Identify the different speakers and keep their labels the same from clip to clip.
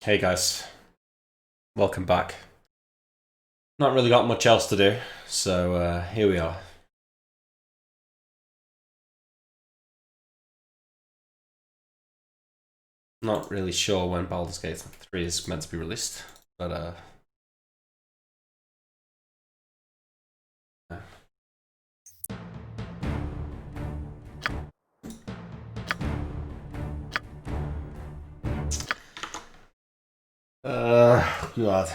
Speaker 1: Hey guys, welcome back. Not really got much else to do, so here we are. Not really sure when Baldur's Gate 3 is meant to be released, but God.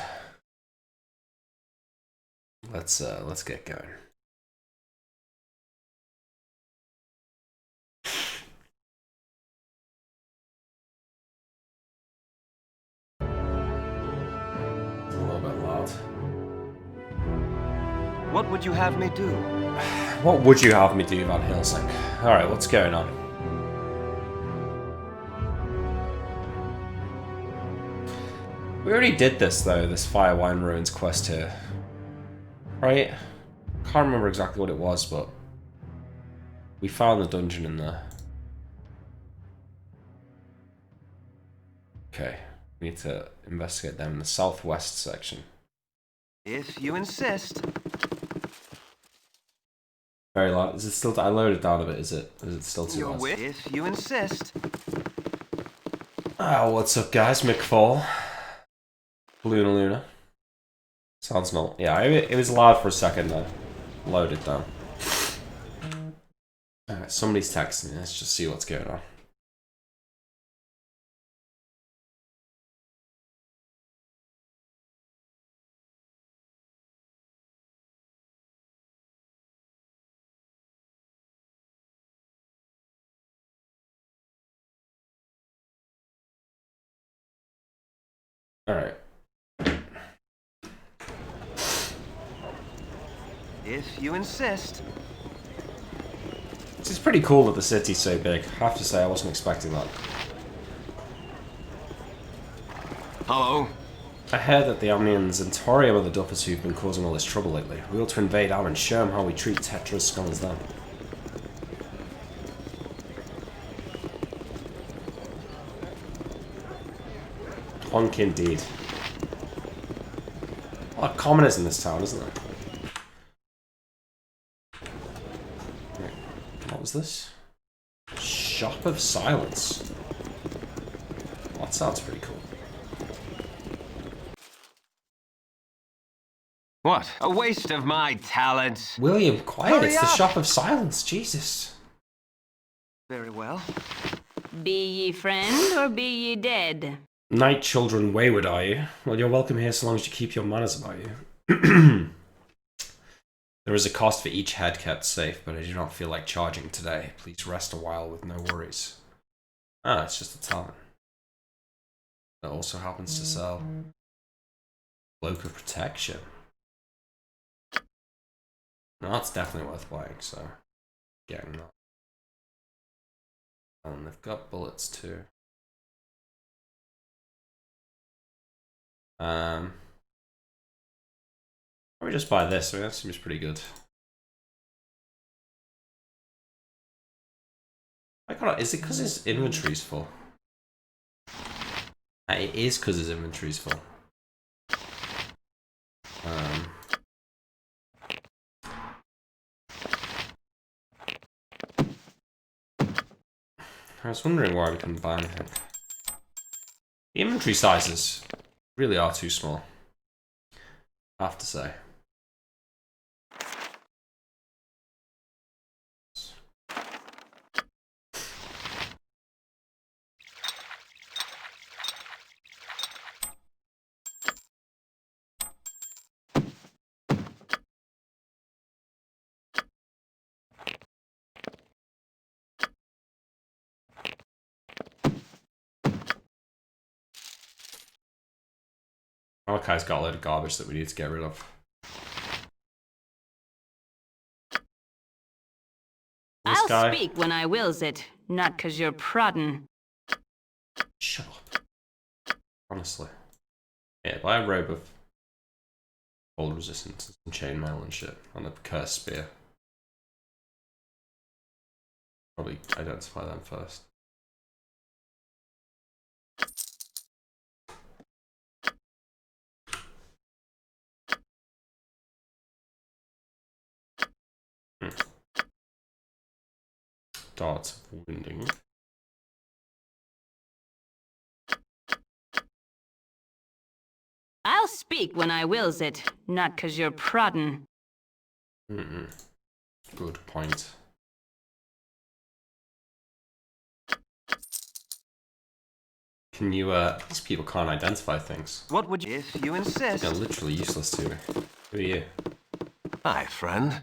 Speaker 1: Let's get going. It's a little bit loud.
Speaker 2: What would you have me do?
Speaker 1: What would you have me do, Van Helsing? Alright, what's going on? We already did this though, this Fire Wine Ruins quest here. Right? Can't remember exactly what it was, but we found the dungeon in there. Okay, we need to investigate them in the southwest section.
Speaker 2: If you insist.
Speaker 1: Very loud. Is it still? I loaded down a bit. Is it still too loud?
Speaker 2: If you insist.
Speaker 1: Oh, what's up, guys? McFall, Luna. Sounds not. Yeah, it was loud for a second. Then loaded down. Alright, somebody's texting me. Let's just see what's going on. Alright.
Speaker 2: If you insist.
Speaker 1: It's pretty cool that the city's so big. I have to say, I wasn't expecting that.
Speaker 2: Hello?
Speaker 1: I heard that the Omnians and Torium are the duffers who've been causing all this trouble lately. We ought to invade Am and show them how we treat Tetra's scum as them. Honk indeed. A lot of commoners in this town, isn't there? Right. What was this? Shop of Silence. Well, that sounds pretty cool.
Speaker 2: What? A waste of my talent.
Speaker 1: William, quiet.
Speaker 2: Hurry
Speaker 1: It's the
Speaker 2: up!
Speaker 1: Shop of Silence. Jesus.
Speaker 2: Very well.
Speaker 3: Be ye friend or be ye dead?
Speaker 1: Night children wayward, are you? Well, you're welcome here so long as you keep your manners about you. There is a cost for each head kept safe, but I do not feel like charging today. Please rest a while with no worries. Ah, it's just a talent. That also happens to sell Cloak of Protection. No, that's definitely worth buying, so getting that. And they've got bullets too. Probably just buy this. I mean, that seems pretty good. I got. Is it because his inventory's full? It is because his inventory's full. I was wondering why we couldn't buy anything. The inventory sizes really are too small, I have to say. Malachi's got a load of garbage that we need to get rid of. This
Speaker 3: I'll
Speaker 1: guy.
Speaker 3: speak when I wills it, not 'cause you're proddin'.
Speaker 1: Shut up. Honestly. Yeah, buy a robe of cold resistance and chainmail and shit on a cursed spear. Probably identify them first. Darts of wounding.
Speaker 3: I'll speak when I wills it, not 'cause you're proddin'.
Speaker 1: Good point. Can you, these people can't identify things.
Speaker 2: What would you... If you insist.
Speaker 1: They're literally useless to me. Who are you?
Speaker 2: Hi, friend.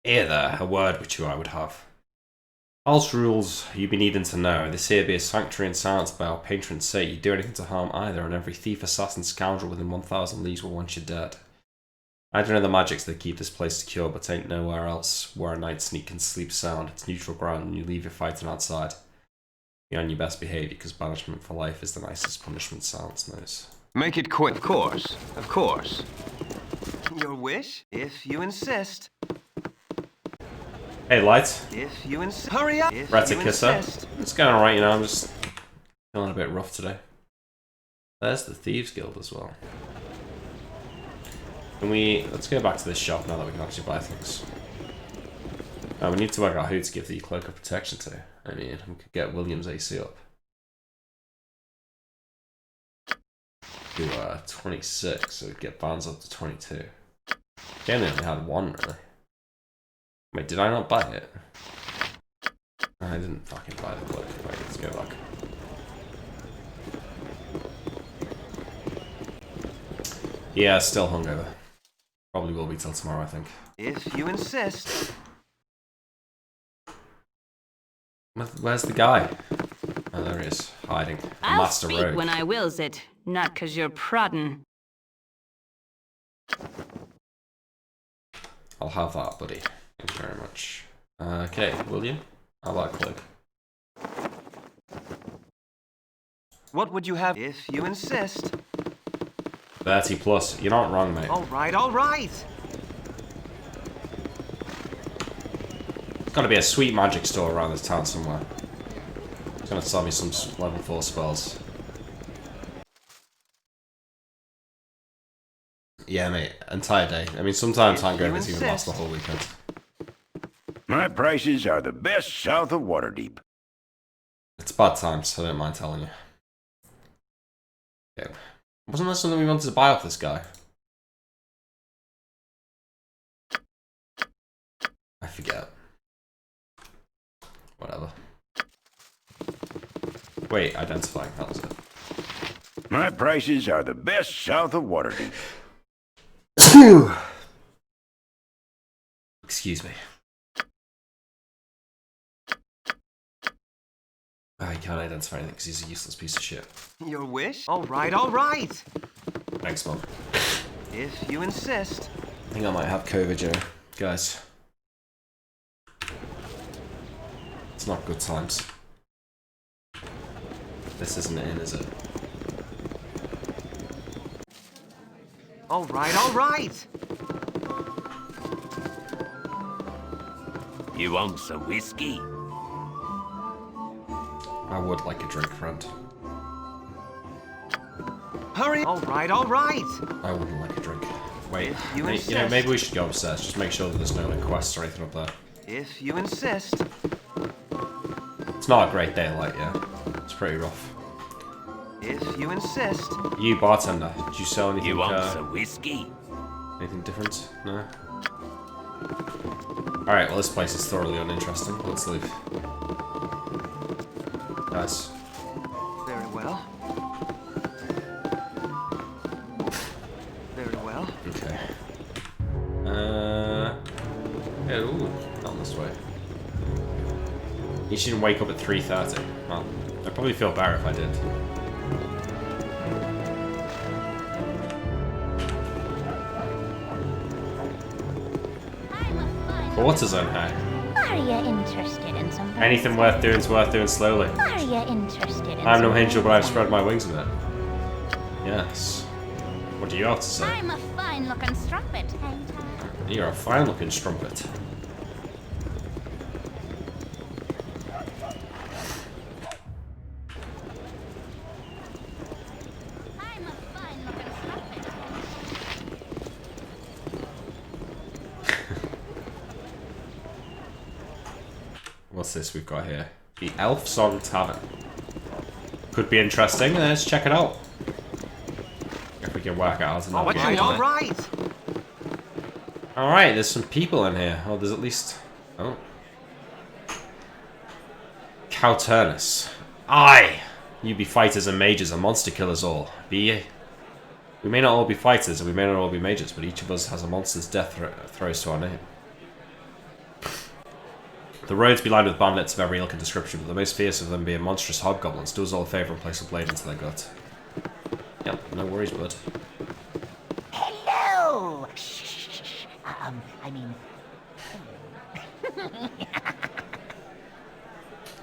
Speaker 1: Here there, a word which you I would have. House rules you be needing to know. This here be a sanctuary and silence by our patrons say you do anything to harm either, and every thief, assassin, scoundrel within 1,000 leagues will want you dead. I don't know the magics that keep this place secure, but ain't nowhere else where a night sneak can sleep sound. It's neutral ground and you leave your fighting outside. Be on your best behaviour, because banishment for life is the nicest punishment silence knows.
Speaker 2: Make it quick. Of course. Of course. Your wish? If you insist.
Speaker 1: Hey, Light.
Speaker 2: If you insist. Hurry up! If
Speaker 1: Retta
Speaker 2: you
Speaker 1: Kisser.
Speaker 2: insist.
Speaker 1: It's going alright, you know, I'm just feeling a bit rough today. There's the Thieves Guild as well. Can we... Let's go back to this shop now that we can actually buy things. Oh, we need to work out who to give the Cloak of Protection to. I mean, we could get William's AC up. To 26, so we get Barnes up to 22. They only had one, really. Wait, did I not buy it? I didn't fucking buy the cloak. Wait, let's go back. Yeah, still hungover. Probably will be till tomorrow, I think.
Speaker 2: If you insist.
Speaker 1: Where's the guy? Oh, there he is, hiding.
Speaker 3: I'll
Speaker 1: Master
Speaker 3: speak
Speaker 1: Rogue.
Speaker 3: when I wills it, not 'cause you're proddin'.
Speaker 1: I'll have that, buddy. Thank you very much. Okay, William, how about a cloak?
Speaker 2: What would you have? If you insist.
Speaker 1: 30 plus. You're not wrong, mate.
Speaker 2: All right, all right.
Speaker 1: There's gotta be a sweet magic store around this town somewhere. It's gonna sell me some level 4 spells. Yeah, mate. Entire day. I mean, sometimes hangovers even last the whole weekend.
Speaker 4: My prices are the best south of Waterdeep.
Speaker 1: It's bad times, so I don't mind telling you. Yeah. Wasn't there something we wanted to buy off this guy? I forget. Whatever. Wait, identifying. That was it.
Speaker 4: My prices are the best south of Waterdeep.
Speaker 1: Excuse me. I can't identify anything because he's a useless piece of shit.
Speaker 2: Your wish? All right, all right.
Speaker 1: Thanks, Mom.
Speaker 2: If you insist.
Speaker 1: I think I might have COVID, you know, guys. It's not good times. This isn't in, is it?
Speaker 2: All right, all right.
Speaker 4: You want some whiskey?
Speaker 1: I would like a drink, friend.
Speaker 2: Hurry. All right, all right.
Speaker 1: I wouldn't like a drink. Wait,
Speaker 2: If you
Speaker 1: you know,
Speaker 2: insist.
Speaker 1: maybe we should go upstairs. Just make sure that there's no like quests or anything up there.
Speaker 2: If you insist.
Speaker 1: It's not a great day, like, yeah. It's pretty rough.
Speaker 2: If you insist.
Speaker 1: You, bartender, did you sell anything?
Speaker 4: You want some whiskey?
Speaker 1: Anything different? No? Alright, well this place is thoroughly uninteresting. Let's leave. Guys.
Speaker 2: Very well. Very well.
Speaker 1: Okay. Yeah, ooh, not this way. You shouldn't wake up at 3:30. Well, I'd probably feel better if I did. But what's his own hair?
Speaker 5: Are you interested in something?
Speaker 1: Anything worth doing is worth doing slowly.
Speaker 5: Are you interested in
Speaker 1: I'm no
Speaker 5: something?
Speaker 1: angel, but I've spread my wings with it. Yes. What do you have to say?
Speaker 5: I'm a fine-looking strumpet, ain't I?
Speaker 1: You're a fine-looking strumpet.
Speaker 5: I'm a fine-looking strumpet.
Speaker 1: what's this we've got here? The Elf Song Tavern. Could be interesting. Let's check it out. If we can work out how to navigate.
Speaker 2: All right.
Speaker 1: Alright, there's some people in here. Oh, there's at least... Oh. Cowturnus. Aye! You be fighters and mages and monster killers all. Be ye? We may not all be fighters and we may not all be mages, but each of us has a monster's death throws to our name. The roads be lined with bandits of every ilk and description, but the most fierce of them being monstrous hobgoblins. Do us all a favour and place a blade into their gut. Yep, no worries, bud.
Speaker 5: Hello! Shh. I mean...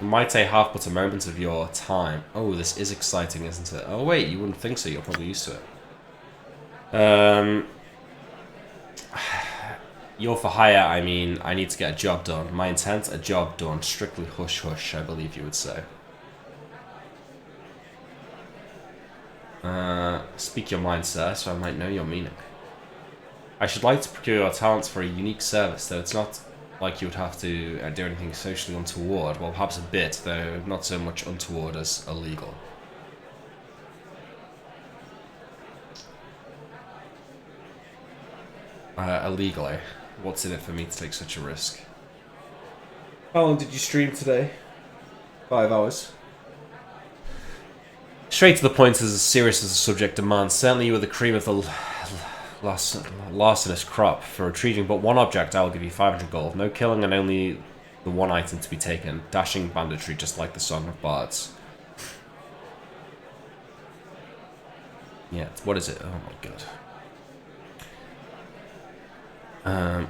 Speaker 1: It might take half but a moment of your time. Oh, this is exciting, isn't it? Oh wait, you wouldn't think so, you're probably used to it. You're for hire, I mean, I need to get a job done. My intent, a job done. Strictly hush hush, I believe you would say. Speak your mind, sir, so I might know your meaning. I should like to procure your talents for a unique service, though it's not like you would have to do anything socially untoward. Well, perhaps a bit, though not so much untoward as illegal. Illegally. What's in it for me to take such a risk? How long did you stream today? 5 hours. Straight to the point, as serious as the subject demands. Certainly you are the cream of the larcenous crop. For retrieving but one object, I will give you 500 gold. No killing and only the one item to be taken. Dashing banditry, just like the Song of Bards. Yeah, what is it? Oh my god.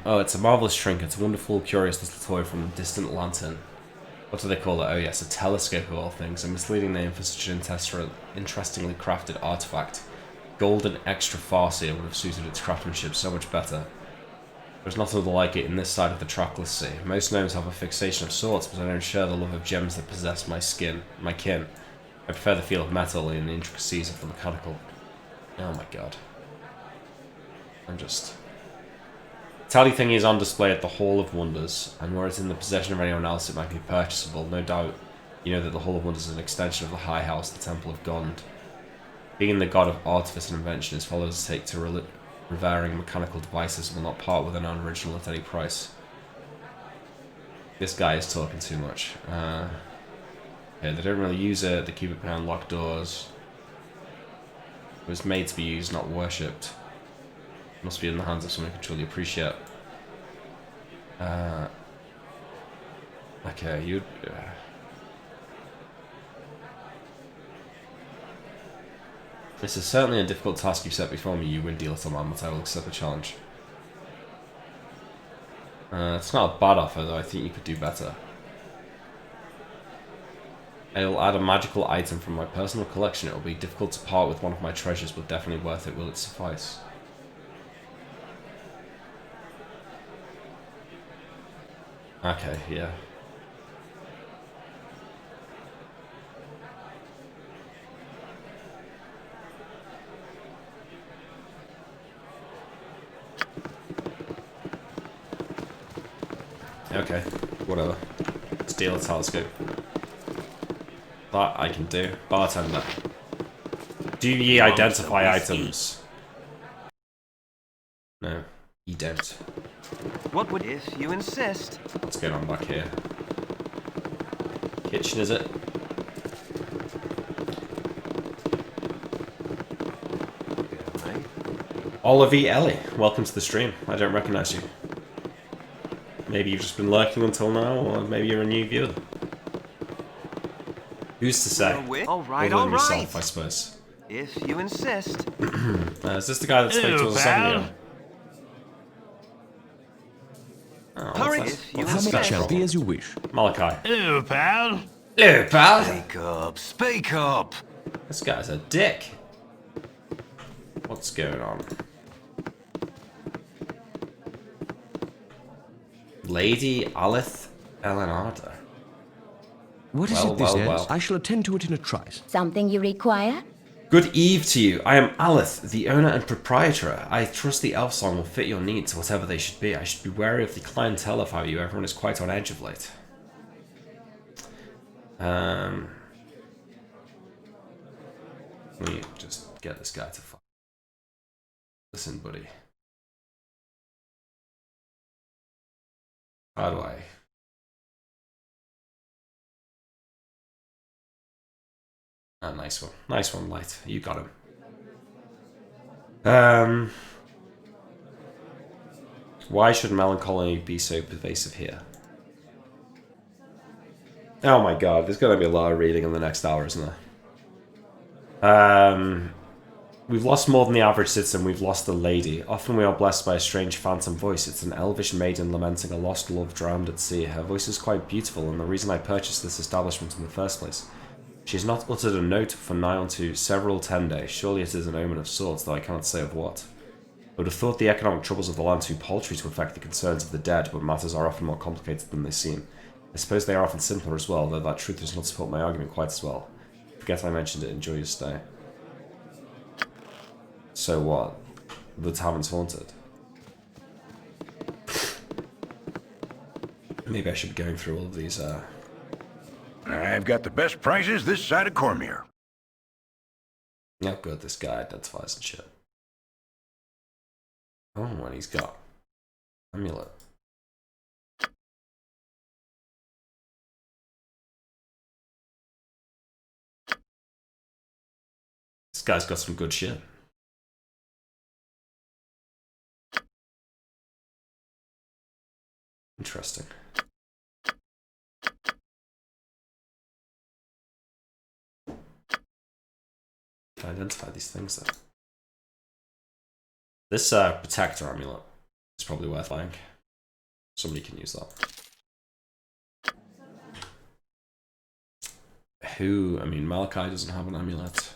Speaker 1: Oh, it's a marvellous trinket. A wonderful, curious little toy from a distant lantern. What do they call it? Oh yes, a telescope of all things. A misleading name for such an interestingly crafted artifact. Gold and extra farcier would have suited its craftsmanship so much better. There's nothing like it in this side of the trackless sea. Most gnomes have a fixation of sorts, but I don't share the love of gems that possess my kin. I prefer the feel of metal and the intricacies of the mechanical. Oh my god. I'm just... Tally thingy is on display at the Hall of Wonders, and were it in the possession of anyone else it might be purchasable. No doubt you know that the Hall of Wonders is an extension of the High House, the Temple of Gond. Being the god of artifice and invention, his followers take to revering mechanical devices and will not part with an unoriginal at any price. This guy is talking too much. Yeah, they don't really use it, they keep it behind locked doors. It was made to be used, not worshipped. Must be in the hands of someone who can truly appreciate. Okay, you'd... This is certainly a difficult task you've set before me, you windy little man, but I will accept the challenge. It's not a bad offer, though I think you could do better. I will add a magical item from my personal collection. It will be difficult to part with one of my treasures, but definitely worth it. Will it suffice? Okay, yeah. Okay, whatever. Steal a telescope. That I can do. Bartender. Do ye identify items? No, you don't.
Speaker 2: What would if you insist?
Speaker 1: What's going on back here? Kitchen, is it? Oliver Ellie, welcome to the stream. I don't recognise you. Maybe you've just been lurking until now, or maybe you're a new viewer. Who's to say?
Speaker 2: All right,
Speaker 1: Other than yourself, I suppose.
Speaker 2: If you insist.
Speaker 1: Is this the guy that spoke to us a second ago?
Speaker 2: Hurry, if you insist.
Speaker 6: It shall be as you wish.
Speaker 1: Malachi.
Speaker 6: Hello, pal.
Speaker 1: Hello, pal.
Speaker 2: Speak up, speak up.
Speaker 1: This guy's a dick. What's going on? Lady Alith Elenarda.
Speaker 6: What is it this is?
Speaker 1: Well.
Speaker 6: I shall attend to it in a trice.
Speaker 5: Something you require?
Speaker 1: Good eve to you. I am Alith, the owner and proprietor. I trust the elf song will fit your needs, whatever they should be. I should be wary of the clientele if I were you. Everyone is quite on edge of late. Let me just get this guy to fuck. Listen, buddy. How do I? Ah, nice one. Nice one, Light. You got him. Why should melancholy be so pervasive here? Oh my god, there's gonna be a lot of reading in the next hour, isn't there? We've lost more than the average citizen, we've lost the lady. Often we are blessed by a strange phantom voice. It's an elvish maiden lamenting a lost love drowned at sea. Her voice is quite beautiful, and the reason I purchased this establishment in the first place. She has not uttered a note for nigh unto several 10 days. Surely it is an omen of sorts, though I cannot say of what. I would have thought the economic troubles of the land too paltry to affect the concerns of the dead, but matters are often more complicated than they seem. I suppose they are often simpler as well, though that truth does not support my argument quite as well. Forget I mentioned it, enjoy your stay. So what? The tavern's haunted. Maybe I should be going through all of these,
Speaker 4: I've got the best prices this side of Cormier.
Speaker 1: Oh good, this guy identifies and shit. Oh, what he's got. Amulet. This guy's got some good shit. Interesting. Can I identify these things then? This protector amulet is probably worth buying. Somebody can use that. Who? I mean, Malachi doesn't have an amulet.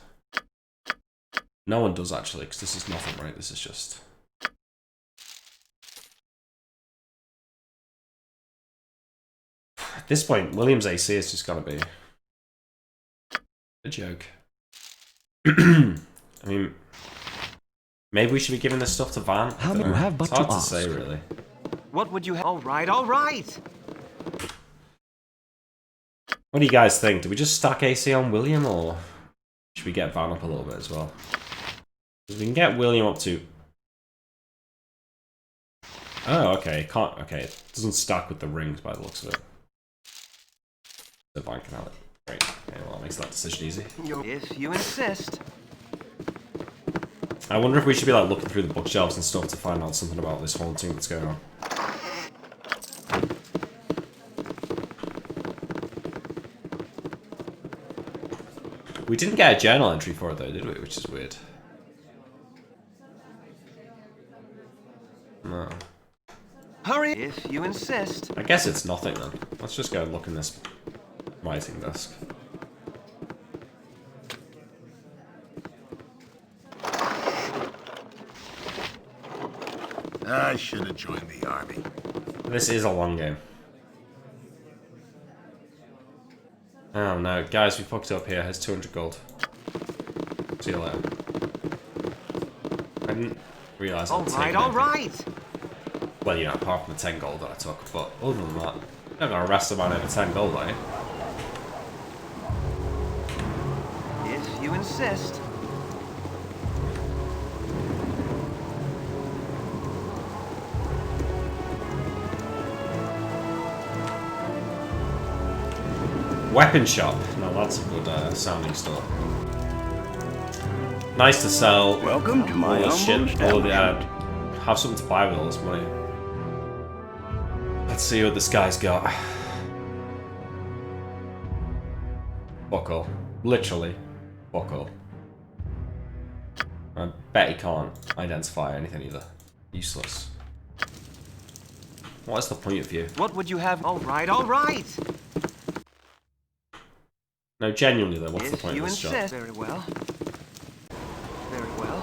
Speaker 1: No one does actually, because this is nothing, right? This is just. At this point, William's AC is just gonna be a joke. I mean, maybe we should be giving this stuff to Van.
Speaker 6: How do you have but
Speaker 1: it's hard
Speaker 6: to
Speaker 1: to
Speaker 6: ask?
Speaker 1: say, really.
Speaker 2: What would you have? All right, all right.
Speaker 1: What do you guys think? Do we just stack AC on William, or should we get Van up a little bit as well? Because we can get William up to. Oh, okay. Can't. Okay, it doesn't stack with the rings by the looks of it. So Van can have it. Great. Okay, well, that makes that decision easy.
Speaker 2: If you insist.
Speaker 1: I wonder if we should be like looking through the bookshelves and stuff to find out something about this haunting that's going on. We didn't get a journal entry for it though, did we? Which is weird. No.
Speaker 2: Hurry if you insist.
Speaker 1: I guess it's nothing then. Let's just go and look in this writing desk.
Speaker 4: I should have joined the army.
Speaker 1: This is a long game. Oh no, guys, we fucked up here. Here's 200 gold. See you later. I didn't realise I'd taken
Speaker 2: All
Speaker 1: anything.
Speaker 2: right.
Speaker 1: Well, you know, apart from the 10 gold that I took, but other than that, you're not gonna arrest a man over 10 gold, are you?
Speaker 2: If you insist.
Speaker 1: Weapon shop. No, that's a good sounding store. Nice to sell.
Speaker 4: Welcome to my
Speaker 1: all this shit.
Speaker 4: humble
Speaker 1: All the, have something to buy with all this money. Let's see what this guy's got. Fuck all. Literally. Fuck all. I bet he can't identify anything either. Useless. What is the point of view?
Speaker 2: What would you have? All right, all right.
Speaker 1: No, genuinely though, what's the
Speaker 2: If
Speaker 1: point
Speaker 2: you
Speaker 1: of this job?
Speaker 2: insist. Very well. Very well.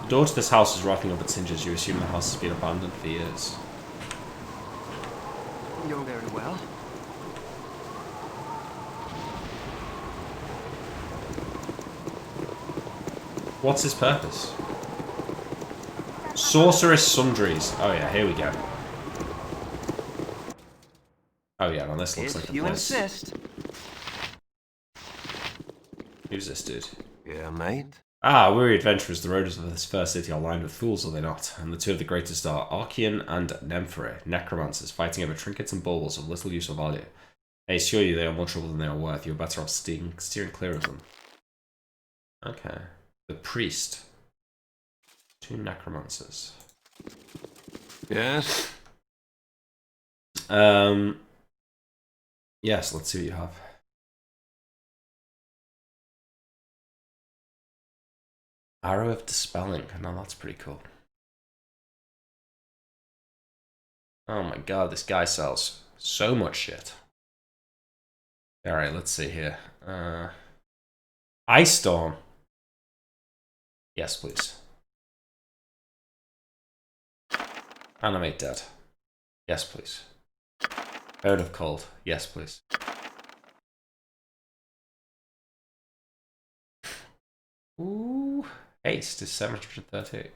Speaker 1: The door to this house is rotting up its hinges. You assume the house has been abandoned for years.
Speaker 2: You're very well.
Speaker 1: What's his purpose? Sorceress Sundries. Oh yeah, here we go. Oh yeah, now this looks like
Speaker 2: If
Speaker 1: the
Speaker 2: you
Speaker 1: place.
Speaker 2: insist.
Speaker 1: Who's this dude?
Speaker 2: Yeah, mate.
Speaker 1: Ah, weary adventurers, the roads of this first city are lined with fools, are they not? And the two of the greatest are Archean and Nemphore, necromancers, fighting over trinkets and baubles of little use or value. I assure you they are more trouble than they are worth. You're better off steering clear of them. Okay. The priest. Two necromancers.
Speaker 2: Yes?
Speaker 1: Yes, let's see what you have. Arrow of Dispelling. No, that's pretty cool. Oh my god, this guy sells so much shit. Alright, let's see here. Ice Storm. Yes, please. Animate Dead. Yes, please. Bird of Cold. Yes, please. Ooh. Haste is 738.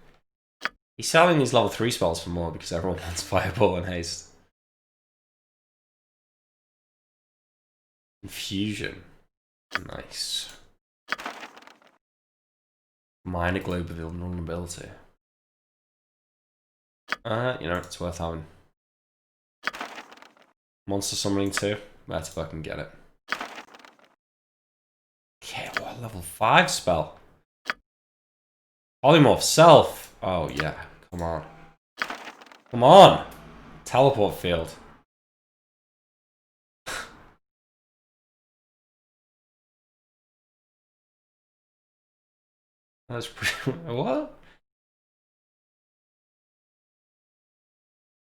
Speaker 1: He's selling these level 3 spells for more because everyone wants Fireball and Haste. Infusion. Nice. Minor Globe of Invulnerability. You know, it's worth having. Monster Summoning 2. Better fucking get it. Okay, what level 5 spell? Polymorph Self. Oh yeah, come on. Come on! Teleport Field. That's pretty... What?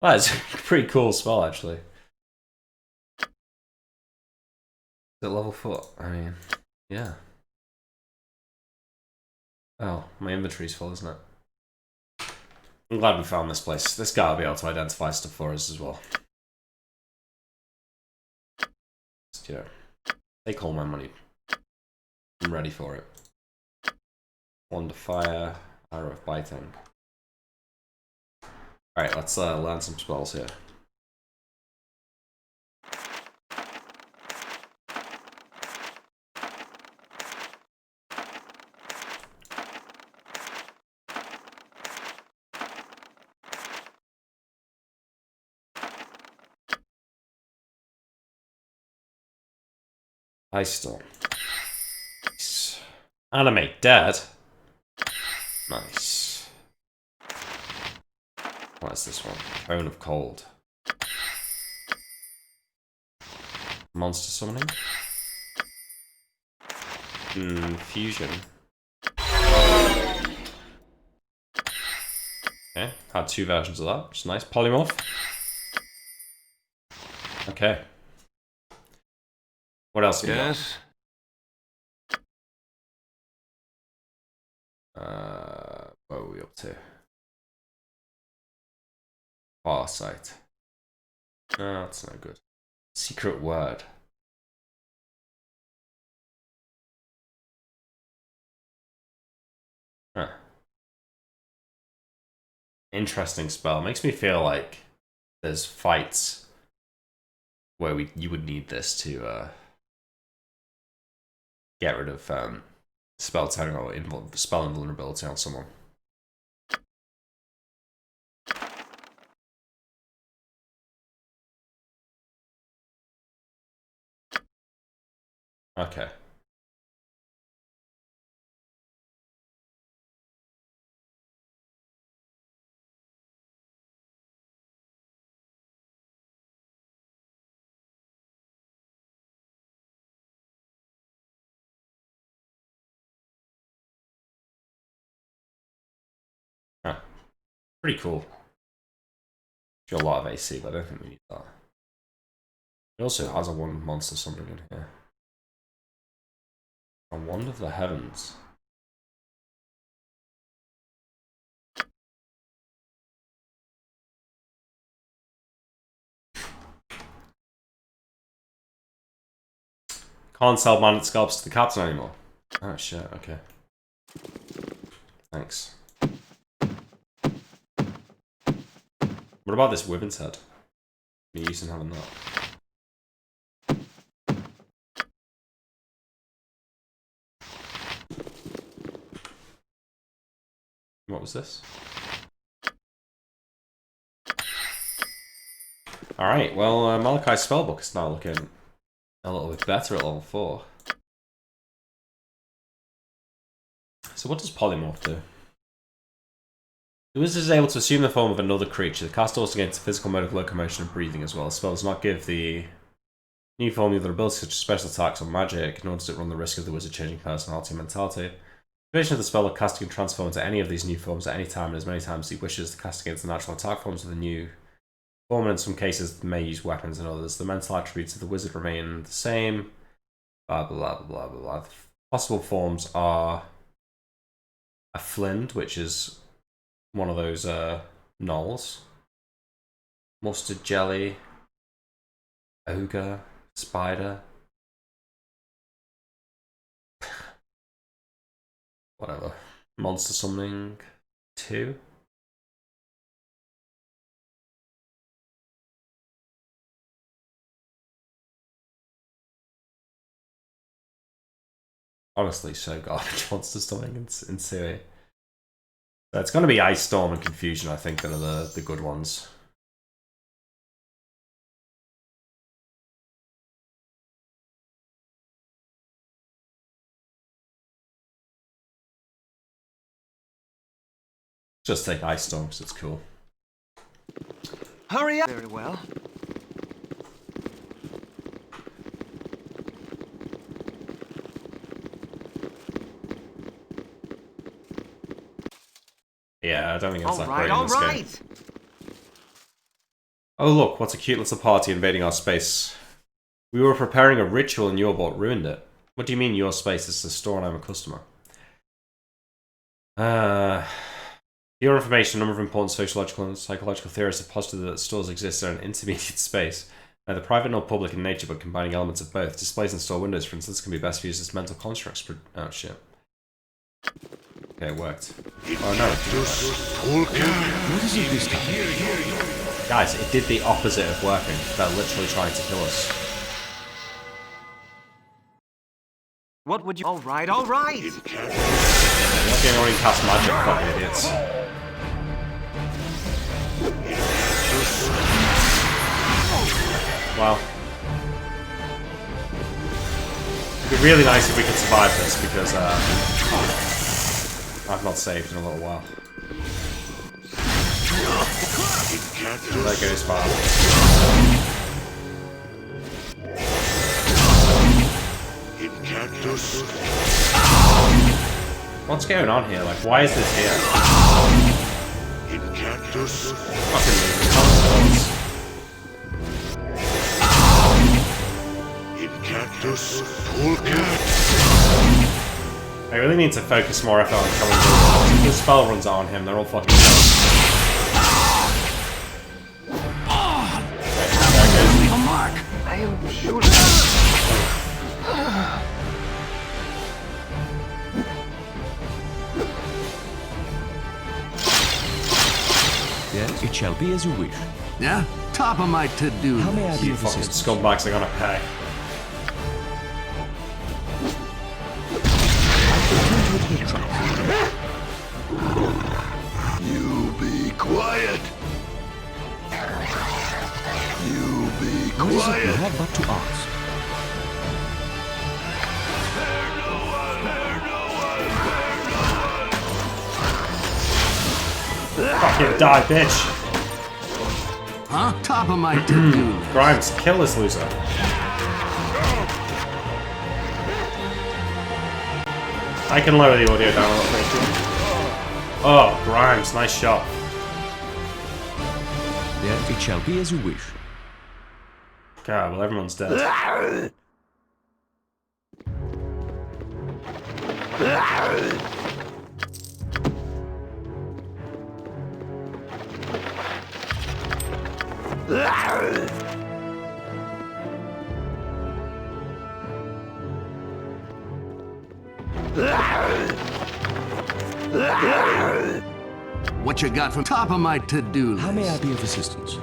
Speaker 1: That's a pretty cool spell, actually. Is it level 4? I mean, yeah. Oh, my inventory's full, isn't it? I'm glad we found this place. This guy will be able to identify stuff for us as well. Just, you know, take all my money. I'm ready for it. Wand of Fire, Arrow of Biting. Alright, let's learn some spells here. Ice Storm. Nice. Animate Dead. Nice. What is this one? Cone of Cold. Monster Summoning. Fusion. Okay, had 2 versions of that, which is nice. Polymorph. Okay. What else have we
Speaker 2: Yes?
Speaker 1: got? What are we up to? Farsight. No, that's not good. Secret Word. Huh. Interesting spell. Makes me feel like there's fights where you would need this to get rid of spell turning or spell invulnerability on someone. Okay. Huh. Pretty cool. Got a lot of AC, but I don't think we need that. It also has a one monster summoning in here. A Wand of the Heavens. Can't sell bandit scalps to the captain anymore. Oh shit, okay. Thanks. What about this women's head? Any use in having that? What was this? Alright, well, Malachi's spellbook is now looking a little bit better at level 4. So what does Polymorph do? The wizard is able to assume the form of another creature. The caster also gains a physical mode of locomotion and breathing as well. The spell does not give the new form the other abilities such as special attacks or magic, nor does it run the risk of the wizard changing personality and mentality. The duration of the spell of caster can transform into any of these new forms at any time and as many times as he wishes. The caster gains the natural attack forms of the new form, and in some cases may use weapons and others. The mental attributes of the wizard remain the same. Blah blah blah blah blah. The possible forms are a Flind, which is one of those gnolls, mustard jelly, ogre, spider, whatever, monster summoning 2. Honestly, so garbage monster summoning in Sui. So it's going to be Ice Storm and Confusion, I think, that are the good ones. Just take Ice Storm because it's cool.
Speaker 2: Hurry up! Very well.
Speaker 1: Yeah, I don't think it's that great
Speaker 2: All
Speaker 1: in this
Speaker 2: right.
Speaker 1: game. Oh look, what's a cute little party invading our space. We were preparing a ritual and your bot ruined it. What do you mean your space is the store and I'm a customer? Your information, a number of important sociological and psychological theorists have posited that stores exist in an intermediate space, neither private nor public in nature, but combining elements of both. Displays in store windows, for instance, can be best used as mental constructs. Oh shit. Okay, it worked. Oh no, it didn't work.
Speaker 6: What is it this time?
Speaker 1: Guys, it did the opposite of working. They're literally trying to kill us.
Speaker 2: What would you... All right, all right!
Speaker 1: You're not getting already cast magic, fucking idiots. Well. It'd be really nice if we could survive this, because I've not saved in a little while. There goes Baldur. What's going on here? Like, why is this here? Fucking leave. I really need to focus more effort on killing Baldur. If the spell runs on him, they're all fucking dead.
Speaker 2: I am sure...
Speaker 6: Yes, it shall be as you wish.
Speaker 7: Yeah? Top of my to-do.
Speaker 6: How may I be
Speaker 1: You
Speaker 6: of
Speaker 1: fucking
Speaker 6: assistance?
Speaker 1: scumbags are gonna pay.
Speaker 7: You be quiet. You be
Speaker 6: What is it you
Speaker 7: quiet.
Speaker 6: have but to ask?
Speaker 1: Fucking die, bitch!
Speaker 7: Huh? Top of my to-do.
Speaker 1: Grimes, kill this loser. I can lower the audio down a little bit. Oh, Grimes, nice shot.
Speaker 6: Yes, it shall be as you wish.
Speaker 1: God, well, everyone's dead.
Speaker 7: What you got from top of my to-do list?
Speaker 6: How may I be of assistance?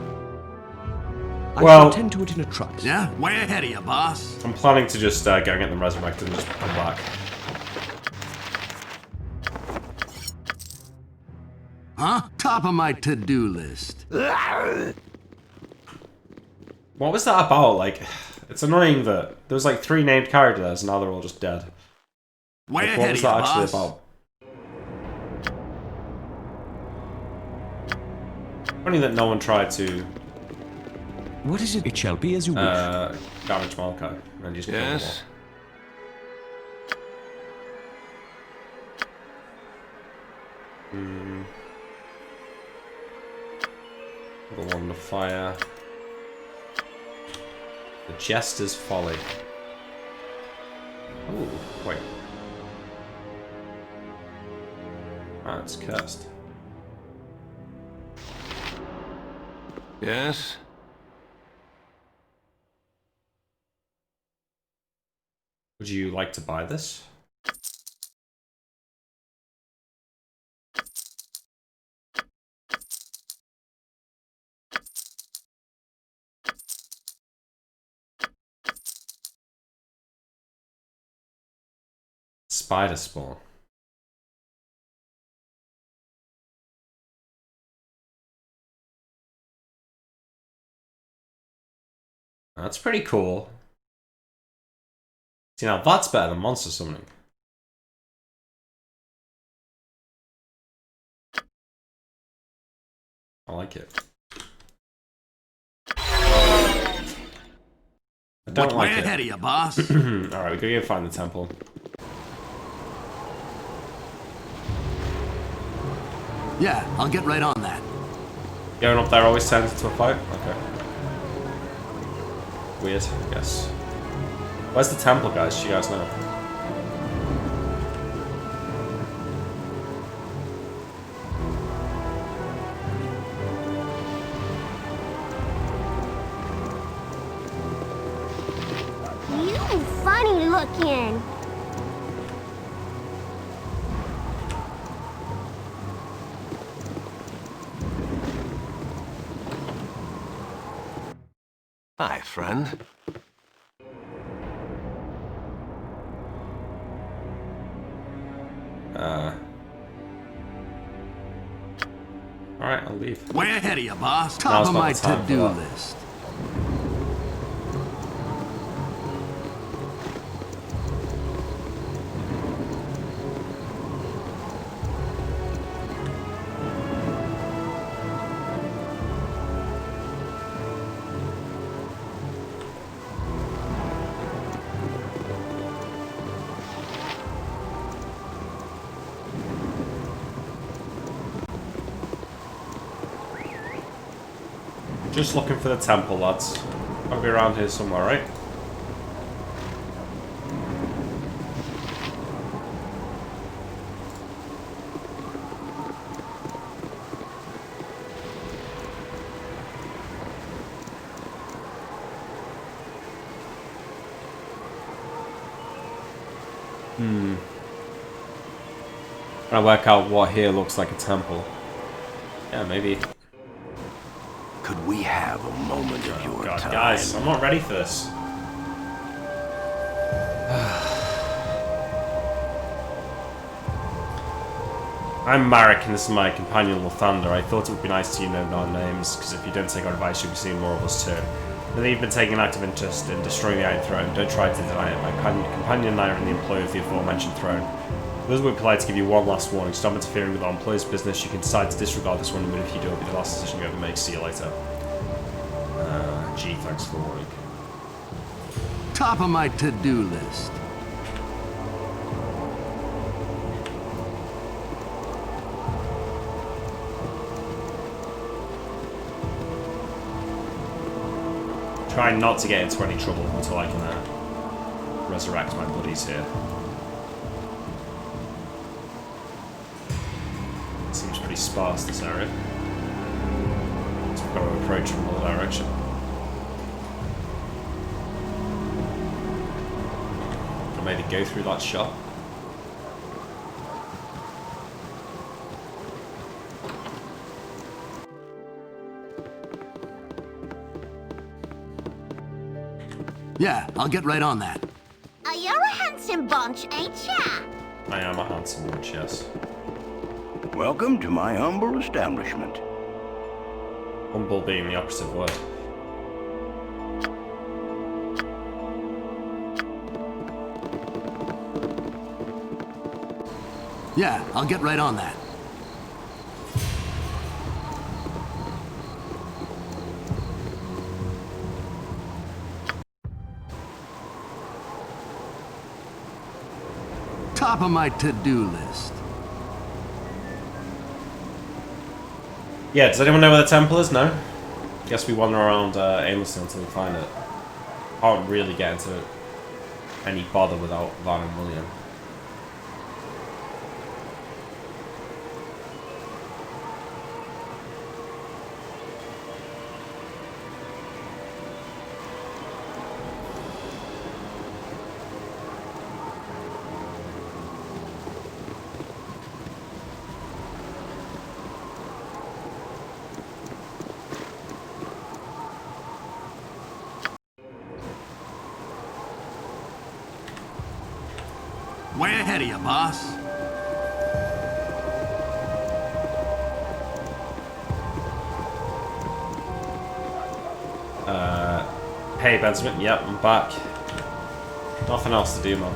Speaker 6: I
Speaker 1: Well-
Speaker 6: shall attend to it in a trice.
Speaker 7: Yeah, way ahead of you, boss.
Speaker 1: I'm planning to just go and get them resurrected and just come back.
Speaker 7: Huh? Top of my to-do list.
Speaker 1: What was that about? Like, it's annoying that there was like 3 named characters and now they're all just dead.
Speaker 7: Way
Speaker 1: Like, what
Speaker 7: ahead
Speaker 1: was
Speaker 7: of
Speaker 1: that
Speaker 7: you,
Speaker 1: actually
Speaker 7: boss.
Speaker 1: about? Funny that no one tried to
Speaker 6: What is it? It shall be as you wish.
Speaker 1: damage Malkai and just kill them all.
Speaker 2: Yes?
Speaker 1: The one of fire. The Jester's Folly. Oh, wait. Ah, it's cursed.
Speaker 2: Yes?
Speaker 1: Would you like to buy this? Spider spawn. That's pretty cool. See, now that's better than monster summoning. I like it. I don't
Speaker 7: Way
Speaker 1: like
Speaker 7: ahead
Speaker 1: it.
Speaker 7: of you, boss.
Speaker 1: Alright, we gotta go find the temple.
Speaker 7: Yeah, I'll get right on that.
Speaker 1: Going up there always turns into a fight? Okay. Weird, I guess. Where's the temple, guys? Do you guys know?
Speaker 8: You funny looking.
Speaker 2: Hi, friend.
Speaker 1: Alright, I'll leave.
Speaker 7: Way ahead of you, boss.
Speaker 1: Now's
Speaker 7: Top of
Speaker 1: not
Speaker 7: my
Speaker 1: the time for
Speaker 7: to-do
Speaker 1: that.
Speaker 7: list.
Speaker 1: Just looking for the temple, lads. I'll be around here somewhere, right? Trying to work out what here looks like a temple. Yeah, maybe.
Speaker 4: Could we have a moment of your
Speaker 1: God,
Speaker 4: time?
Speaker 1: guys, I'm not ready for this. I'm Marek and this is my companion Lathander. I thought it would be nice to know our names, because if you don't take our advice, you'll be seeing more of us too. Now that you've been taking an active interest in destroying the Iron Throne, don't try to deny it. My companion and I are in the employ of the aforementioned throne. Those would be polite to give you one last warning. Stop interfering with our employer's business. You can decide to disregard this one, but if you do, it'll be the last decision you ever make. See you later. Gee, thanks for the warning.
Speaker 7: Top of my to-do list.
Speaker 1: Try not to get into any trouble until I can resurrect my buddies here. Seems pretty sparse, this area. So we've got to approach from all direction. Maybe go through that shop.
Speaker 7: Yeah, I'll get right on that.
Speaker 8: You're a handsome bunch, ain't ya?
Speaker 1: I am a handsome witch, yes.
Speaker 4: Welcome to my humble establishment.
Speaker 1: Humble being the operative word.
Speaker 7: Yeah, I'll get right on that. Top of my to-do list.
Speaker 1: Yeah, does anyone know where the temple is? No? Guess we wander around aimlessly until we find it. Can't really get into any bother without Van and William.
Speaker 7: Way ahead of you, boss.
Speaker 1: Hey Benjamin, yep, I'm back. Nothing else to do, man.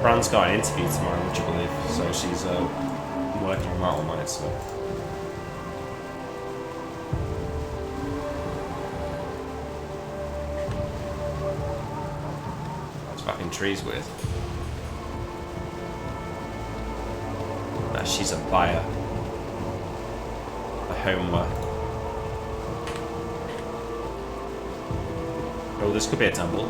Speaker 1: Bran's got an interview tomorrow, would you believe? So she's working on that all night, so. That's fucking trees weird. She's a buyer. A homeware. Oh, this could be a temple.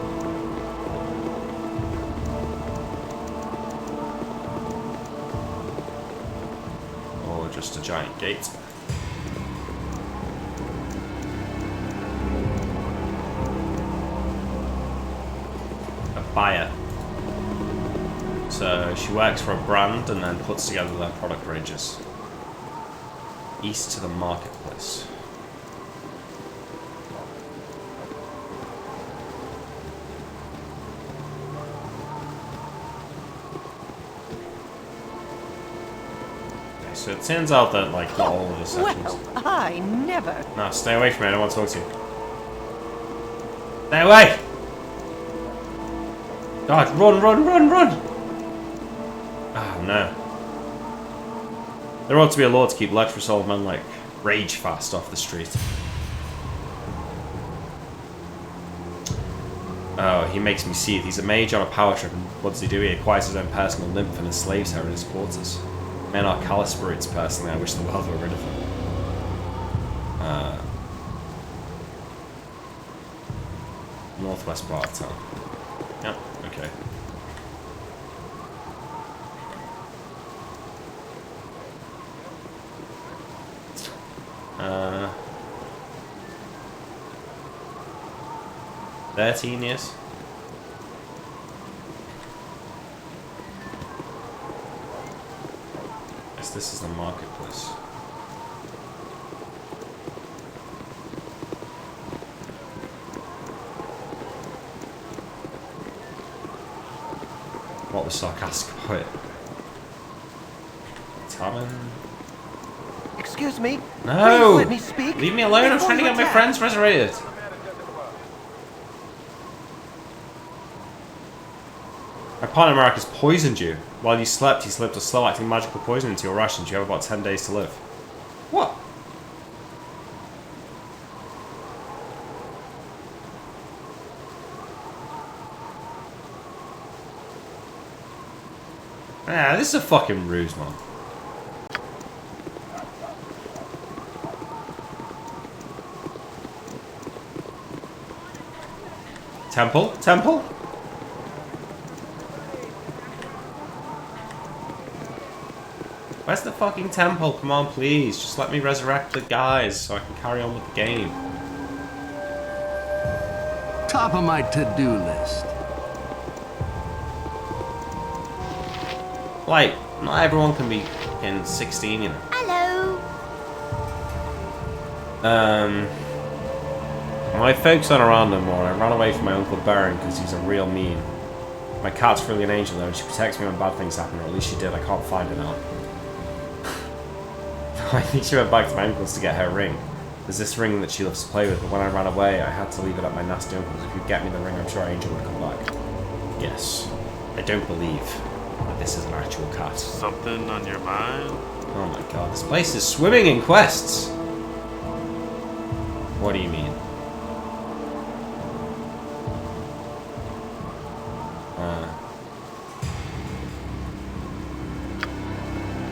Speaker 1: Or just a giant gate. A buyer. So she works for a brand and then puts together their product ranges. East to the marketplace. So it turns out that, like, not all of the sections.
Speaker 9: Well, I never.
Speaker 1: No, stay away from me. I don't want to talk to you. Stay away! God, run, run, run, run! Oh, no. There ought to be a law to keep lecherous old men like Rage Fast off the street. Oh, he makes me seethe. He's a mage on a power trip, and what does he do? He acquires his own personal nymph and enslaves her in his quarters. Men are callous spirits, personally. I wish the world were rid of them. Northwest part of town. Yep, okay. Uh, 13 years. Guess this is the marketplace. What was sarcastic about it? Tavern?
Speaker 9: Excuse me.
Speaker 1: No!
Speaker 9: Please let me speak.
Speaker 1: Leave me alone, I'm
Speaker 9: before
Speaker 1: trying to
Speaker 9: you
Speaker 1: get my
Speaker 9: attack.
Speaker 1: friends resurrected. My partner Marcus poisoned you. While you slept, he slipped a slow-acting magical poison into your rations. You have about 10 days to live. What? Ah, this is a fucking ruse, man. Temple? Temple? Where's the fucking temple? Come on, please. Just let me resurrect the guys so I can carry on with the game.
Speaker 7: Top of my to-do list.
Speaker 1: Like, not everyone can be in 16, you know.
Speaker 8: Hello.
Speaker 1: My folks aren't around no more. I ran away from my Uncle Baron because he's a real mean. My cat's really an angel though, and she protects me when bad things happen, or at least she did. I can't find her now. I think she went back to my uncle's to get her ring. There's this ring that she loves to play with, but when I ran away, I had to leave it at my nasty uncle's. If you get me the ring, I'm sure Angel would come back. Yes. I don't believe that this is an actual cat.
Speaker 10: Something on your mind?
Speaker 1: Oh my god, this place is swimming in quests! What do you mean?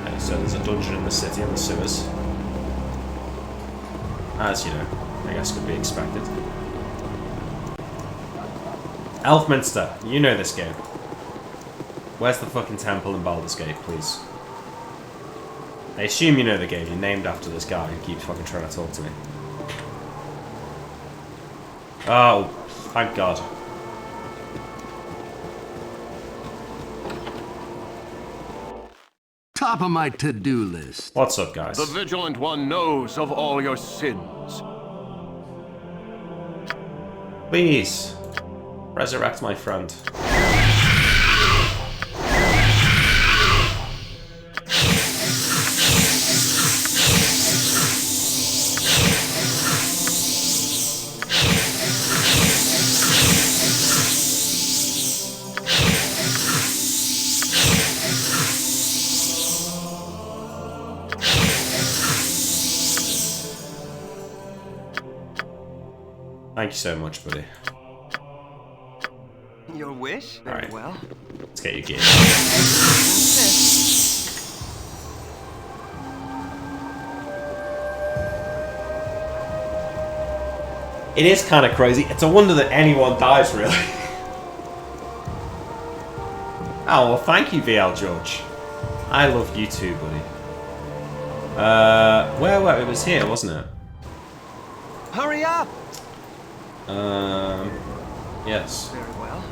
Speaker 1: Okay, so there's a dungeon in the city and the sewers. As you know, I guess could be expected. Elfminster, you know this game. Where's the fucking temple in Baldur's Gate, please? I assume you know the game. You're named after this guy who keeps fucking trying to talk to me. Oh, thank God.
Speaker 7: Top of my to-do list.
Speaker 1: What's up, guys?
Speaker 4: The Vigilant One knows of all your sins.
Speaker 1: Please, resurrect my friend. Thank you so much, buddy.
Speaker 2: Your wish? Very
Speaker 1: Alright.
Speaker 2: well.
Speaker 1: Let's get your gear. It is kind of crazy. It's a wonder that anyone dies, really. Oh, well, thank you, VL George. I love you too, buddy. Where? It was here, wasn't it?
Speaker 2: Hurry up!
Speaker 1: Yes.
Speaker 2: Very well.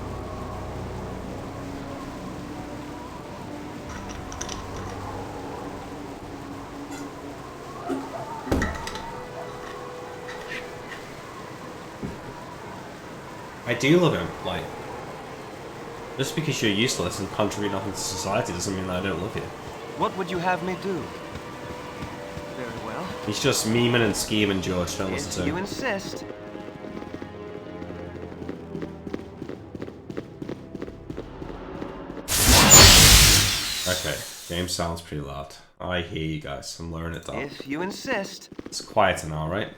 Speaker 1: I do love him. Like, just because you're useless and contribute nothing to society doesn't mean that I don't love you.
Speaker 2: What would you have me do? Very well.
Speaker 1: He's just memeing and scheming, George. Don't listen
Speaker 2: If
Speaker 1: to
Speaker 2: you
Speaker 1: him.
Speaker 2: insist.
Speaker 1: Okay, game sounds pretty loud. I hear you guys. I'm lowering it down.
Speaker 2: If you insist.
Speaker 1: It's quieter now, right?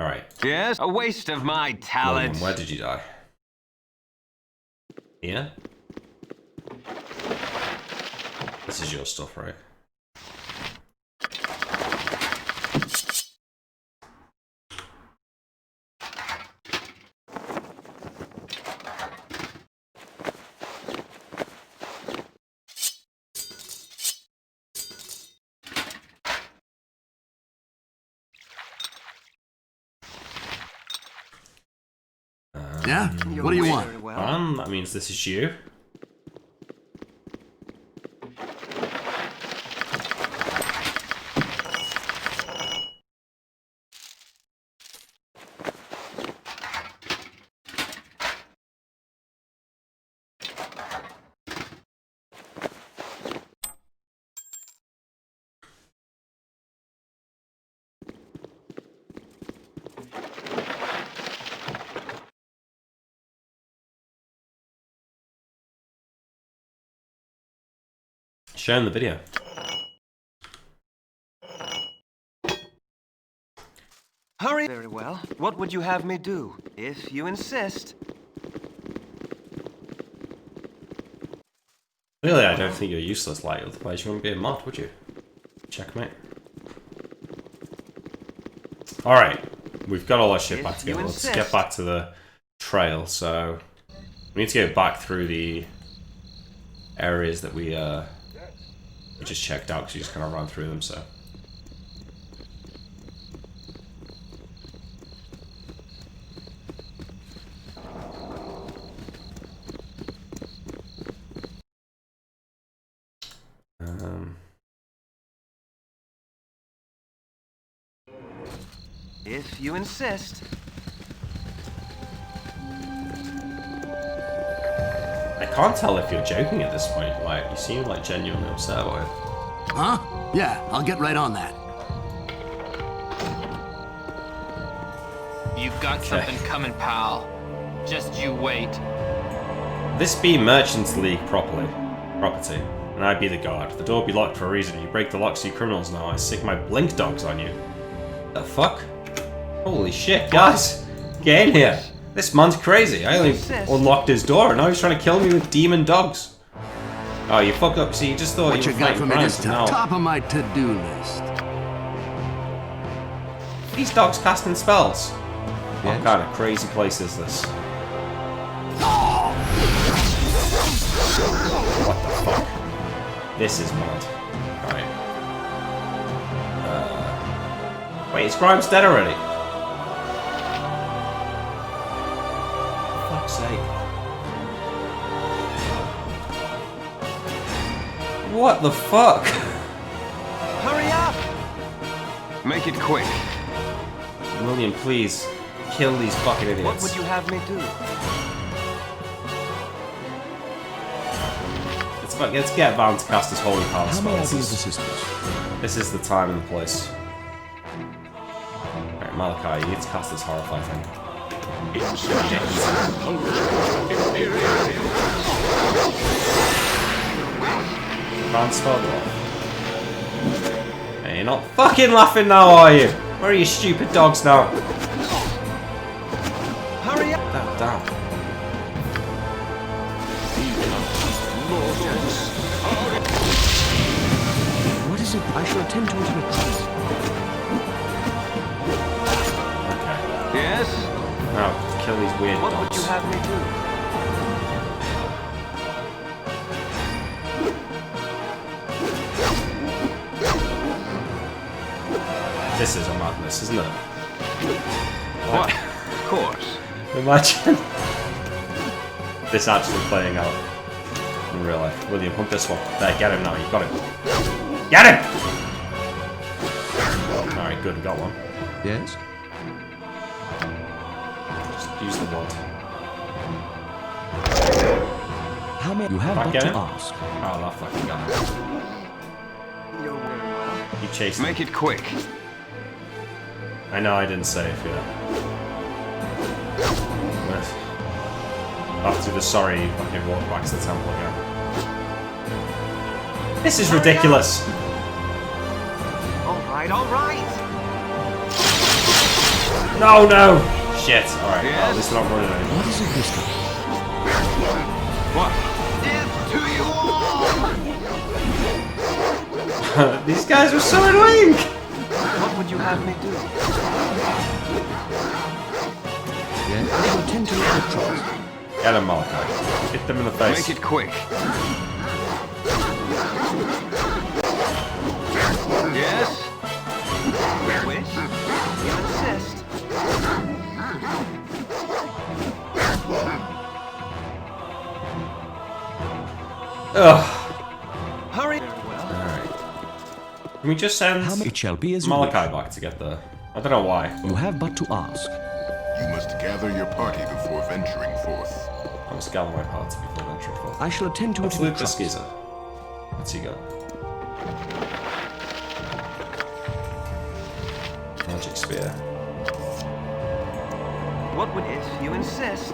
Speaker 1: Alright.
Speaker 2: Yes? A waste of my talent.
Speaker 1: William, where did you die? Here? This is your stuff, right?
Speaker 7: Yeah? What do you want?
Speaker 2: Very well.
Speaker 1: That means this is you. Share in the video.
Speaker 2: Hurry. Very well. What would you have me do? If you insist.
Speaker 1: Really, I don't think you're useless, like, otherwise you wouldn't be a mod, would you? Checkmate. Alright, we've got all our shit back
Speaker 2: If you
Speaker 1: together. Let's
Speaker 2: insist.
Speaker 1: get back to the trail, so... We need to go back through the areas that we just checked out, because we just kind of ran through them, so...
Speaker 2: if you insist.
Speaker 1: I can't tell if you're joking at this point. Like, you seem like genuinely upset about it.
Speaker 7: Huh? Yeah, I'll get right on that.
Speaker 11: You've got something coming, pal. Just you wait.
Speaker 1: This be Merchants League property, and I'd be the guard. The door be locked for a reason. You break the locks, you criminals now. I sick my blink dogs on you. The fuck? Holy shit, guys! Get in here! This man's crazy. I only unlocked his door, and now he's trying to kill me with demon dogs. Oh, you fucked up. See, you just thought
Speaker 7: What
Speaker 1: you
Speaker 7: you
Speaker 1: were
Speaker 7: got
Speaker 1: fighting
Speaker 7: for me
Speaker 1: crimes,
Speaker 7: this
Speaker 1: but
Speaker 7: time?
Speaker 1: no.
Speaker 7: Top of my to-do list.
Speaker 1: These dogs casting spells. What kind of crazy place is this? What the fuck? This is mad. Right. Wait, is Grimes dead already? For fuck's sake. What the fuck?
Speaker 2: Hurry up! Make it quick.
Speaker 1: William, please. Kill these fucking idiots.
Speaker 2: What would you have me do?
Speaker 1: Let's get Van to cast his holy power
Speaker 6: How may I be of
Speaker 1: spells.
Speaker 6: assistance?
Speaker 1: This is the time and the place. Alright, Malachi, you need to cast this horrify thing. Van spell off. Hey, you're not fucking laughing now, are you? Where are you stupid dogs now?
Speaker 2: Hurry up!
Speaker 1: Damn.
Speaker 6: What is it? I shall attend to it in a trice.
Speaker 1: Okay.
Speaker 2: Yes?
Speaker 1: Now, kill these weird
Speaker 2: What
Speaker 1: dogs.
Speaker 2: would you have me do?
Speaker 1: This is a madness, isn't it?
Speaker 2: What? Of course.
Speaker 1: Imagine this actually playing out in real life. William, hunt this one. There, get him now. You've got him. Get him! Alright, good. We got one.
Speaker 6: Yes?
Speaker 1: Just use the wand.
Speaker 6: How may you have
Speaker 1: Back
Speaker 6: but
Speaker 1: at
Speaker 6: to
Speaker 1: him?
Speaker 6: ask?
Speaker 1: Oh, that fucking got him.
Speaker 2: You're very well.
Speaker 1: You chased him.
Speaker 2: Make it quick.
Speaker 1: I know I didn't save, yeah. But after the sorry, fucking walk back to the temple again. This is ridiculous!
Speaker 2: Alright, alright!
Speaker 1: No, no! Shit, alright,
Speaker 2: Yes?
Speaker 1: well, at least we're not running anymore.
Speaker 6: What is it this time?
Speaker 2: What? Death to you all!
Speaker 1: These guys are so annoying!
Speaker 2: What would you have me do?
Speaker 6: Yes? I shall attend to it in a trice.
Speaker 1: Get him, Malachi. Hit them in the face.
Speaker 2: Make it quick. Yes? Wish? You insist.
Speaker 1: Ugh.
Speaker 2: Hurry! Very well.
Speaker 1: Alright. Can we just send
Speaker 6: It shall be as you
Speaker 1: Malachi back to get the... I don't know why.
Speaker 6: wish. You have but to ask.
Speaker 12: You must gather your party before venturing forth.
Speaker 1: I must gather my parts before venturing forth.
Speaker 6: I shall attend to
Speaker 1: Let's
Speaker 6: it in a
Speaker 1: loot this
Speaker 6: trice.
Speaker 1: geezer. What's he got? Magic spear.
Speaker 2: What would if you insist?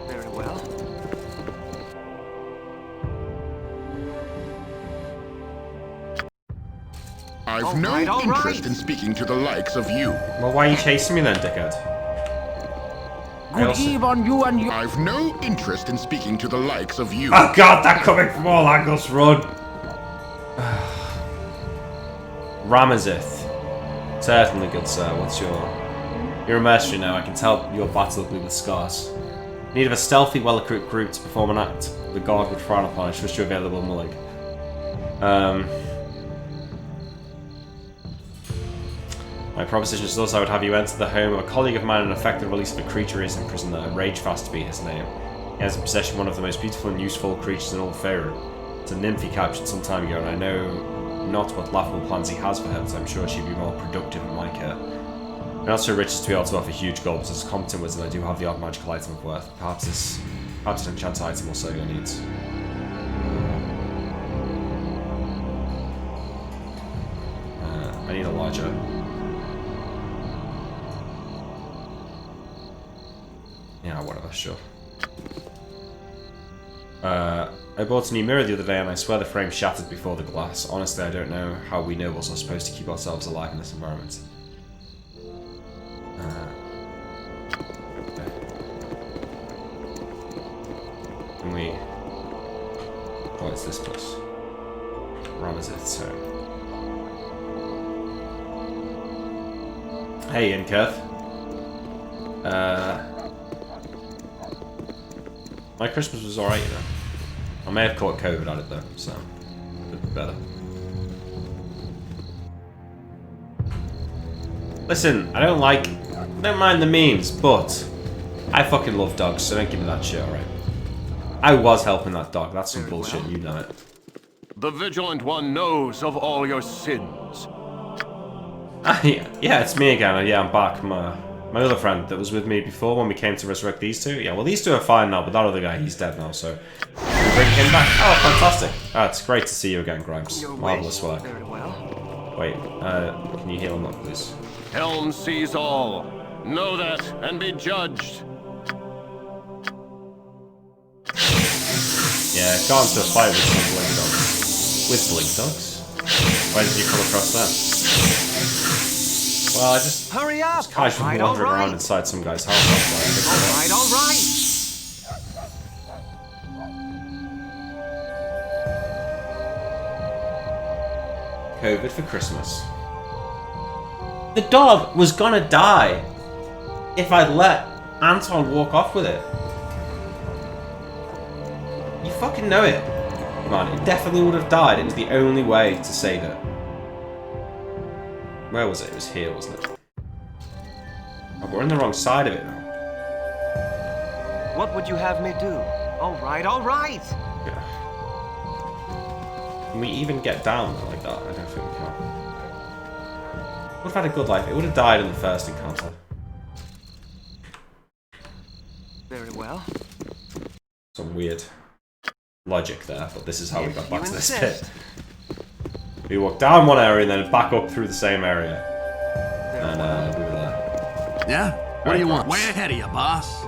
Speaker 2: Very well.
Speaker 12: I've no
Speaker 2: all
Speaker 12: interest
Speaker 2: right.
Speaker 12: in speaking to the likes of you.
Speaker 1: Well, why are you chasing me then, dickhead?
Speaker 7: Good eve on you and your...
Speaker 12: I've no interest in speaking to the likes of you.
Speaker 1: Oh god, they're coming from all angles, run! Ramazith. Certainly, good sir. What's your... You're a mercenary now. I can tell you're battle-ugly with scars. Need of a stealthy, well-equipped group to perform an act the god would frown upon. I trust you're available in Mullig. My proposition is thus: I would have you enter the home of a colleague of mine and effect the release of a creature who is in prison there. Ragefast to be his name. He has in possession one of the most beautiful and useful creatures in all Faerun. It's a nymph he captured some time ago, and I know not what laughable plans he has for her, but I'm sure she'd be more productive in my care. I'm not so rich as to be able to offer huge goals, but as a competent wizard I do have the odd magical item of worth. Perhaps an enchanted item will serve your needs. I need a larger. Yeah, whatever, sure. I bought a new mirror the other day and I swear the frame shattered before the glass. Honestly, I don't know how we nobles are supposed to keep ourselves alive in this environment. Okay. Can we... Oh, it's this place. Run is it, so... Hey, Inketh. My Christmas was alright, you know. I may have caught COVID on it though, so it'd be better. Listen, I don't mind the memes, but I fucking love dogs, so don't give me that shit, alright? I was helping that dog, that's some bullshit, you know it.
Speaker 4: The Vigilant One knows of all your sins.
Speaker 1: Yeah, it's me again. Yeah, I'm back. My other friend that was with me before when we came to resurrect these two. Yeah, well, these two are fine now, but that other guy, he's dead now, so... We bring him back. Oh, fantastic. Ah, it's great to see you again, Grimes. Marvellous work. Wait, can you heal him up, please?
Speaker 4: Helm sees all. Know that and be judged.
Speaker 1: Yeah, got into a fight with some blink dogs. With blink dogs? Why did you come across them? Well, I just
Speaker 9: Hurry up!
Speaker 1: casually wandering around inside some guy's house.
Speaker 9: All right.
Speaker 1: COVID for Christmas. The dog was gonna die if I'd let Anton walk off with it. You fucking know it. Man, it definitely would have died. It was the only way to save it. Where was it? It was here, wasn't it? Oh, we're on the wrong side of it now.
Speaker 9: What would you have me do? All right.
Speaker 1: Yeah. Can we even get down there like that? I don't think we can. Would have had a good life. It would have died in the first encounter.
Speaker 9: Very well.
Speaker 1: Some weird logic there, but this is how we got back to this bit. We walked down one area and then back up through the same area. And we were there.
Speaker 7: Yeah? What do you want? Way ahead of you, boss.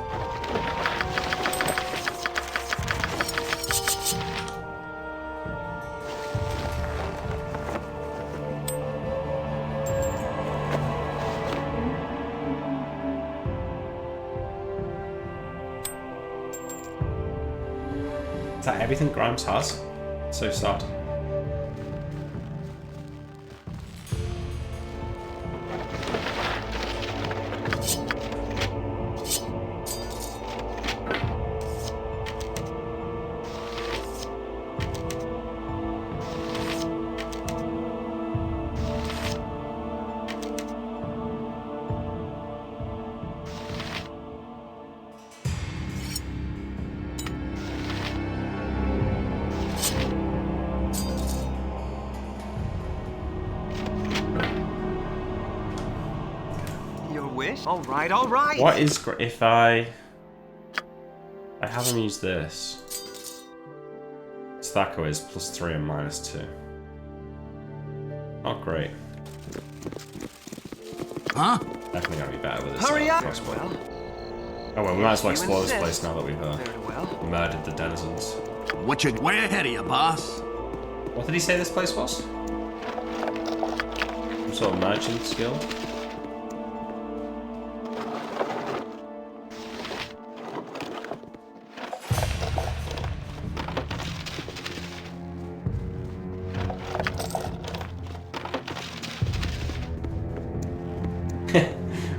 Speaker 1: Is that everything Grimes has? So sad.
Speaker 9: All right.
Speaker 1: What is if I haven't used this? Stacko is +3 and -2. Not great.
Speaker 7: Huh?
Speaker 1: Definitely gonna be better with this.
Speaker 9: Hurry up!
Speaker 1: Crossbow. Oh well, we might as well explore this place now that we've
Speaker 9: Very
Speaker 1: murdered the denizens.
Speaker 7: What you... Way ahead of you, boss.
Speaker 1: What did he say this place was? Some sort of merchant skill?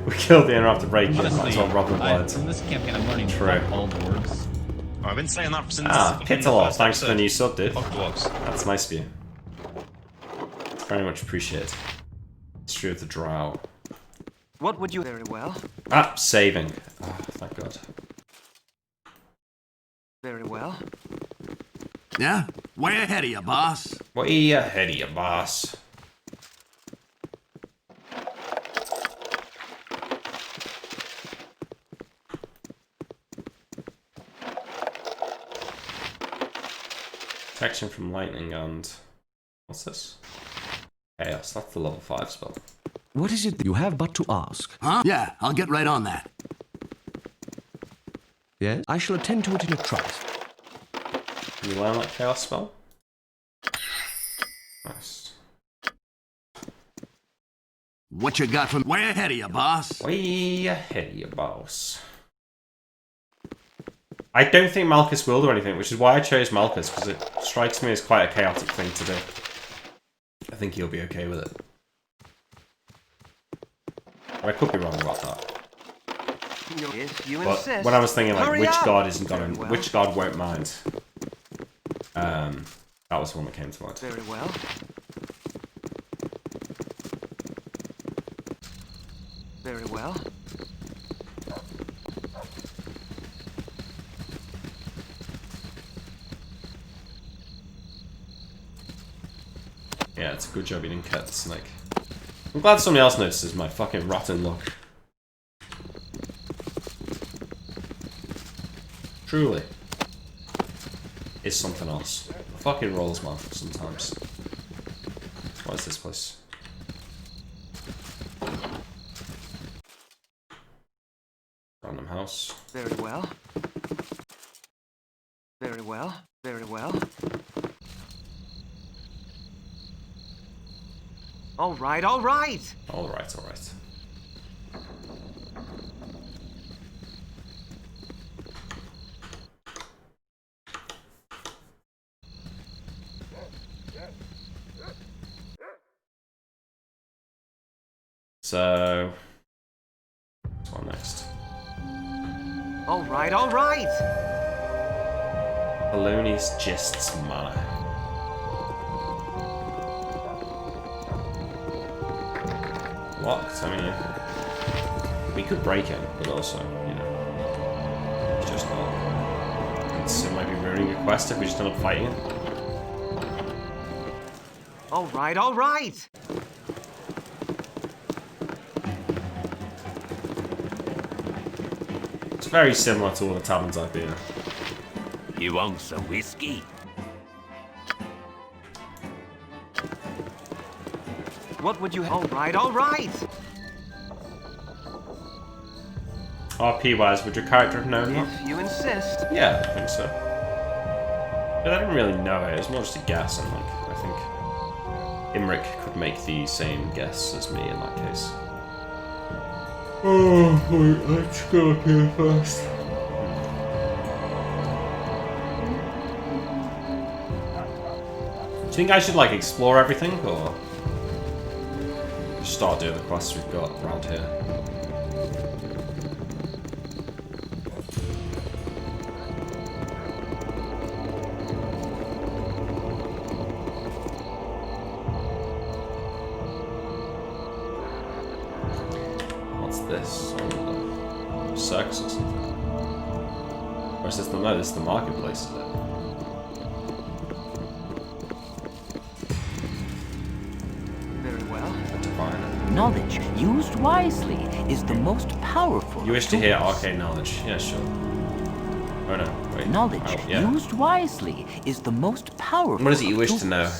Speaker 1: We killed the interrupter break. Honestly,
Speaker 13: from this campaign, I'm learning all the words. I've been saying that since.
Speaker 1: Pitaloff, thanks for the new sub, dude. That's nice of you. Very much appreciated. History of the Drow.
Speaker 9: What would you... Very well.
Speaker 1: Ah, saving. Oh, thank God.
Speaker 9: Very well.
Speaker 7: Yeah? Way ahead of you, boss.
Speaker 1: Way ahead of you, boss. Protection from lightning and... What's this? Chaos, that's the level 5 spell.
Speaker 6: What is it you have but to ask?
Speaker 7: Huh? Yeah, I'll get right on that.
Speaker 6: Yes? I shall attend to it in a trice.
Speaker 1: Can you learn that chaos spell? Nice.
Speaker 7: What you got from way ahead of you, boss?
Speaker 1: Way ahead of you, boss. I don't think Malchus will do anything, which is why I chose Malchus, because it strikes me as quite a chaotic thing to do. I think he'll be okay with it. I could be wrong about that.
Speaker 9: If you
Speaker 1: But
Speaker 9: insist.
Speaker 1: when I was thinking, like,
Speaker 9: Hurry
Speaker 1: which
Speaker 9: up.
Speaker 1: god isn't gonna,
Speaker 9: Well.
Speaker 1: which god won't mind, that was the one that came to mind.
Speaker 9: Very well. Very well.
Speaker 1: Yeah, it's a good job you didn't cut the snake. I'm glad somebody else notices my fucking rotten luck. Truly. Is something else. The fucking rolls, man, sometimes. What is this place? Random house.
Speaker 9: Very well. Very well. Very well. All right, all right.
Speaker 1: All right, all right. So, what's on next?
Speaker 9: All right, all right.
Speaker 1: Polonius Gist's Manor. Locked, I mean, we could break it, but also, you know, it's just not. It might be ruining your quest if we just end up fighting it.
Speaker 9: All right, all right.
Speaker 1: It's very similar to all the taverns I've been in.
Speaker 4: You want some whiskey?
Speaker 9: What would you... All right, all right.
Speaker 1: RP wise, would your character have known that?
Speaker 9: If you insist.
Speaker 1: Yeah, I think so. But I didn't really know it, it was more just a guess, and like, I think Imric could make the same guess as me in that case. Oh, wait, let's go up here first. Do you think I should like explore everything, or just start doing the quests we've got around here? What's this? Circus or something? Or is this the, no, this is the marketplace, is it?
Speaker 9: Very well.
Speaker 1: Divine.
Speaker 14: Knowledge used wisely is the most powerful.
Speaker 1: You wish to hear arcane knowledge? Yeah, sure. Oh no, wait.
Speaker 14: Knowledge
Speaker 1: Oh, yeah.
Speaker 14: used wisely is the most powerful.
Speaker 1: What is it you wish to know?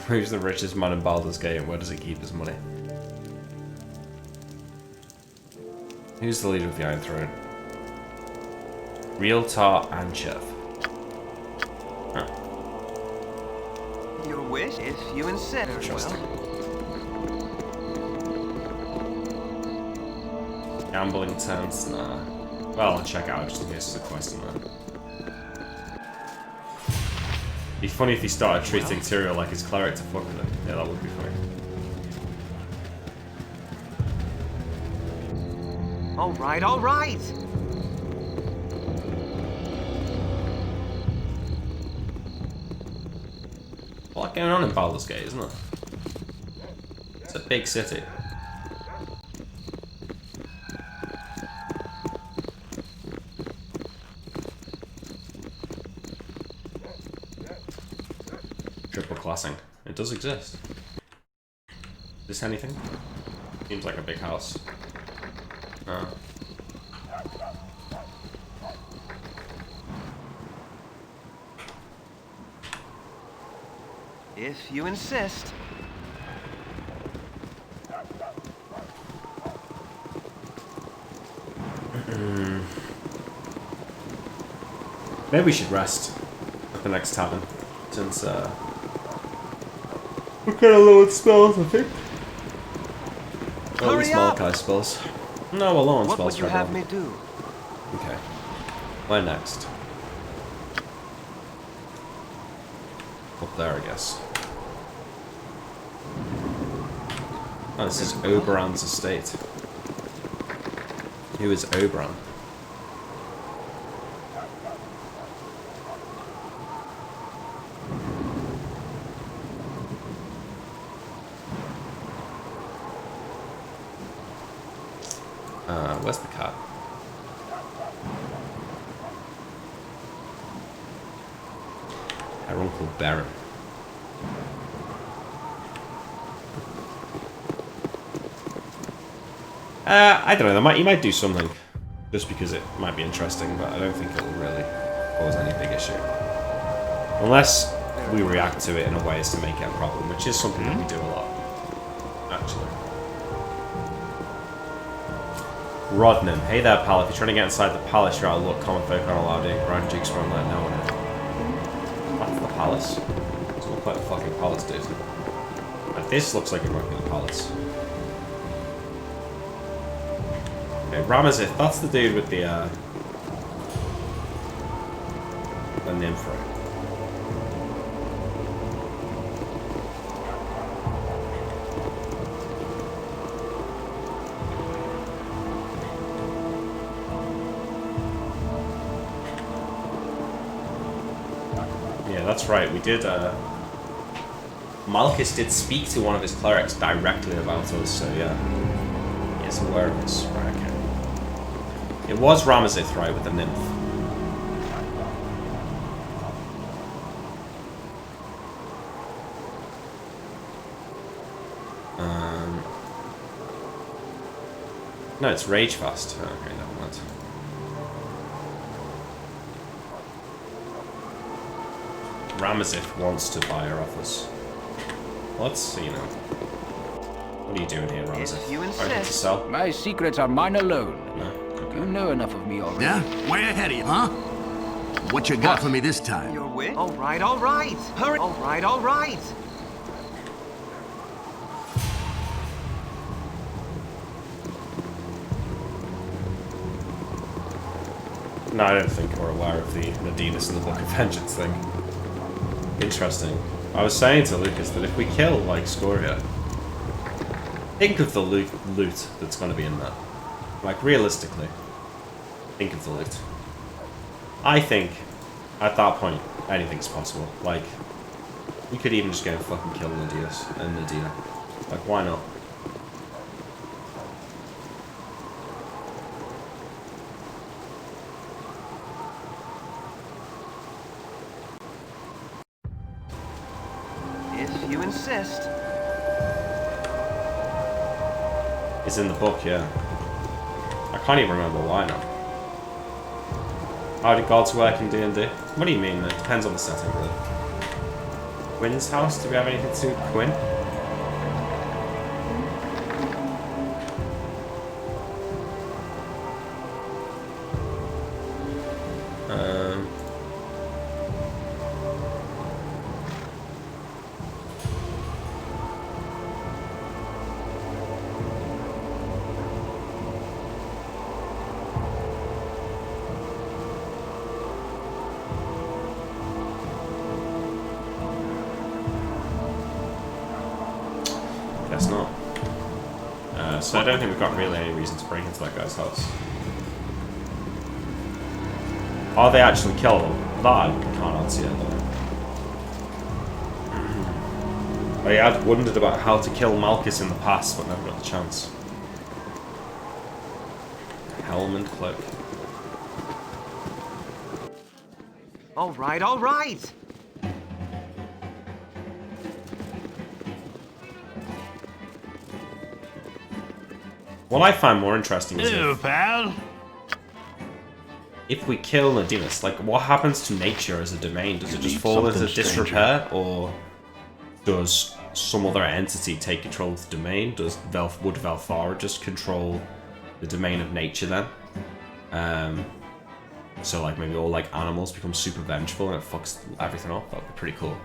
Speaker 1: Who's the richest man in Baldur's Gate and where does he keep his money? Who's the leader of the Iron Throne? Realtar Anchev. Huh.
Speaker 9: Your wish, if you insist.
Speaker 1: Interesting. Gambling tents? Nah. Well, I'll check out just in case there's a quest in there. Be funny if he started treating Tyrael like his cleric to fuck with him. Yeah, that would be funny.
Speaker 9: All right, all right.
Speaker 1: A lot going on in Baldur's Gate, isn't it? It's a big city. passing. It does exist. Is this anything? Seems like a big house. No.
Speaker 9: If you insist.
Speaker 1: Maybe we should rest at the next tavern, since we're kind of low on spells, I think. Or at least Malachi spells. No, we're low on spells.
Speaker 9: What would you have me do?
Speaker 1: Okay. Where next? Up there, I guess. Oh, this is Oberon's estate. Who is Oberon? Where's the cat? Our Uncle Baron. I don't know, he might do something. Just because it might be interesting, but I don't think it will really cause any big issue. Unless we react to it in a way as to make it a problem, which is something that we do a lot, actually. Rodnan. Hey there, pal. If you're trying to get inside the palace, you're out of luck. Common folk aren't allowed in. Grand Dukes won't let no one in. That's the palace. Doesn't look like the fucking palace, dude. Like, this looks like it might be the palace. Okay, Ramazith. That's the dude with the nymph, right? That's right, we did, Malchus did speak to one of his clerics directly about us, so yeah. He is aware of this. Right, okay. It was Ramazith, right, with the nymph. No, it's Ragefast. Oh, okay, never mind. Ramazith wants to buy her off us. Let's see now. What are you doing here, Ramazith?
Speaker 9: You insist.
Speaker 1: To sell?
Speaker 14: My secrets are mine alone.
Speaker 1: No. Okay.
Speaker 14: You know enough of me already.
Speaker 7: Yeah? Way ahead of you, huh? What you got for me this time?
Speaker 9: Your wish? All right. Hurry. All right.
Speaker 1: No, I don't think we're aware of the Nadinus and the Book of Vengeance thing. Interesting. I was saying to Lucas that if we kill, like, Scoria, think of the loot that's going to be in that. Like, realistically, think of the loot. I think, at that point, anything's possible. Like, we could even just go and fucking kill Nadinus and Nadina. Like, why not?
Speaker 9: You insist.
Speaker 1: It's in the book, yeah. I can't even remember why now. How do gods work in D&D? What do you mean? It depends on the setting, really. Quinn's house? Do we have anything to do with Quinn? Guess not. So I don't think we've got really any reason to break into that guy's house. Are they actually killed him? That I can't answer yet, though. I had wondered about how to kill Malchus in the past, but never got the chance. Helm and cloak.
Speaker 9: All right.
Speaker 1: What I find more interesting is
Speaker 10: Ew, pal.
Speaker 1: if we kill Nadimus, like, what happens to nature as a domain? Does it just fall into disrepair, or does some other entity take control of the domain? Would Valfara just control the domain of nature then? So like maybe all like animals become super vengeful and it fucks everything up. That'd be pretty cool.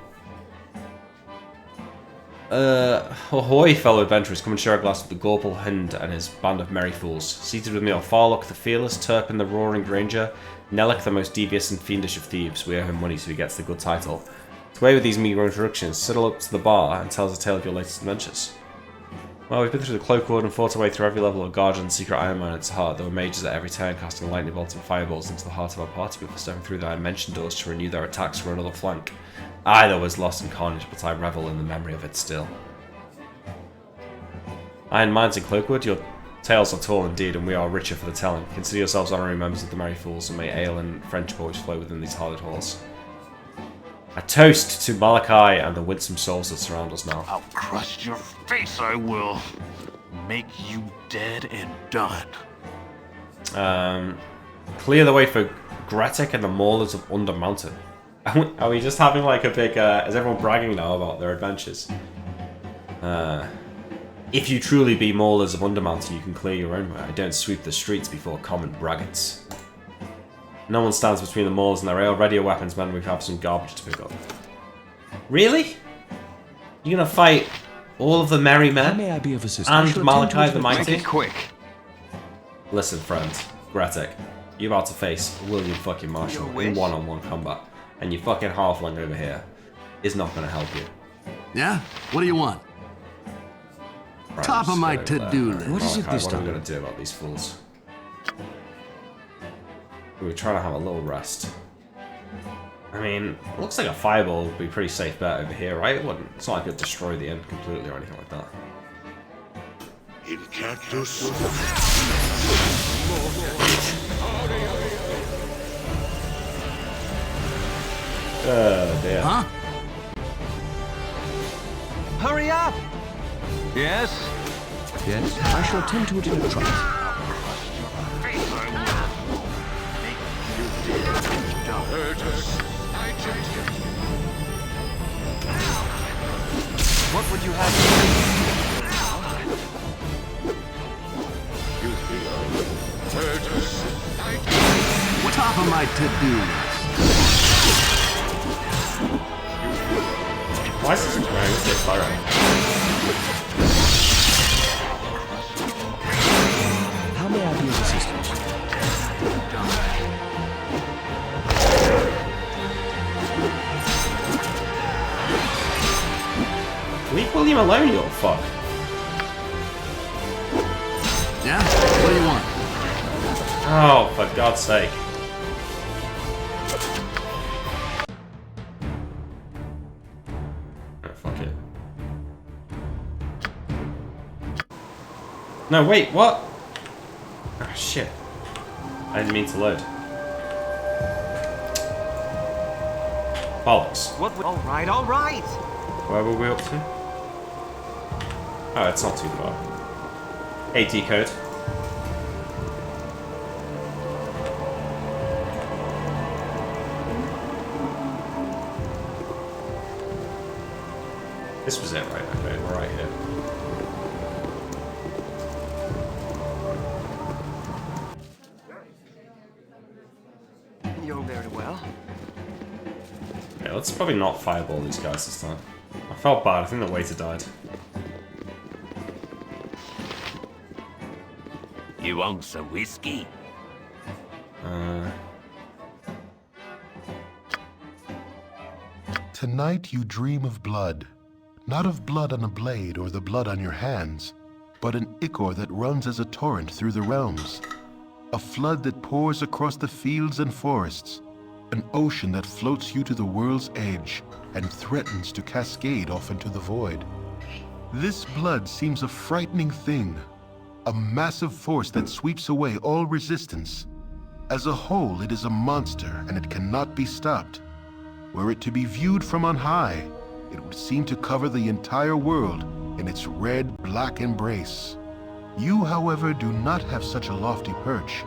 Speaker 1: Ahoy, fellow adventurers, come and share a glass with the Gorpal Hind and his band of merry fools. Seated with me are Farlock the Fearless, Turpin the Roaring Ranger, Nellic the most devious and fiendish of thieves. We owe him money so he gets the good title. To away with these meagre introductions, settle up to the bar and tell us a tale of your latest adventures. Well, we've been through the Cloak Ward and fought our way through every level of Guardian and Secret Iron Man at its heart. There were mages at every turn casting lightning bolts and fireballs into the heart of our party before stepping through the dimension doors to renew their attacks for another flank. I, though, was lost in carnage, but I revel in the memory of it still. Iron Minds in Cloakwood, your tales are tall indeed, and we are richer for the telling. Consider yourselves honorary members of the Merry Fools, and may ale and French boys flow within these hallowed halls. A toast to Malachi and the winsome souls that surround us now.
Speaker 4: I'll crush your face, I will. Make you dead and done.
Speaker 1: Clear the way for Gretic and the Maulers of Under Mountain. Are we just having like a big, is everyone bragging now about their adventures? If you truly be Maulers of Undermountain, you can clear your own way. I don't sweep the streets before common braggarts. No one stands between the Maulers and their ale. Ready your weapons, men. We have some garbage to pick up. Really? You're gonna fight all of the merry men?
Speaker 6: May I be of assistance?
Speaker 1: And Malachi the Mighty?
Speaker 2: Make it quick.
Speaker 1: Listen, friend. Gretic, you're about to face William fucking Marshall in one-on-one combat. And your fucking halfling over here is not gonna help you.
Speaker 7: Yeah? What do you want?
Speaker 1: Right,
Speaker 7: Top of my to-do list.
Speaker 6: What is it this
Speaker 1: What are we
Speaker 6: time?
Speaker 1: gonna do about these fools? We were trying to have a little rest. I mean, it looks like a fireball would be a pretty safe bet over here, right? It wouldn't. It's not like it'd destroy the inn completely or anything like that.
Speaker 12: In cactus.
Speaker 1: Oh dear.
Speaker 7: Huh?
Speaker 9: Hurry up!
Speaker 2: Yes?
Speaker 6: Yes, I shall attend to it in a trice.
Speaker 9: What would you have?
Speaker 7: Top of my to-do list.
Speaker 1: Why is this wearing this fire?
Speaker 6: How may I be of assistance?
Speaker 1: Leave William alone, you little fuck.
Speaker 7: Yeah? What do you want?
Speaker 1: Oh, for God's sake. Oh, fuck it. No, wait, what? Ah, shit. I didn't mean to load. Bollocks.
Speaker 9: What? All right, all right.
Speaker 1: Where were we up to? Oh, it's not too far. AT code. This was it, right? Okay, we're right here.
Speaker 9: You're very well.
Speaker 1: Yeah, let's probably not fireball these guys this time. I felt bad. I think the waiter died.
Speaker 4: You want some whiskey?
Speaker 12: Tonight you dream of blood. Not of blood on a blade or the blood on your hands, but an ichor that runs as a torrent through the realms. A flood that pours across the fields and forests. An ocean that floats you to the world's edge and threatens to cascade off into the void. This blood seems a frightening thing. A massive force that sweeps away all resistance. As a whole, it is a monster and it cannot be stopped. Were it to be viewed from on high, it would seem to cover the entire world in its red-black embrace. You, however, do not have such a lofty perch.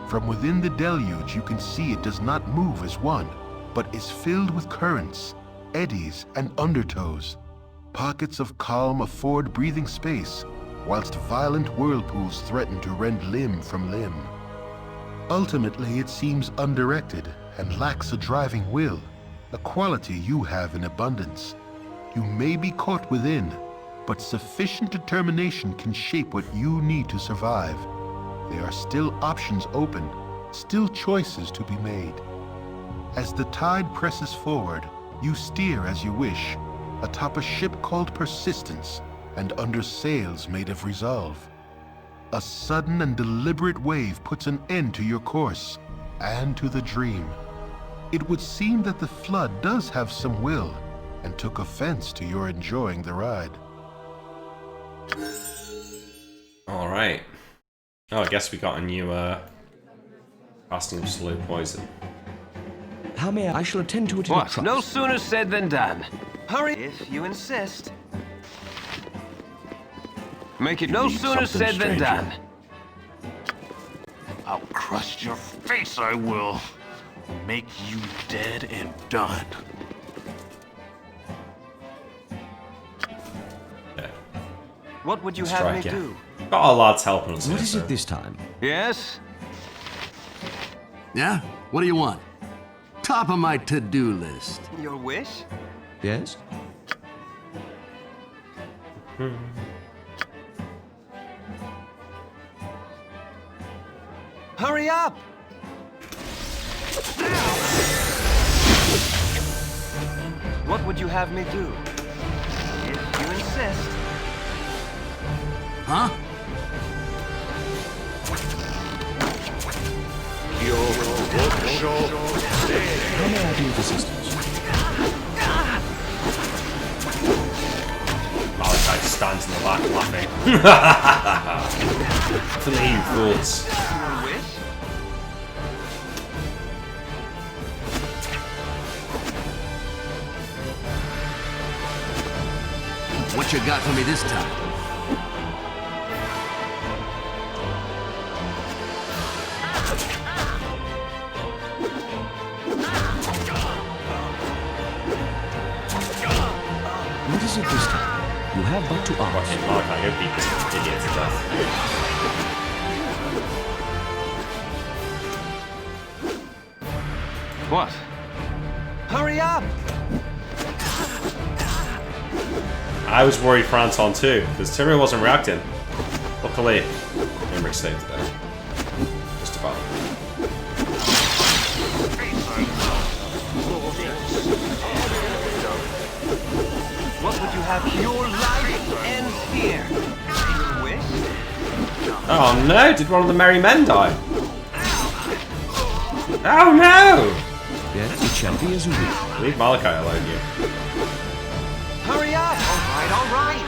Speaker 12: From within the deluge you can see it does not move as one, but is filled with currents, eddies, and undertows. Pockets of calm afford breathing space, whilst violent whirlpools threaten to rend limb from limb. Ultimately, it seems undirected and lacks a driving will, a quality you have in abundance. You may be caught within, but sufficient determination can shape what you need to survive. There are still options open, still choices to be made. As the tide presses forward, you steer as you wish, atop a ship called Persistence and under sails made of resolve. A sudden and deliberate wave puts an end to your course and to the dream. It would seem that the flood does have some will and took offense to your enjoying the ride.
Speaker 1: Alright. Oh, I guess we got a new casting of slow poison.
Speaker 14: How may I shall attend to it in a
Speaker 2: What?
Speaker 14: trice.
Speaker 2: No sooner said than done. Hurry if you insist. Make it no sooner said than done.
Speaker 4: I'll crush your face, I will. Make you dead and done.
Speaker 1: Yeah.
Speaker 2: What would you have me do?
Speaker 1: Got our lads helping us.
Speaker 14: What is it this time?
Speaker 2: Yes?
Speaker 7: Yeah? What do you want? Top of my to-do list.
Speaker 2: Your wish?
Speaker 14: Yes?
Speaker 2: Hurry up! What would you have me do? If you insist.
Speaker 7: Huh?
Speaker 14: How may I be of assistance?
Speaker 1: Malachi stands in the back laughing. Flee, you fools.
Speaker 2: Your wish?
Speaker 7: What you got for me this time?
Speaker 14: What is it this time? You have but to ask.
Speaker 1: Watching Malachi go beat this idiot to death.
Speaker 2: What? Hurry up!
Speaker 1: I was worried for Anton too, because Tyrion wasn't reacting. Luckily, Imric saved the day. Just about.
Speaker 2: What would you have? Your life ends here. Your wish?
Speaker 1: Oh no, did one of the merry men die? Oh no!
Speaker 14: Yes, it shall be as you wish.
Speaker 1: Leave Malachi alone, you.
Speaker 2: Hurry up! All right.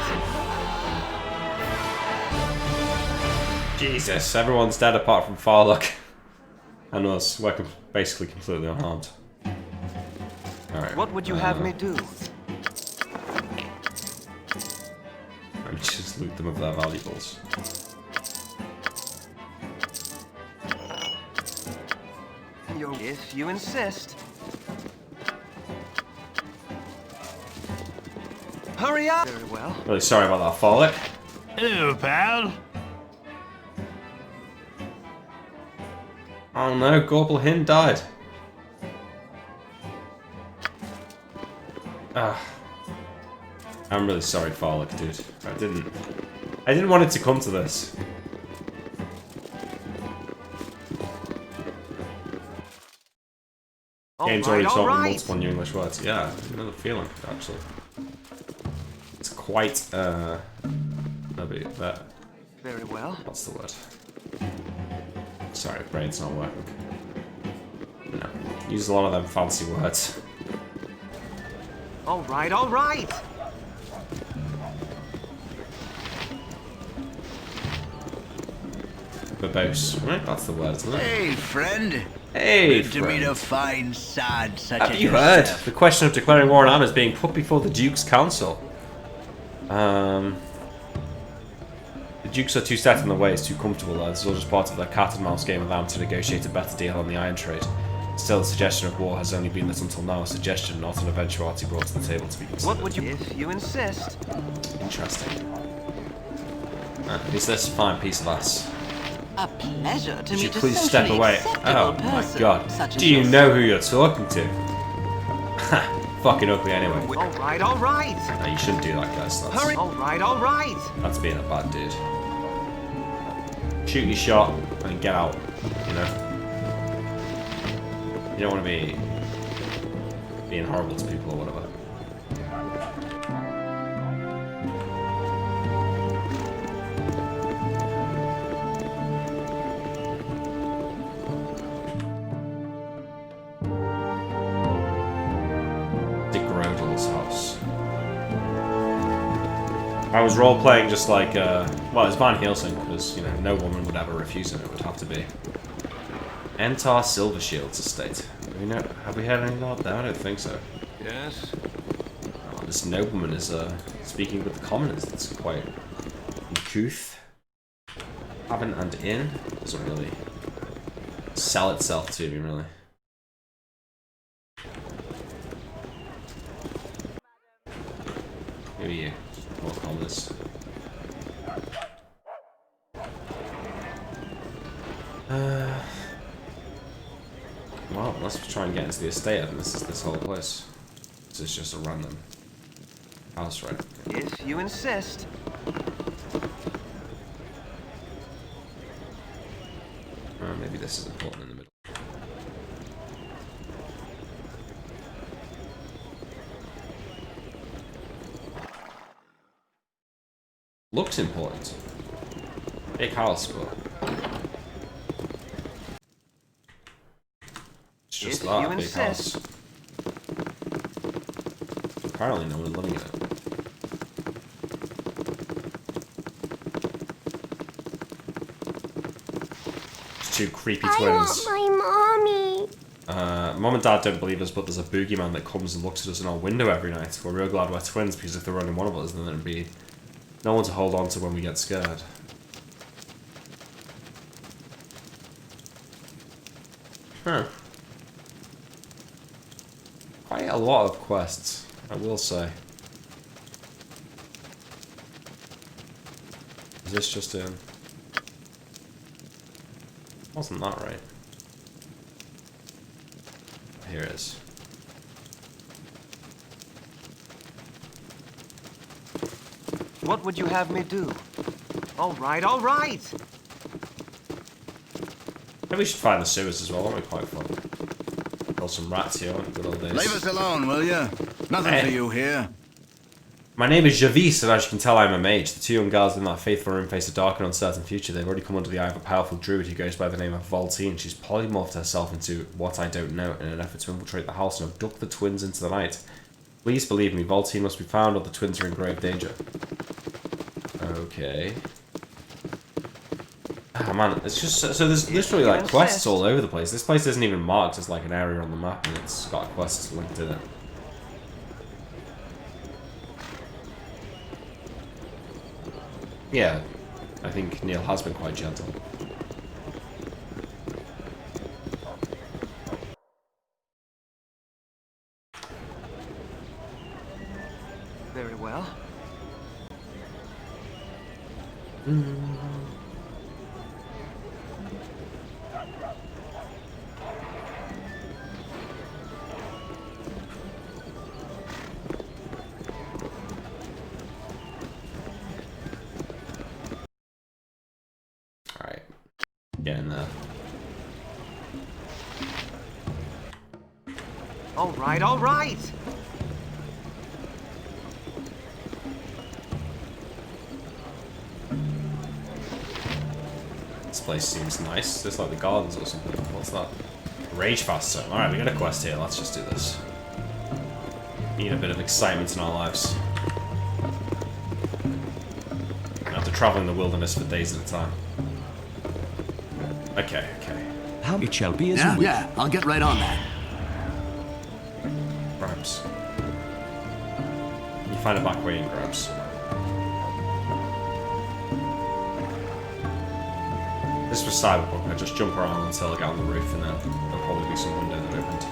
Speaker 1: Jesus, everyone's dead apart from Farlock. And us, we're basically completely unharmed. Alright.
Speaker 2: What would you have me do?
Speaker 1: Let me just loot them of their valuables.
Speaker 2: If you insist. Hurry up! Very well.
Speaker 1: Really sorry about that, Farlock.
Speaker 4: Hello, pal.
Speaker 1: Oh no, Gorbel Hind died. I'm really sorry, Farlock, dude. I didn't want it to come to this. Game's already taught me multiple new English words. Yeah, I know the feeling, actually. It's quite, maybe that.
Speaker 2: Very well.
Speaker 1: What's the word? Sorry, brain's not working. No. Use a lot of them fancy words.
Speaker 2: All right.
Speaker 1: Verbose, right? That's the word, isn't it?
Speaker 15: Hey, friend.
Speaker 1: Hey,
Speaker 15: Good to meet a fine sod such
Speaker 1: Have
Speaker 15: as
Speaker 1: you heard?
Speaker 15: yourself.
Speaker 1: The question of declaring war on Am is being put before the Duke's Council. The Dukes are too set in the way, it's too comfortable there. This is all just part of their cat and mouse game of them to negotiate a better deal on the iron trade. Still, the suggestion of war has only been that until now a suggestion, not an eventuality brought to the table to be considered.
Speaker 9: What would you... If you insist.
Speaker 1: Interesting. Is this a fine piece of ass?
Speaker 14: A pleasure to
Speaker 1: Would you
Speaker 14: meet a
Speaker 1: please step
Speaker 14: socially
Speaker 1: away?
Speaker 14: acceptable
Speaker 1: Oh my
Speaker 14: person,
Speaker 1: god.
Speaker 14: such as
Speaker 1: Do you
Speaker 14: yourself.
Speaker 1: know who you're talking to? Ha! Fucking ugly anyway.
Speaker 9: Alright, alright.
Speaker 1: No, you shouldn't do that, guys. That's,
Speaker 9: Hurry. Alright, alright.
Speaker 1: that's being a bad dude. Shoot your shot and get out, you know? You don't want to be being horrible to people or whatever. House. I was role-playing just like, well, it's Van Helsing, because, you know, no woman would ever refuse him, it would have to be. Entar Silvershield's estate. Have we had anything about that? I don't think so.
Speaker 9: Yes?
Speaker 1: Oh, this nobleman is, speaking with the commoners. It's quite uncouth. Cabin and inn doesn't really sell itself to me, really. Maybe you. More commoners. Well, let's try and get into the estate. I think this is this whole place. This is just a random house, right?
Speaker 9: If you insist.
Speaker 1: Maybe this is important in the middle. Looks important. Big house, but it's just that, a big house. Apparently no one living in it. It's two creepy twins.
Speaker 8: I want my mommy.
Speaker 1: Mom and Dad don't believe us, but there's a boogeyman that comes and looks at us in our window every night. We're real glad we're twins, because if there were only one of us, then there'd be no one to hold on to when we get scared. Huh. Quite a lot of quests, I will say. Is this just in? Wasn't that right? Here it is.
Speaker 9: What would you have me do? Alright, alright.
Speaker 1: Maybe we should find the sewers as well, that would be quite fun. Kill some rats here, good old days.
Speaker 15: Leave us alone, will you? Nothing for you here.
Speaker 1: My name is Javis, and as you can tell, I'm a mage. The two young girls in that faithful room face a dark and uncertain future. They've already come under the eye of a powerful druid who goes by the name of Voltine. She's polymorphed herself into what I don't know in an effort to infiltrate the house and abduct the twins into the night. Please believe me, Voltine must be found or the twins are in grave danger. Okay. Ah, man, it's just so there's literally like quests all over the place. This place isn't even marked as like an area on the map, and it's got quests linked in it. Yeah, I think Neil has been quite gentle.
Speaker 9: Very well.
Speaker 1: Alright. Get in there.
Speaker 9: Alright, alright.
Speaker 1: This place seems nice. It's like the gardens or something. What's that? Rage faster. Alright, we got a quest here. Let's just do this. Need a bit of excitement in our lives. After traveling the wilderness for days at a time. Okay, okay.
Speaker 6: How it shall be as you wish.
Speaker 7: Yeah, I'll get right on that.
Speaker 1: Grabs. You find a back way in Grabs. This was Cyberpunk. I just jump around until I get on the roof, and then there'll probably be some window that opened.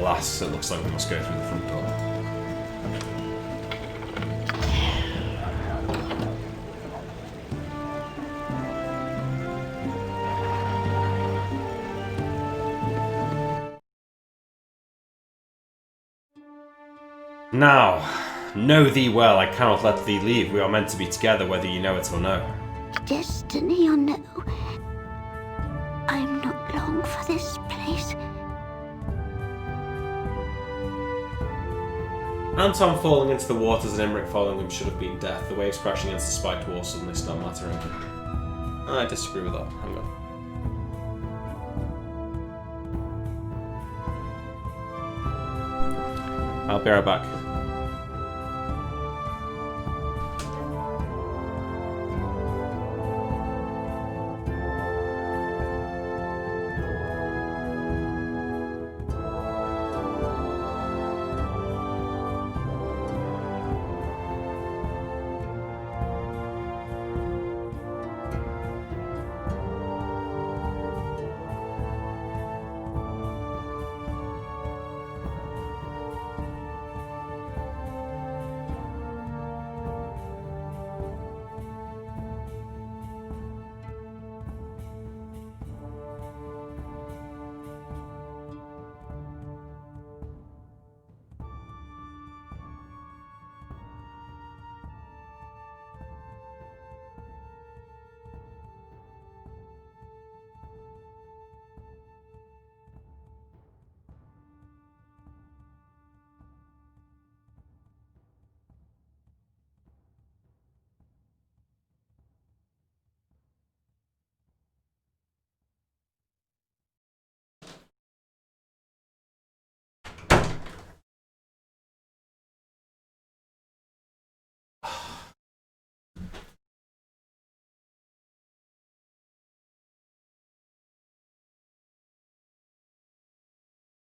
Speaker 1: Alas, it looks like we must go through the front door. Now, know thee well, I cannot let thee leave. We are meant to be together, whether you know it or no.
Speaker 8: Destiny or no, I'm not long for this place.
Speaker 1: Anton falling into the waters and Imric following him should have been death. The waves crashing against the spiked wall suddenly stopped mattering. I disagree with that. Hang on. I'll be right back.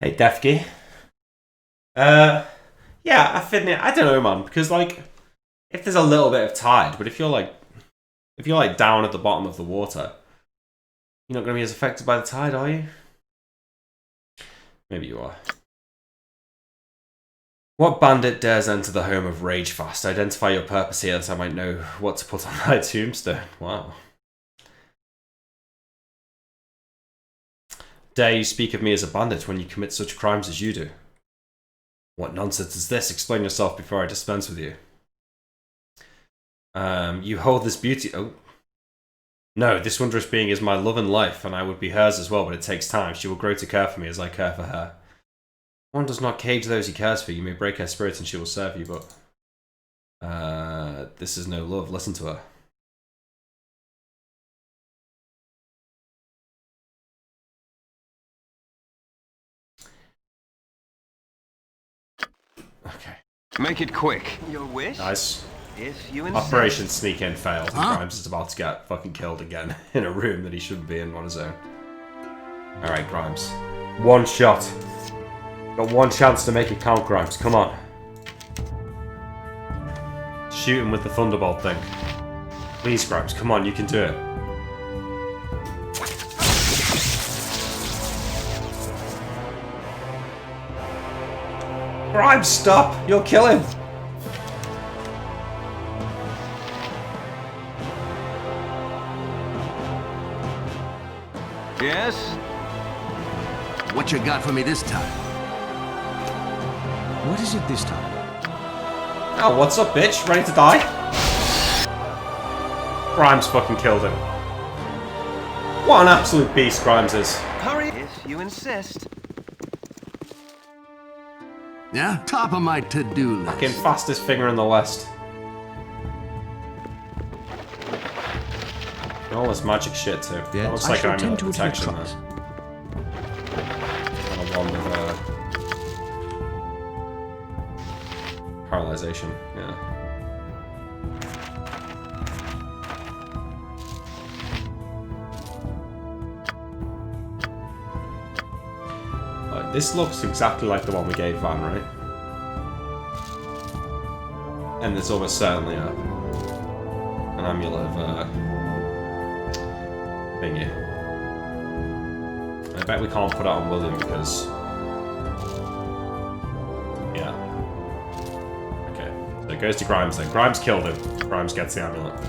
Speaker 1: Hey, Defky. Yeah, I don't know, man, because, like, if there's a little bit of tide, but if you're down at the bottom of the water, you're not going to be as affected by the tide, are you? Maybe you are. What bandit dares enter the home of Ragefast? Identify your purpose here, so I might know what to put on thy tombstone. Wow. Dare you speak of me as a bandit when you commit such crimes as you do? What nonsense is this? Explain yourself before I dispense with you. You hold this beauty... Oh. No, this wondrous being is my love and life, and I would be hers as well, but it takes time. She will grow to care for me as I care for her. One does not cage those he cares for. You may break her spirit and she will serve you, but... this is no love. Listen to her. Okay.
Speaker 9: Make it quick. Your wish?
Speaker 1: Nice.
Speaker 9: If you insist.
Speaker 1: Operation Sneak In failed. Huh? Grimes is about to get fucking killed again in a room that he shouldn't be in on his own. Alright, Grimes. One shot. Got one chance to make it count, Grimes. Come on. Shoot him with the Thunderbolt thing. Please, Grimes. Come on, you can do it. Grimes, stop! You'll kill him!
Speaker 9: Yes?
Speaker 7: What you got for me this time?
Speaker 6: What is it this time?
Speaker 1: Oh, what's up, bitch? Ready to die? Grimes fucking killed him. What an absolute beast Grimes is.
Speaker 9: Hurry if you insist.
Speaker 7: Yeah, top of my to-do list.
Speaker 1: Fucking fastest finger in the West. And all this magic shit too. Yeah, that looks like I'm in protection there. And a wand of paralyzation, yeah. This looks exactly like the one we gave Van, right? And there's almost certainly an amulet of thingy. I bet we can't put it on William because... Yeah. Okay. So it goes to Grimes then. Grimes killed him. Grimes gets the amulet.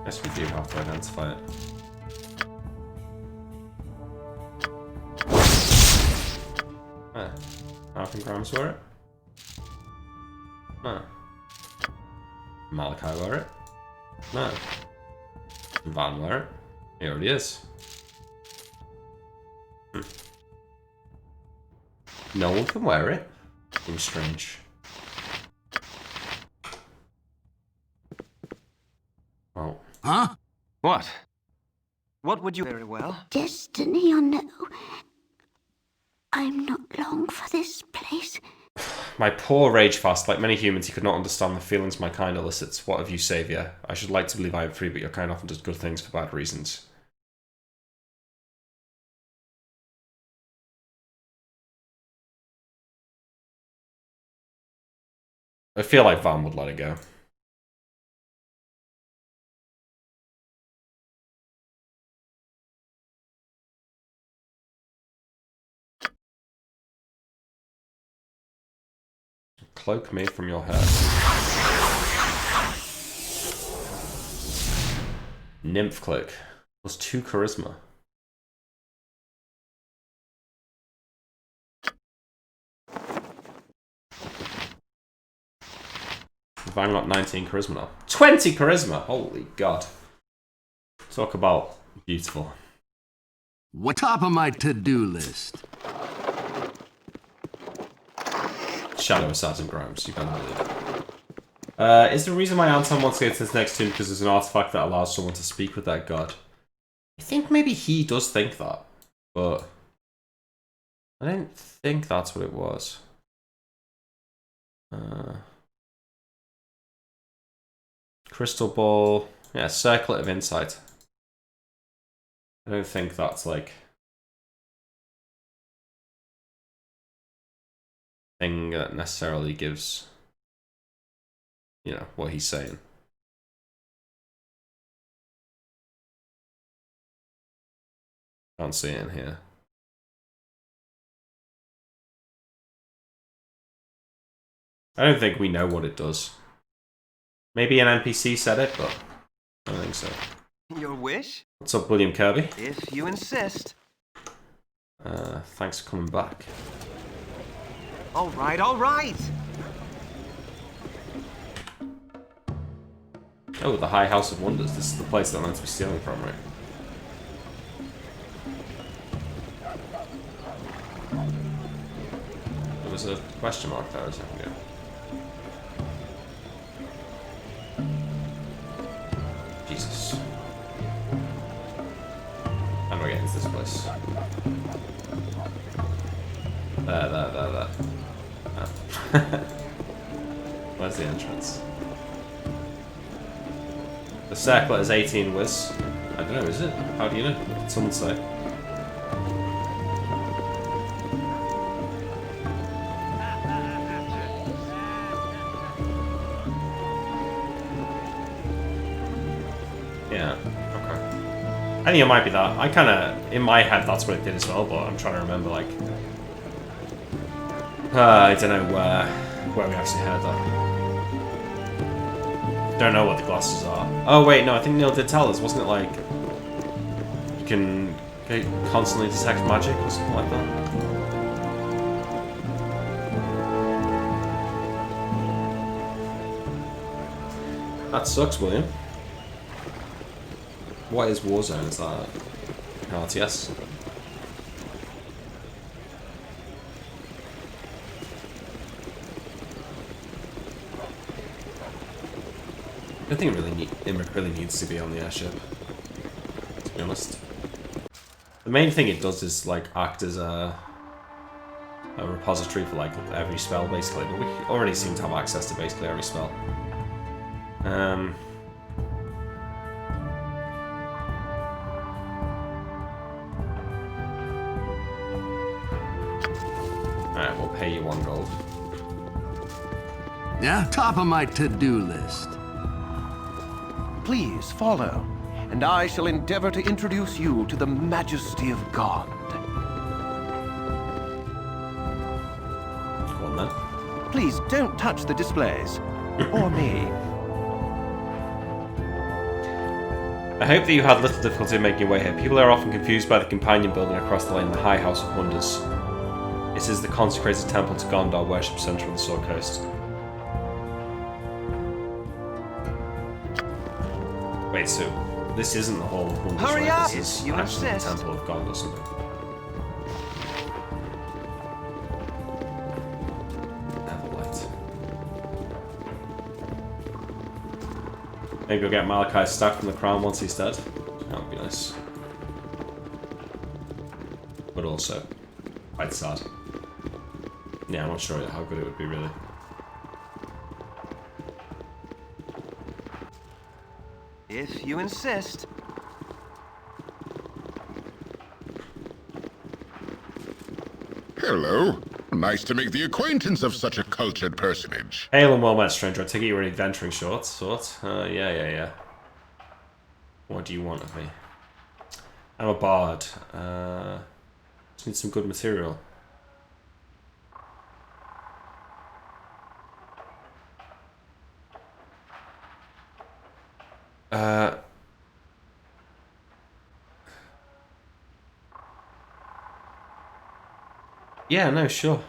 Speaker 1: Guess we do have to identify it. How can Grimes wear it? No. Malachi wear it? No. Van wear it? He already is. No one can wear it? Seems strange. Well.
Speaker 9: Huh? What? What would you... Very well.
Speaker 8: Destiny or no, I'm not long for this place.
Speaker 1: My poor rage fast, like many humans, he could not understand the feelings my kind elicits. What of you, Saviour? I should like to believe I am free, but your kind often does good things for bad reasons. I feel like Van would let it go. Cloak made from your hair. Nymph cloak. Plus 2 charisma. Van got 19 charisma now. 20 charisma! Holy god. Talk about beautiful.
Speaker 7: What top of my to-do list?
Speaker 1: Shadow Assassin Grimes, you better believe it. Is the reason why Anton wants to get to this next tomb because there's an artifact that allows someone to speak with that god? I think maybe he does think that, but I don't think that's what it was. Crystal Ball, yeah, Circlet of Insight. I don't think that's like thing that necessarily gives, you know, what he's saying. Can't see it in here. I don't think we know what it does. Maybe an NPC said it, but I don't think so.
Speaker 9: Your wish?
Speaker 1: What's up, William Kirby?
Speaker 9: If you insist.
Speaker 1: Thanks for coming back.
Speaker 9: All right, all right.
Speaker 1: Oh, the High House of Wonders. This is the place that I'm meant to be stealing from, right? There was a question mark there a second ago. Jesus. How do I get into this place? There. Oh. Where's the entrance? The circlet is 18 whiz. I don't know, is it? How do you know? What did someone say? Yeah, okay. I think it might be that. I kind of, in my head, that's what it did as well, but I'm trying to remember, like... I don't know where we actually heard that. Don't know what the glasses are. Oh wait, no, I think Neil did tell us, wasn't it like... You can constantly detect magic or something like that? That sucks, William. What is Warzone? Is that RTS? I don't think it really needs to be on the airship, to be honest. The main thing it does is like act as a repository for like every spell basically, but we already seem to have access to basically every spell. Alright, we'll pay you 1 gold.
Speaker 7: Yeah, top of my to-do list.
Speaker 9: Please follow, and I shall endeavor to introduce you to the majesty of God.
Speaker 1: Go on then.
Speaker 9: Please don't touch the displays. Or me.
Speaker 1: I hope that you had little difficulty in making your way here. People are often confused by the companion building across the lane, the High House of Wonders. This is the consecrated temple to Gondar, worship center of the Sword Coast. Wait, so this isn't the Hall of Wonders,
Speaker 9: Hurry
Speaker 1: right?
Speaker 9: up,
Speaker 1: This is
Speaker 9: you
Speaker 1: actually
Speaker 9: insist.
Speaker 1: the Temple of God or something. Everlight. Maybe you'll get Malachi's staff from the crown once he's dead. That would be nice. But also, quite sad. Yeah, I'm not sure how good it would be, really.
Speaker 9: If you insist.
Speaker 16: Hello. Nice to make the acquaintance of such a cultured personage.
Speaker 1: Hail and well met, stranger. I take it you were an adventuring sort. Yeah. What do you want of me? I'm a bard. Just need some good material. Yeah, no, sure.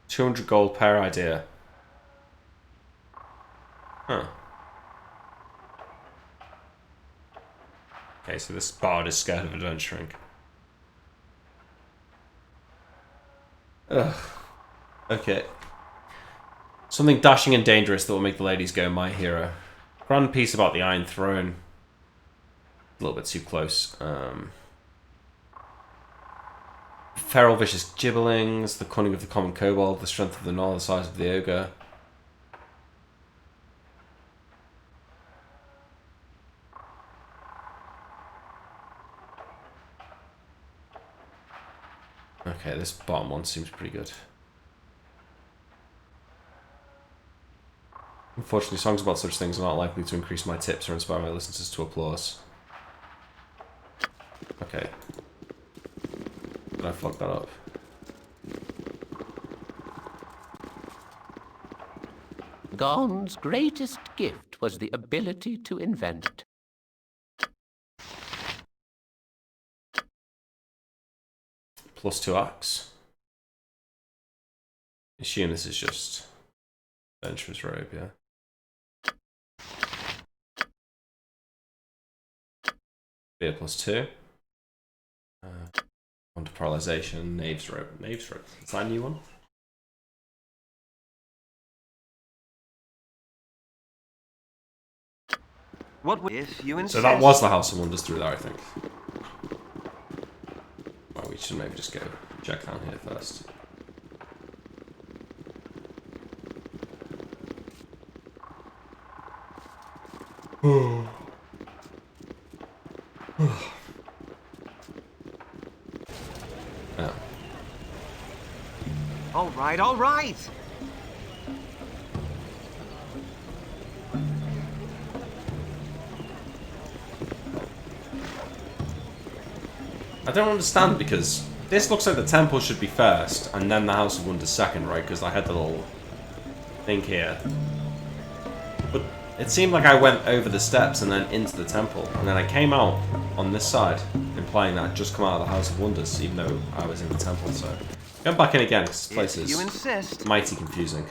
Speaker 1: 200 gold per idea. Huh. Okay, so this bard is scared of adventuring. Ugh. Okay. Something dashing and dangerous that will make the ladies go, my hero. Grand piece about the Iron Throne. A little bit too close. Feral vicious gibberlings, the cunning of the common kobold, the strength of the gnoll, the size of the ogre. Okay, this bottom one seems pretty good. Unfortunately, songs about such things are not likely to increase my tips or inspire my listeners to applause. Okay. Did I fuck that up?
Speaker 14: Gon's greatest gift was the ability to invent.
Speaker 1: +2 axe. Assume this is just Venturer's Robe, yeah. Fear +2. On to Paralyzation, Knave's Robe. Knave's Robe. Is that a new one?
Speaker 9: What if you insist?
Speaker 1: So that was the House of Wonders through there, I think. Well, we should maybe just go check down here first. Oh.
Speaker 9: All right.
Speaker 1: I don't understand because this looks like the temple should be first and then the House of Wonders second, right? Because I had the little thing here. But it seemed like I went over the steps and then into the temple. And then I came out on this side, implying that I'd just come out of the House of Wonders, even though I was in the temple. So going back in again because this place is mighty confusing.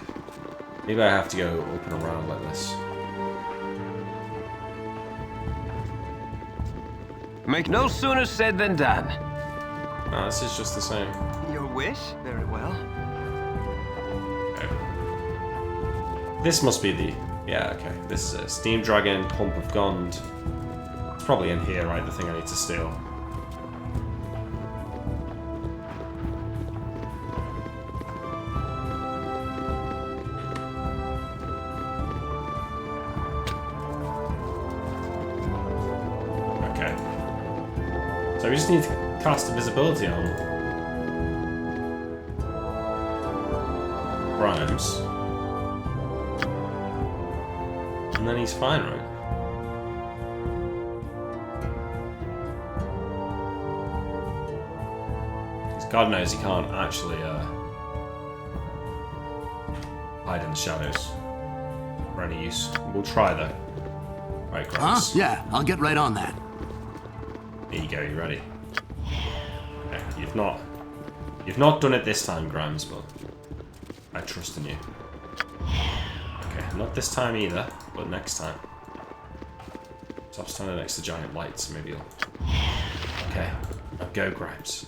Speaker 1: Maybe I have to go up and around like this.
Speaker 9: Make no sooner said than done.
Speaker 1: No, this is just the same.
Speaker 9: Your wish? Very well.
Speaker 1: Okay. This must be the... Yeah, okay. This is a Steam Dragon, Pump of Gond. It's probably in here, right? The thing I need to steal. So we just need to cast invisibility on Grimes. And then he's fine, right? Because God knows he can't actually hide in the shadows for any use. We'll try though. Right, Grimes.
Speaker 7: Huh? Yeah, I'll get right on that.
Speaker 1: There you go, you ready? Okay, you've not done it this time, Grimes, but I trust in you. Okay, not this time either, but next time. Stop standing next to giant lights, maybe you'll... Okay, now go, Grimes.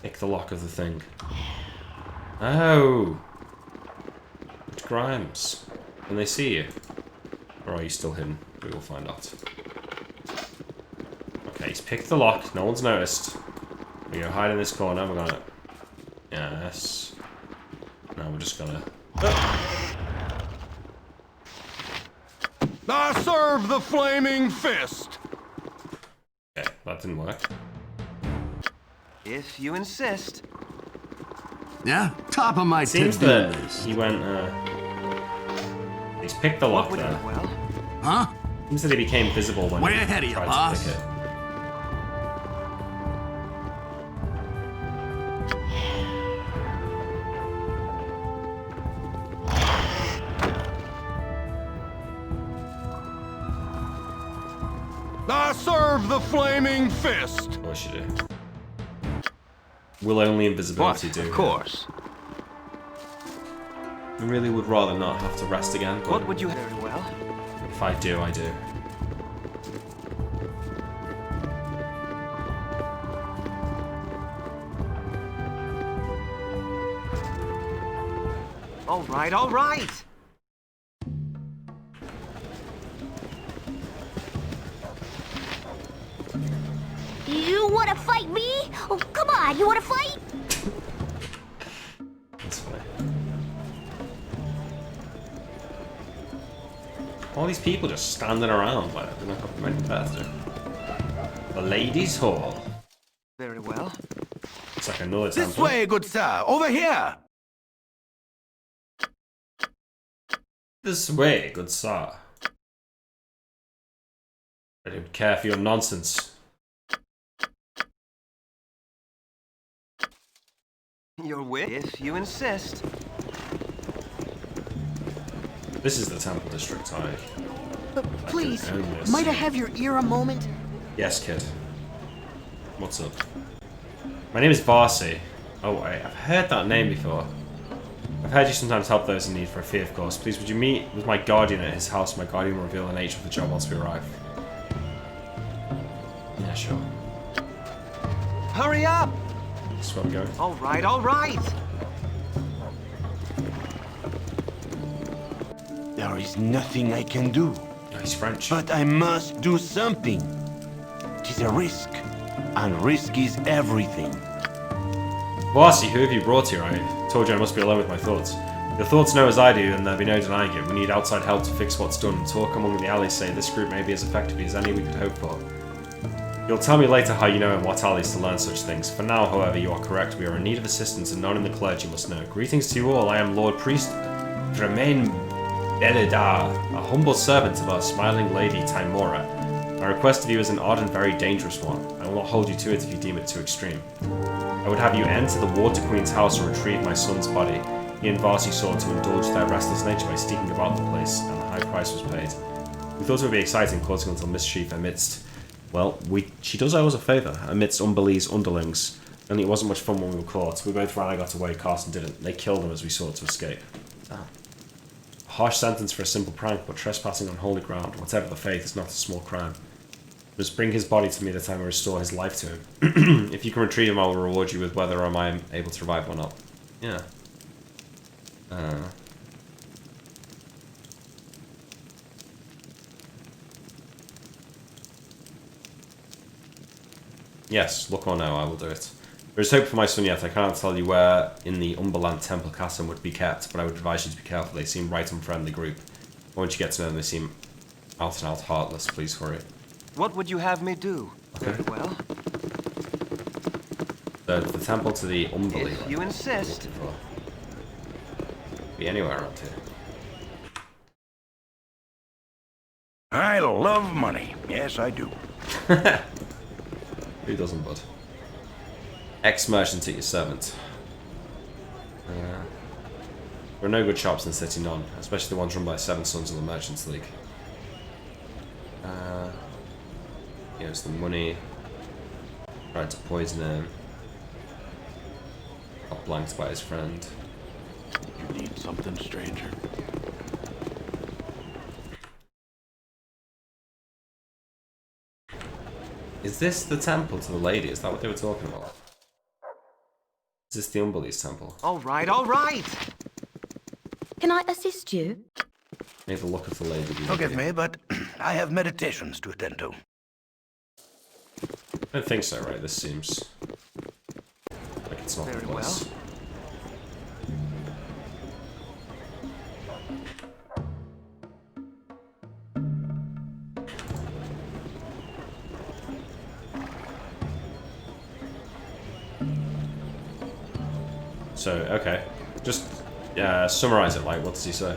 Speaker 1: Pick the lock of the thing. Oh! It's Grimes. Can they see you? Or are you still hidden? We will find out. Okay, he's picked the lock. No one's noticed. We go hide in this corner. We're gonna... Yes. Now we're just gonna...
Speaker 17: I serve the flaming fist!
Speaker 1: Okay, that didn't work.
Speaker 9: If you insist.
Speaker 7: Yeah, top of my
Speaker 1: Seems that he went, he's picked the lock there.
Speaker 9: Well?
Speaker 7: Huh?
Speaker 1: Seems that he became visible when
Speaker 7: Way
Speaker 1: he
Speaker 7: ahead of you,
Speaker 1: tried
Speaker 7: boss.
Speaker 1: to pick it.
Speaker 17: I serve the flaming fist!
Speaker 1: Of course you do. Will only invisibility do?
Speaker 9: Of course.
Speaker 1: I really would rather not have to rest again, but...
Speaker 9: What would you very well?
Speaker 1: If I do, I do.
Speaker 9: All right, all right!
Speaker 8: You wanna fight me? Oh, come on, you wanna fight?
Speaker 1: That's funny. All these people just standing around like they're not got anything better to do. The ladies' hall.
Speaker 9: Very well.
Speaker 1: It's like another
Speaker 15: This
Speaker 1: temple.
Speaker 15: way, good sir. Over here.
Speaker 1: This way, good sir. I don't care for your nonsense.
Speaker 9: Your wish, if you insist.
Speaker 1: This is the temple district,
Speaker 18: Please,
Speaker 1: own this.
Speaker 18: might I have your ear a moment?
Speaker 1: Yes, kid. What's up? My name is Varsi. Oh, wait, I've heard that name before. I've heard you sometimes help those in need for a fee, of course. Please, would you meet with my guardian at his house? My guardian will reveal the nature of the job once we arrive. Yeah, sure.
Speaker 9: Hurry up!
Speaker 1: That's where I'm going.
Speaker 9: All right, all right!
Speaker 19: There is nothing I can do.
Speaker 1: Oh, he's French.
Speaker 19: But I must do something. It is a risk. And risk is everything.
Speaker 1: Varsi, who have you brought here? I told you I must be alone with my thoughts. Your thoughts know as I do, and there'll be no denying it. We need outside help to fix what's done. Talk among the alleys say this group may be as effective as any we could hope for. You'll tell me later how you know in what alleys to learn such things. For now, however, you are correct. We are in need of assistance, and none in the clergy must know. Greetings to you all. I am Lord Priest Dremain Beledar, a humble servant of our smiling lady Timora. My request of you is an odd and very dangerous one. I will not hold you to it if you deem it too extreme. I would have you enter the Water Queen's house and retrieve my son's body. He and Varsi sought to indulge their restless nature by sneaking about the place, and a high price was paid. We thought it would be exciting, causing a little mischief amidst... Well, she does owe us a favour, amidst Umbelese underlings. Only it wasn't much fun when we were caught. We both ran and got away, Carson didn't. They killed him as we sought to escape. Oh. A harsh sentence for a simple prank, but trespassing on holy ground, whatever the faith, is not a small crime. Just bring his body to me the time I restore his life to him. If you can retrieve him, I will reward you with whether or am I able to revive him or not. Yeah. Yes, look or no, I will do it. There is hope for my son yet. I cannot tell you where in the Umberland Temple Castle would be kept, but I would advise you to be careful. They seem right unfriendly group. Once you get to know them, they seem out and out heartless. Please hurry.
Speaker 9: What would you have me do? Very well.
Speaker 1: The temple to the Umbali.
Speaker 9: If you insist.
Speaker 1: Be anywhere around here.
Speaker 15: I love money. Yes, I do.
Speaker 1: Who doesn't, bud? Ex-merchant at your servant. There are no good shops in the city, none. Especially the ones run by 7 Sons of the Merchants League. Here's the money. Tried to poison him. Got blanked by his friend.
Speaker 4: You need something, stranger.
Speaker 1: Is this the temple to the lady? Is that what they were talking about? Is this the Umbali's temple?
Speaker 9: All right, all right.
Speaker 5: Can I assist you?
Speaker 1: Maybe the look of the lady.
Speaker 15: Forgive me, but I have meditations to attend to.
Speaker 1: I don't think so, right? This seems like it's not the place.
Speaker 9: Well.
Speaker 1: So, okay. Just summarize it, like, what does he say?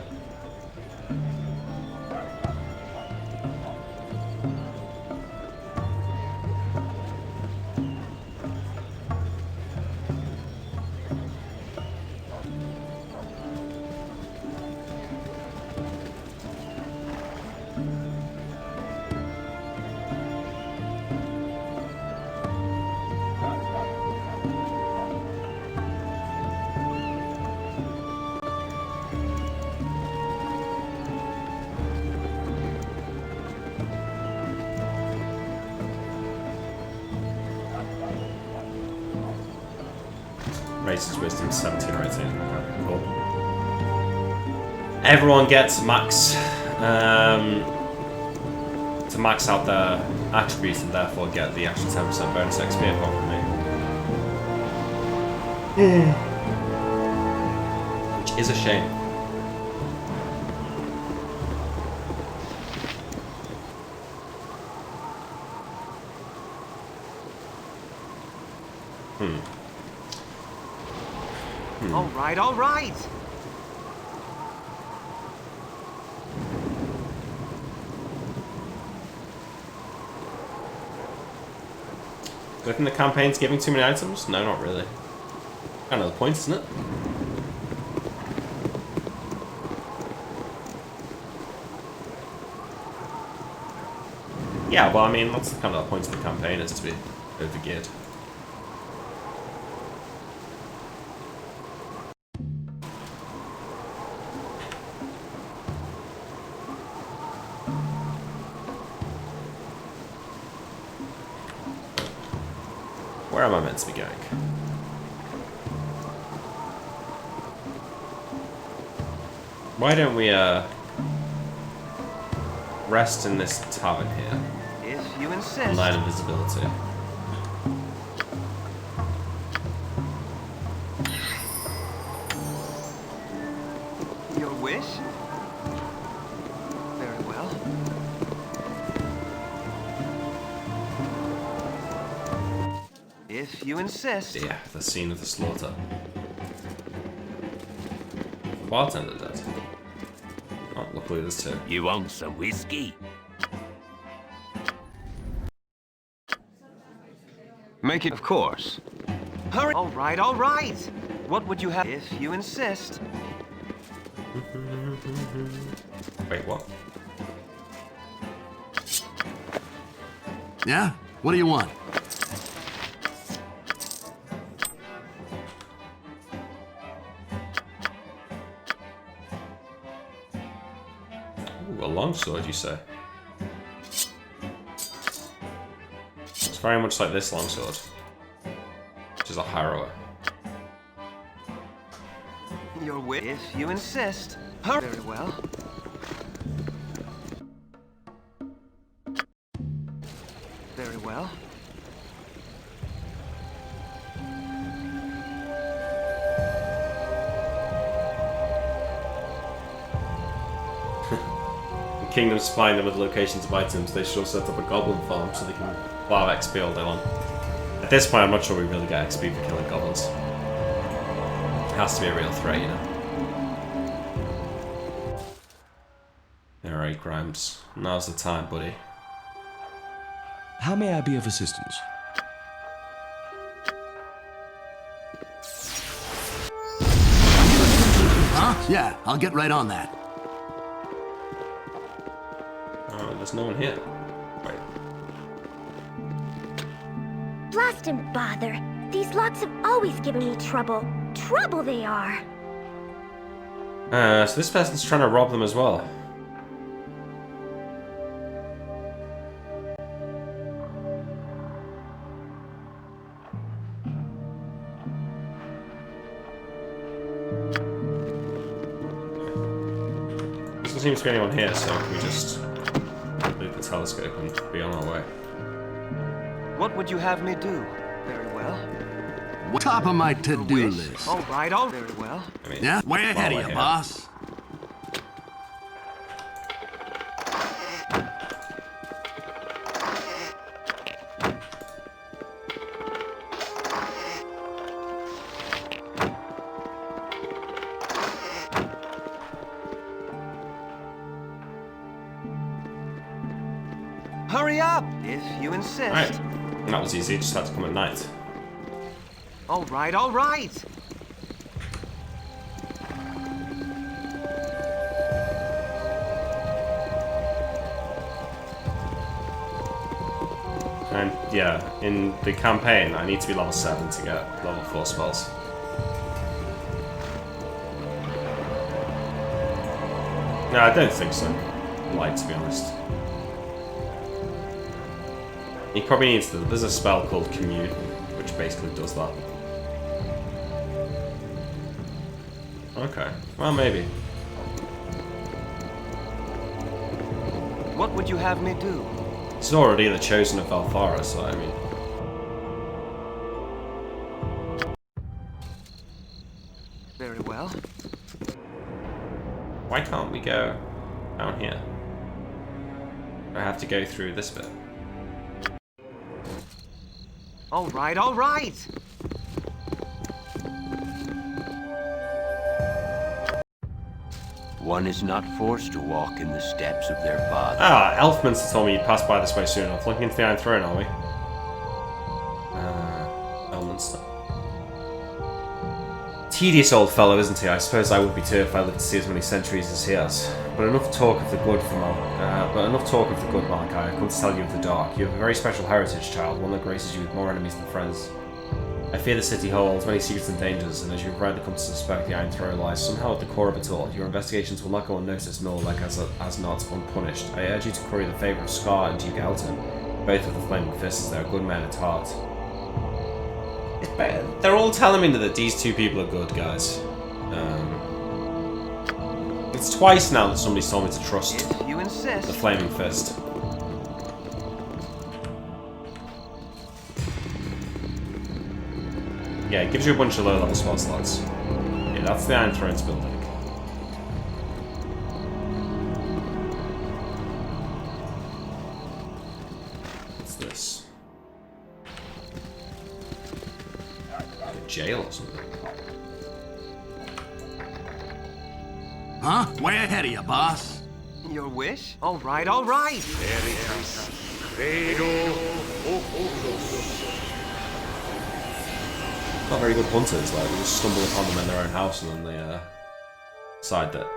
Speaker 1: Raises wisdom 17 or 18. Okay, cool. Everyone gets max to max out their attributes and therefore get the actual 10% bonus XP apart from me. Which is a shame.
Speaker 9: All right, all right.
Speaker 1: Do I think the campaign's giving too many items? No, not really. Kind of the point, isn't it? Yeah, well, I mean, that's kind of the point of the campaign, is to be over-geared. Where am I meant to be going? Why don't we, rest in this tavern here?
Speaker 9: If you insist.
Speaker 1: Line invisibility.
Speaker 9: Your wish? Very well. If you insist.
Speaker 1: Yeah, the scene of the slaughter. The bartender dead. Oh, luckily there's 2.
Speaker 14: You want some whiskey?
Speaker 9: Make it, of course. Hurry! All right, all right. What would you have if you insist?
Speaker 1: Wait, what?
Speaker 7: Yeah? What do you want?
Speaker 1: Ooh, a longsword, you say? It's very much like this longsword, which is a harrower.
Speaker 9: Your wish, if you insist. Hurry! Very well. Very well.
Speaker 1: kingdom supplying them with locations of items, they should also set up a goblin farm so they can plow XP all day long. At this point, I'm not sure we really get XP for killing goblins. It has to be a real threat, you know. Alright, Grimes. Now's the time, buddy.
Speaker 6: How may I be of assistance?
Speaker 7: Huh? Yeah, I'll get right on that.
Speaker 1: Oh, there's no one here. Right.
Speaker 8: Blast and bother. These locks have always given me trouble. Trouble they are.
Speaker 1: So this person's trying to rob them as well. Doesn't seem to be anyone here, so can we just leave the telescope and be on our way?
Speaker 9: What would you have me do? Very well.
Speaker 7: Top of my to-do list.
Speaker 9: All right, very well.
Speaker 1: I mean,
Speaker 7: Yeah, way ahead of you, boss.
Speaker 9: Hurry up, if you insist.
Speaker 1: Right. That was easy, just had to come at night.
Speaker 9: All right, all right.
Speaker 1: And yeah, in the campaign, I need to be level 7 to get level 4 spells. No, I don't think so. Like, to be honest. He probably needs to. There's a spell called Commune, which basically does that. Okay, well, maybe.
Speaker 9: What would you have me do?
Speaker 1: He's already the chosen of Valfara, so I mean.
Speaker 9: Very well.
Speaker 1: Why can't we go down here? I have to go through this bit.
Speaker 9: All right, all right.
Speaker 14: One is not forced to walk in the steps of their father.
Speaker 1: Ah, Elfminster told me you'd pass by this way soon enough. Looking into the Iron Throne, are we? Elfminster. Tedious old fellow, isn't he? I suppose I would be too if I lived to see as many centuries as he has. But enough talk of the good for Malachi. I've come to tell you of the dark. You have a very special heritage, child, one that graces you with more enemies than friends. I fear the city holds many secrets and dangers, and as you've rightly come to suspect, the Iron Throne lies somehow at the core of it all. Your investigations will not go unnoticed, nor, like as not, unpunished. I urge you to curry the favour of Scar and Duke Elton, both of the Flaming Fists, as they are good men at heart. They're all telling me that these two people are good, guys. It's twice now that somebody's told me to trust
Speaker 9: If you insist.
Speaker 1: the Flaming Fist. Yeah, it gives you a bunch of low-level spell slots. Yeah, that's the Iron Throne's building. What's this? A jail or something.
Speaker 7: Huh? Way ahead of you, boss.
Speaker 9: Your wish? All right, all right.
Speaker 1: Not very good hunters, like, they just stumble upon them in their own house and then they decide that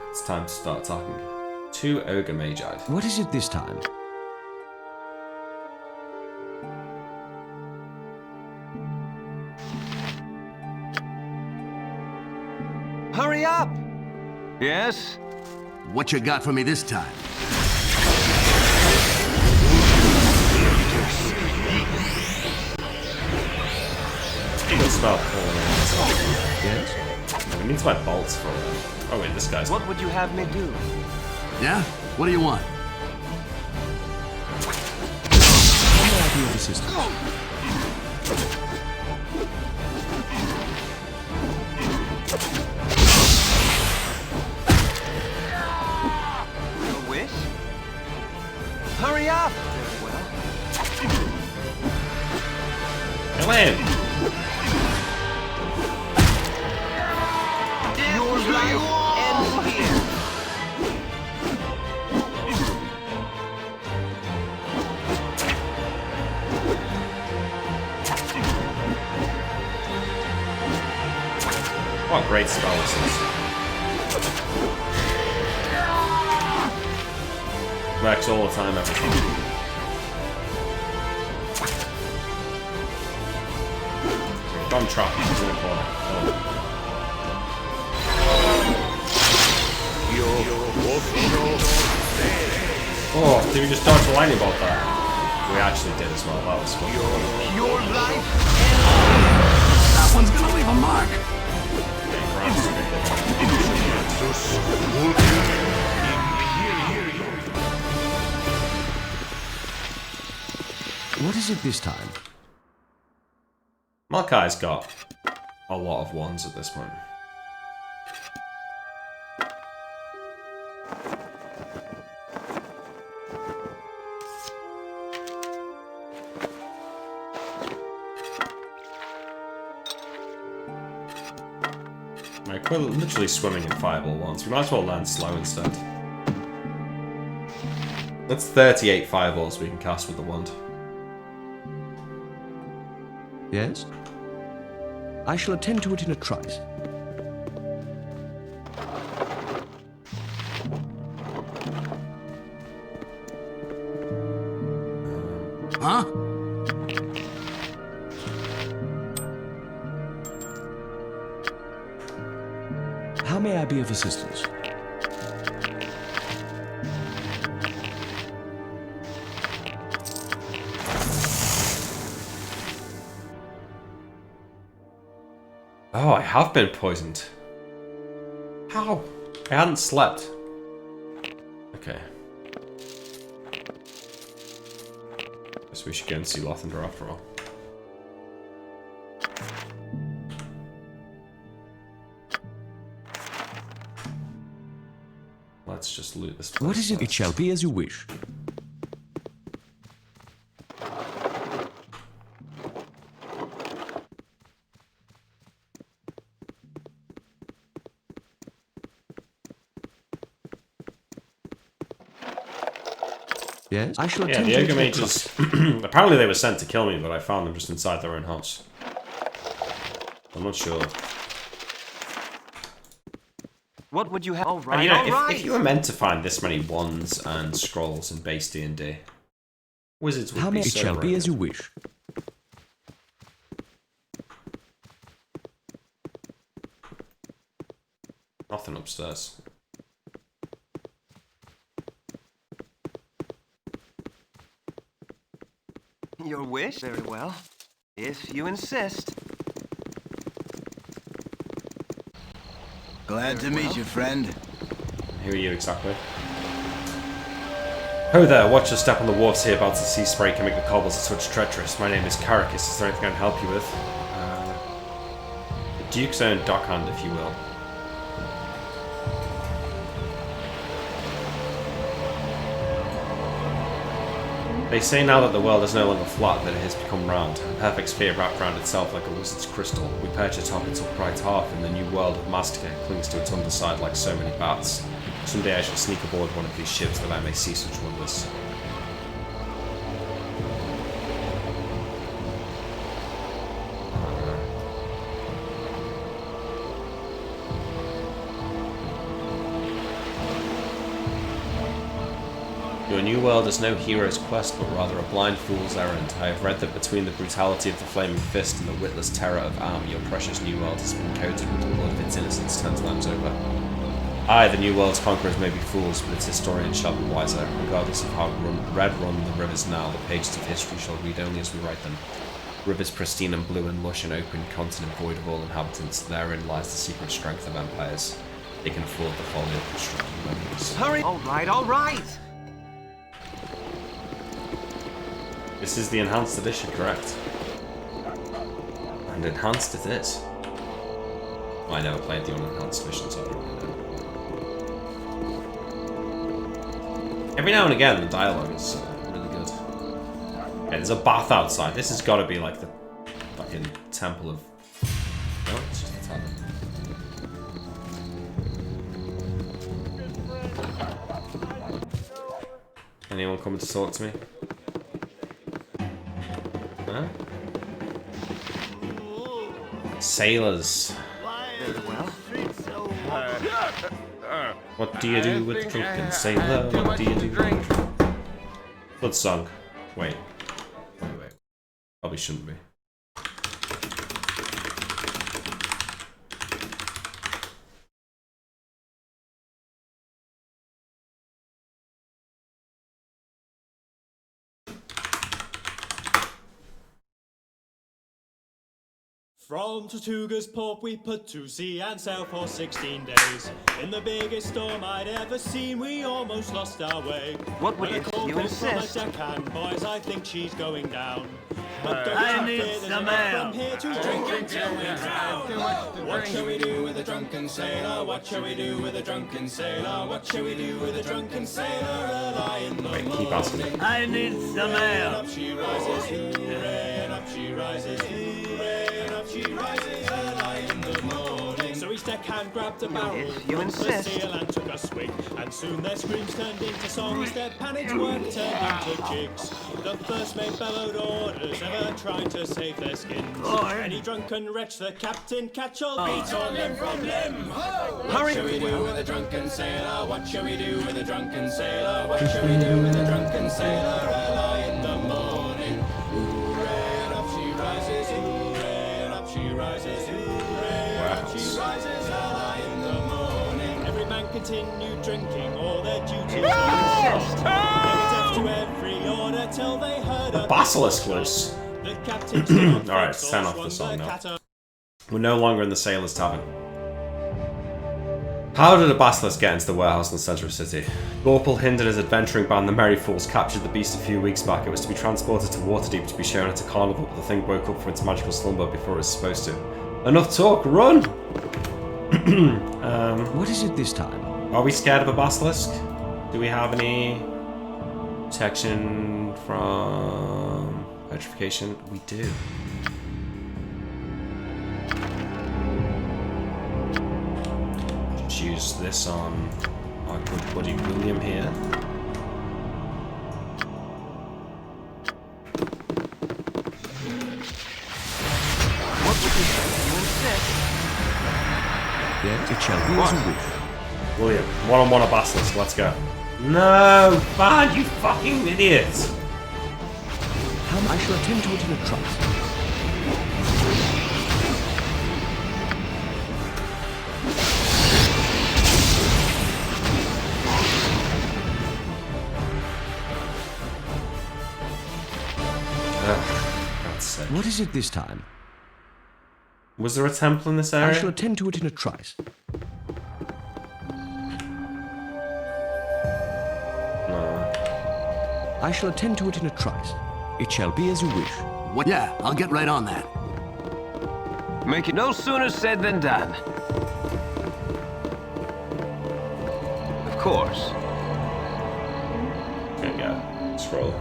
Speaker 1: it's time to start attacking. 2 Ogre Magi.
Speaker 6: What is it this time?
Speaker 9: Hurry up! Yes?
Speaker 7: What you got for me this time?
Speaker 1: Spell yes? We need to buy bolts for them. Oh wait, this guy's...
Speaker 9: What would you have me do?
Speaker 7: Yeah? What do you want?
Speaker 6: How may I be of assistance?
Speaker 9: Your wish? Hurry up!
Speaker 1: Kill him!
Speaker 9: Your life ends here.
Speaker 1: What a great spell this is. Works all the time, everything. Gun trap in the corner. Oh, did we just dodge the lightning bolt there? We actually did as well. That was fun.
Speaker 9: Your life
Speaker 7: That one's gonna leave a mark.
Speaker 6: What is it this time?
Speaker 1: Malkai's got a lot of ones at this point. Like, we're literally swimming in fireball once. We might as well land slow instead. That's 38 fireballs we can cast with the wand.
Speaker 6: Yes? I shall attend to it in a trice.
Speaker 7: Huh?
Speaker 6: How may I be of assistance?
Speaker 1: Oh, I have been poisoned. How? I hadn't slept. Okay. Guess we should go and see Lothander after all. Let's just loot this place.
Speaker 6: What is it? It shall be as you wish. Yes, I shall attend
Speaker 1: the
Speaker 6: to
Speaker 1: ogre
Speaker 6: it.
Speaker 1: mages. Apparently they were sent to kill me, but I found them just inside their own house. I'm not sure.
Speaker 9: What would you have? All
Speaker 1: And,
Speaker 9: right,
Speaker 1: you know,
Speaker 9: all right.
Speaker 1: if you were meant to find this many wands and scrolls in base D&D, wizards would
Speaker 6: How
Speaker 1: be
Speaker 6: may it
Speaker 1: so
Speaker 6: shall be
Speaker 1: broken.
Speaker 6: as you wish.
Speaker 1: Nothing upstairs.
Speaker 9: Your wish? Very well. If you insist.
Speaker 20: Glad to meet you, friend.
Speaker 1: Who are you exactly? Ho there, watch your step on the wharfs here, about to sea spray can make the cobbles a touch treacherous. My name is Caracus, is there anything I can help you with? The Duke's own dockhand, if you will. They say now that the world is no longer flat, that it has become round, a perfect sphere wrapped round itself like a wizard's crystal. We perch atop its upright half, and the new world of Mastica clings to its underside like so many bats. Someday I shall sneak aboard one of these ships that I may see such wonders. Your new world is no hero's quest, but rather a blind fool's errand. I have read that between the brutality of the Flaming Fist and the witless terror of Am, your precious new world has been coated with the blood of its innocents 10 times over. Aye, the new world's conquerors may be fools, but its historians shall be wiser. Regardless of how red run the rivers now, the pages of history shall read only as we write them. Rivers pristine and blue and lush and open, continent void of all inhabitants, therein lies the secret strength of empires. They can afford the folly of constructing memories.
Speaker 9: Hurry! All right, all right!
Speaker 1: This is the enhanced edition, correct? And enhanced it is. Well, I never played the unenhanced edition, so I don't really know. Every now and again, the dialogue is Okay, there's a bath outside. This has got to be like the fucking temple of... No, it's just a tavern. Anyone coming to talk to me? Huh? Sailors. What do you do with a drunken sailor? What do you do with a drunken... Blood song. Wait. Probably shouldn't be.
Speaker 20: From Tortuga's port we put to sea and sailed for 16 days. In the biggest storm I'd ever seen, we almost lost our way.
Speaker 9: What would if you insist?
Speaker 20: From a deckhand, boys, I think she's going down. But
Speaker 2: I need some ale.
Speaker 20: From here to drink until we drown. What shall we do with a drunken sailor? What shall we do with a drunken sailor? What shall we do with a drunken sailor? Early in the morning.
Speaker 1: Keep asking.
Speaker 2: I need some ale.
Speaker 20: Up she rises, hooray, and up she rises, hooray, and up she rises early in the morning. So each deckhand grabbed a barrel,
Speaker 9: If you
Speaker 20: runs the
Speaker 9: insist.
Speaker 20: seal and took a swig, and soon their screams turned into songs, their panicked work turned into jigs. The first mate bellowed orders, ever trying to save their skins. Any drunken wretch the captain catch all beats on limb from limb. What shall we do with a drunken sailor? What shall we do with a drunken sailor? What shall we do with a drunken sailor? Early in the morning. Hooray, and up she rises, hooray, and up she rises, hooray, and up she rises early in the morning. Every man continued drinking, all their duties were insist. They were deaf to every order till they heard
Speaker 1: The basilisk was.
Speaker 20: the captain.
Speaker 1: Alright, turn off the song now. We're no longer in the Sailor's Tavern. How did a basilisk get into the warehouse in the centre of the city? Gorpal hindered his adventuring band, the Merry Fools, captured the beast a few weeks back. It was to be transported to Waterdeep to be shown at a carnival, but the thing woke up from its magical slumber before it was supposed to. Enough talk, run!
Speaker 6: What is it this time?
Speaker 1: Are we scared of a basilisk? Do we have any protection from petrification? We do. Just use this on our good buddy William here.
Speaker 9: What would you say if you insist?
Speaker 6: Yes, it shall be as you wish.
Speaker 1: William, one-on-one a basilisk, let's go. No, Bad, you fucking idiots!
Speaker 6: I shall attend to it in a trice.
Speaker 1: God's sake.
Speaker 6: What is it this time?
Speaker 1: Was there a temple in this
Speaker 6: I
Speaker 1: area?
Speaker 6: shall attend to it in a trice.
Speaker 1: No.
Speaker 6: I shall attend to it in a trice. It shall be as you wish.
Speaker 7: What? Yeah, I'll get right on that.
Speaker 9: Make it no sooner said than done. Of course.
Speaker 1: Okay, yeah. Scroll.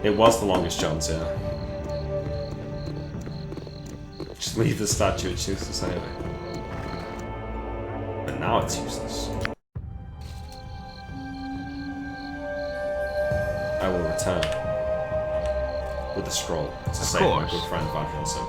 Speaker 1: It was the longest chance, yeah. Just leave the statue, it's useless anyway. But now it's useless. I will return. With the scroll. To save my good friend Van Helsing.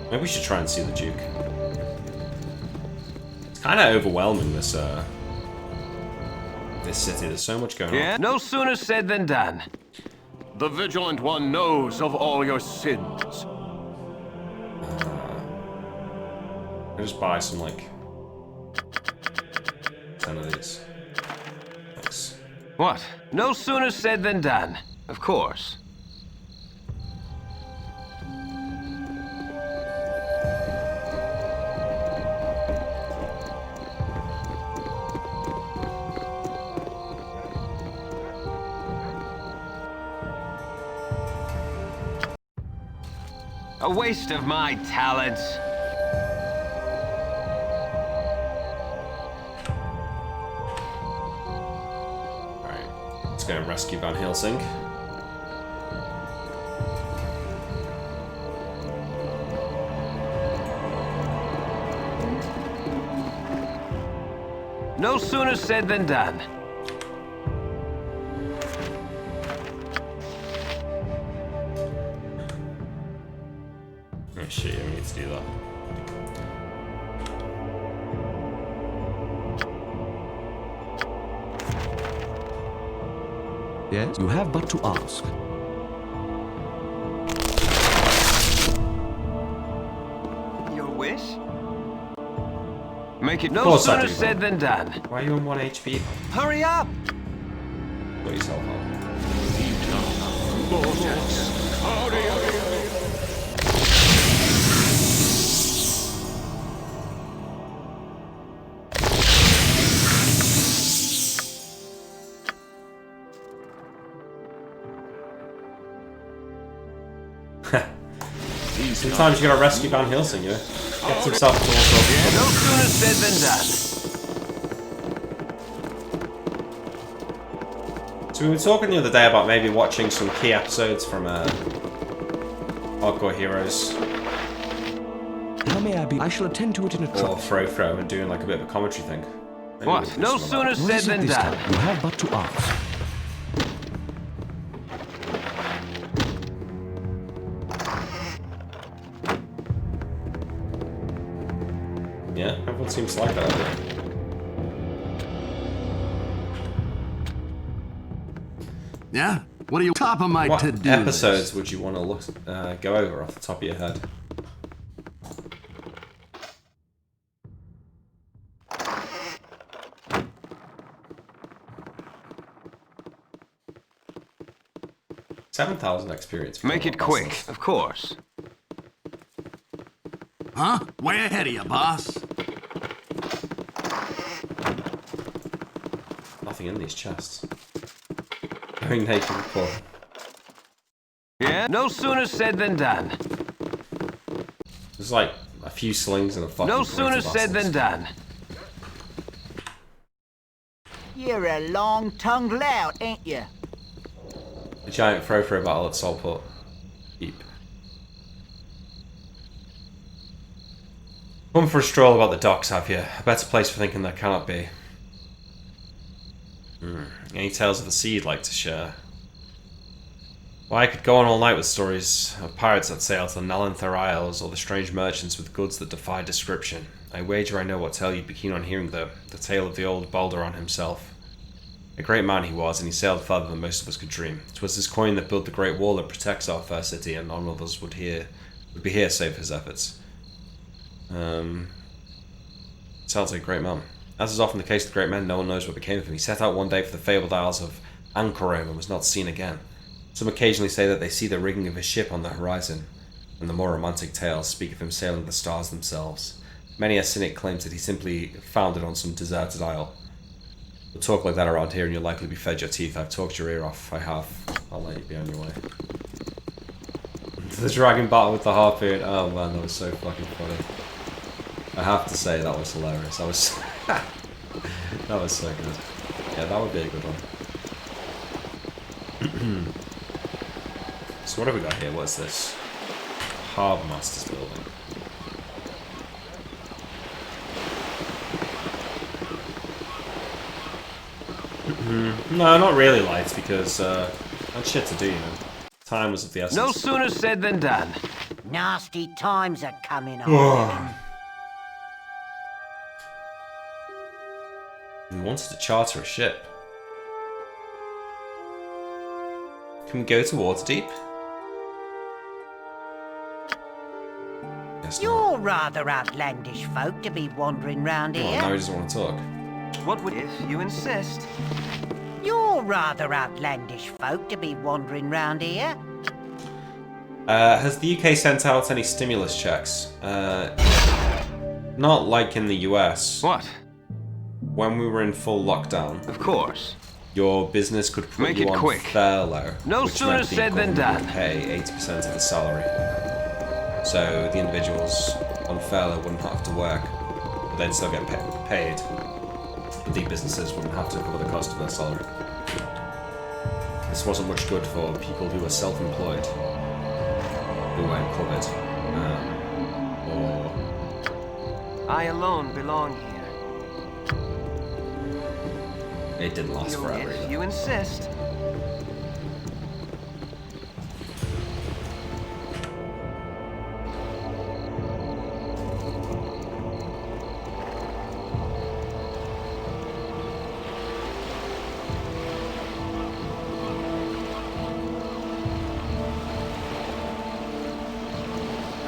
Speaker 1: Maybe we should try and see the Duke. It's kind of overwhelming, this city. There's so much going on.
Speaker 9: Yeah, no sooner said than done.
Speaker 17: The Vigilant One knows of all your sins.
Speaker 1: I'll just buy some, like, 10 of these. Thanks.
Speaker 9: What? No sooner said than done. Of course. A waste of my talents.
Speaker 1: Alright, let's go and rescue Van Helsing.
Speaker 9: No sooner said than done.
Speaker 1: Oh shit, yeah, we need to do that.
Speaker 6: Yes, you have but to ask.
Speaker 9: Your wish? Make it no sooner said than done.
Speaker 1: Why are you on 1 HP?
Speaker 9: Hurry up!
Speaker 1: Put yourself on. Sometimes you gotta rescue Van Helsing, yeah? Gets himself to all sorts of
Speaker 9: No sooner said than done.
Speaker 1: So we were talking the other day about maybe watching some key episodes from Hardcore Heroes.
Speaker 6: How may I be? I shall attend to it in a
Speaker 1: Or Fro and doing like a bit of a commentary thing. Maybe
Speaker 9: what? No sooner said than done.
Speaker 6: You have but to ask.
Speaker 1: Yeah, everyone seems to like that idea.
Speaker 7: Yeah? What are you top of my to-do list?
Speaker 1: What episodes would you want to look go over off the top of your head? $7,000 experience.
Speaker 9: Make it quick, of course.
Speaker 7: Huh? Way ahead of you, boss.
Speaker 1: Nothing in these chests. Going naked before.
Speaker 9: Yeah? No sooner said than done.
Speaker 1: There's like a few slings and a fucking.
Speaker 9: No sooner said than done.
Speaker 18: You're a long-tongued lout, ain't you?
Speaker 1: A giant Fro battle at Solport. Deep. Come for a stroll about the docks, have you? A better place for thinking there cannot be. Any tales of the sea you'd like to share? Well, I could go on all night with stories of pirates that sail to the Nalanther Isles, or the strange merchants with goods that defy description. I wager I know what tale you'd be keen on hearing, though. The tale of the old Baldur himself. A great man he was, and he sailed farther than most of us could dream. 'Twas his coin that built the great wall that protects our fair city, and none of us would be here save for his efforts. Sounds like a great man. As is often the case with great men, no one knows what became of him. He set out one day for the fabled Isles of Anchorum and was not seen again. Some occasionally say that they see the rigging of his ship on the horizon, and the more romantic tales speak of him sailing the stars themselves. Many a cynic claims that he simply foundered on some deserted isle. You'll talk like that around here and you'll likely be fed your teeth. I've talked your ear off. I have. I'll let you be on your way. The dragon battle with the harpoon. Oh man, that was so fucking funny. I have to say that was hilarious. That was that was so good. Yeah, that would be a good one. So what have we got here? What's this? Harbour Master's building. No, not really lights because I had shit to do, you know. Time was of the essence.
Speaker 9: No sooner said than done.
Speaker 18: Nasty times are coming on.
Speaker 1: We wanted to charter a ship. Can we go to Waterdeep? Yes,
Speaker 18: You're rather outlandish folk to be wandering round here.
Speaker 1: Oh, now he doesn't want to talk.
Speaker 9: What would if you insist?
Speaker 18: You're rather outlandish folk to be wandering round here.
Speaker 1: Has the UK sent out any stimulus checks? Not like in the US.
Speaker 9: What?
Speaker 1: When we were in full lockdown.
Speaker 9: Of course.
Speaker 1: Your business could put
Speaker 9: Make
Speaker 1: you
Speaker 9: it
Speaker 1: on
Speaker 9: quick.
Speaker 1: furlough.
Speaker 9: No
Speaker 1: which
Speaker 9: sooner
Speaker 1: meant the
Speaker 9: said than
Speaker 1: government
Speaker 9: done.
Speaker 1: would pay 80% of the salary. So the individuals on furlough wouldn't have to work, but they'd still get paid. But the businesses wouldn't have to cover the cost of their salary. This wasn't much good for people who were self-employed, who weren't covered, or...
Speaker 9: I alone belong here.
Speaker 1: It didn't last forever
Speaker 9: If
Speaker 1: either.
Speaker 9: you insist.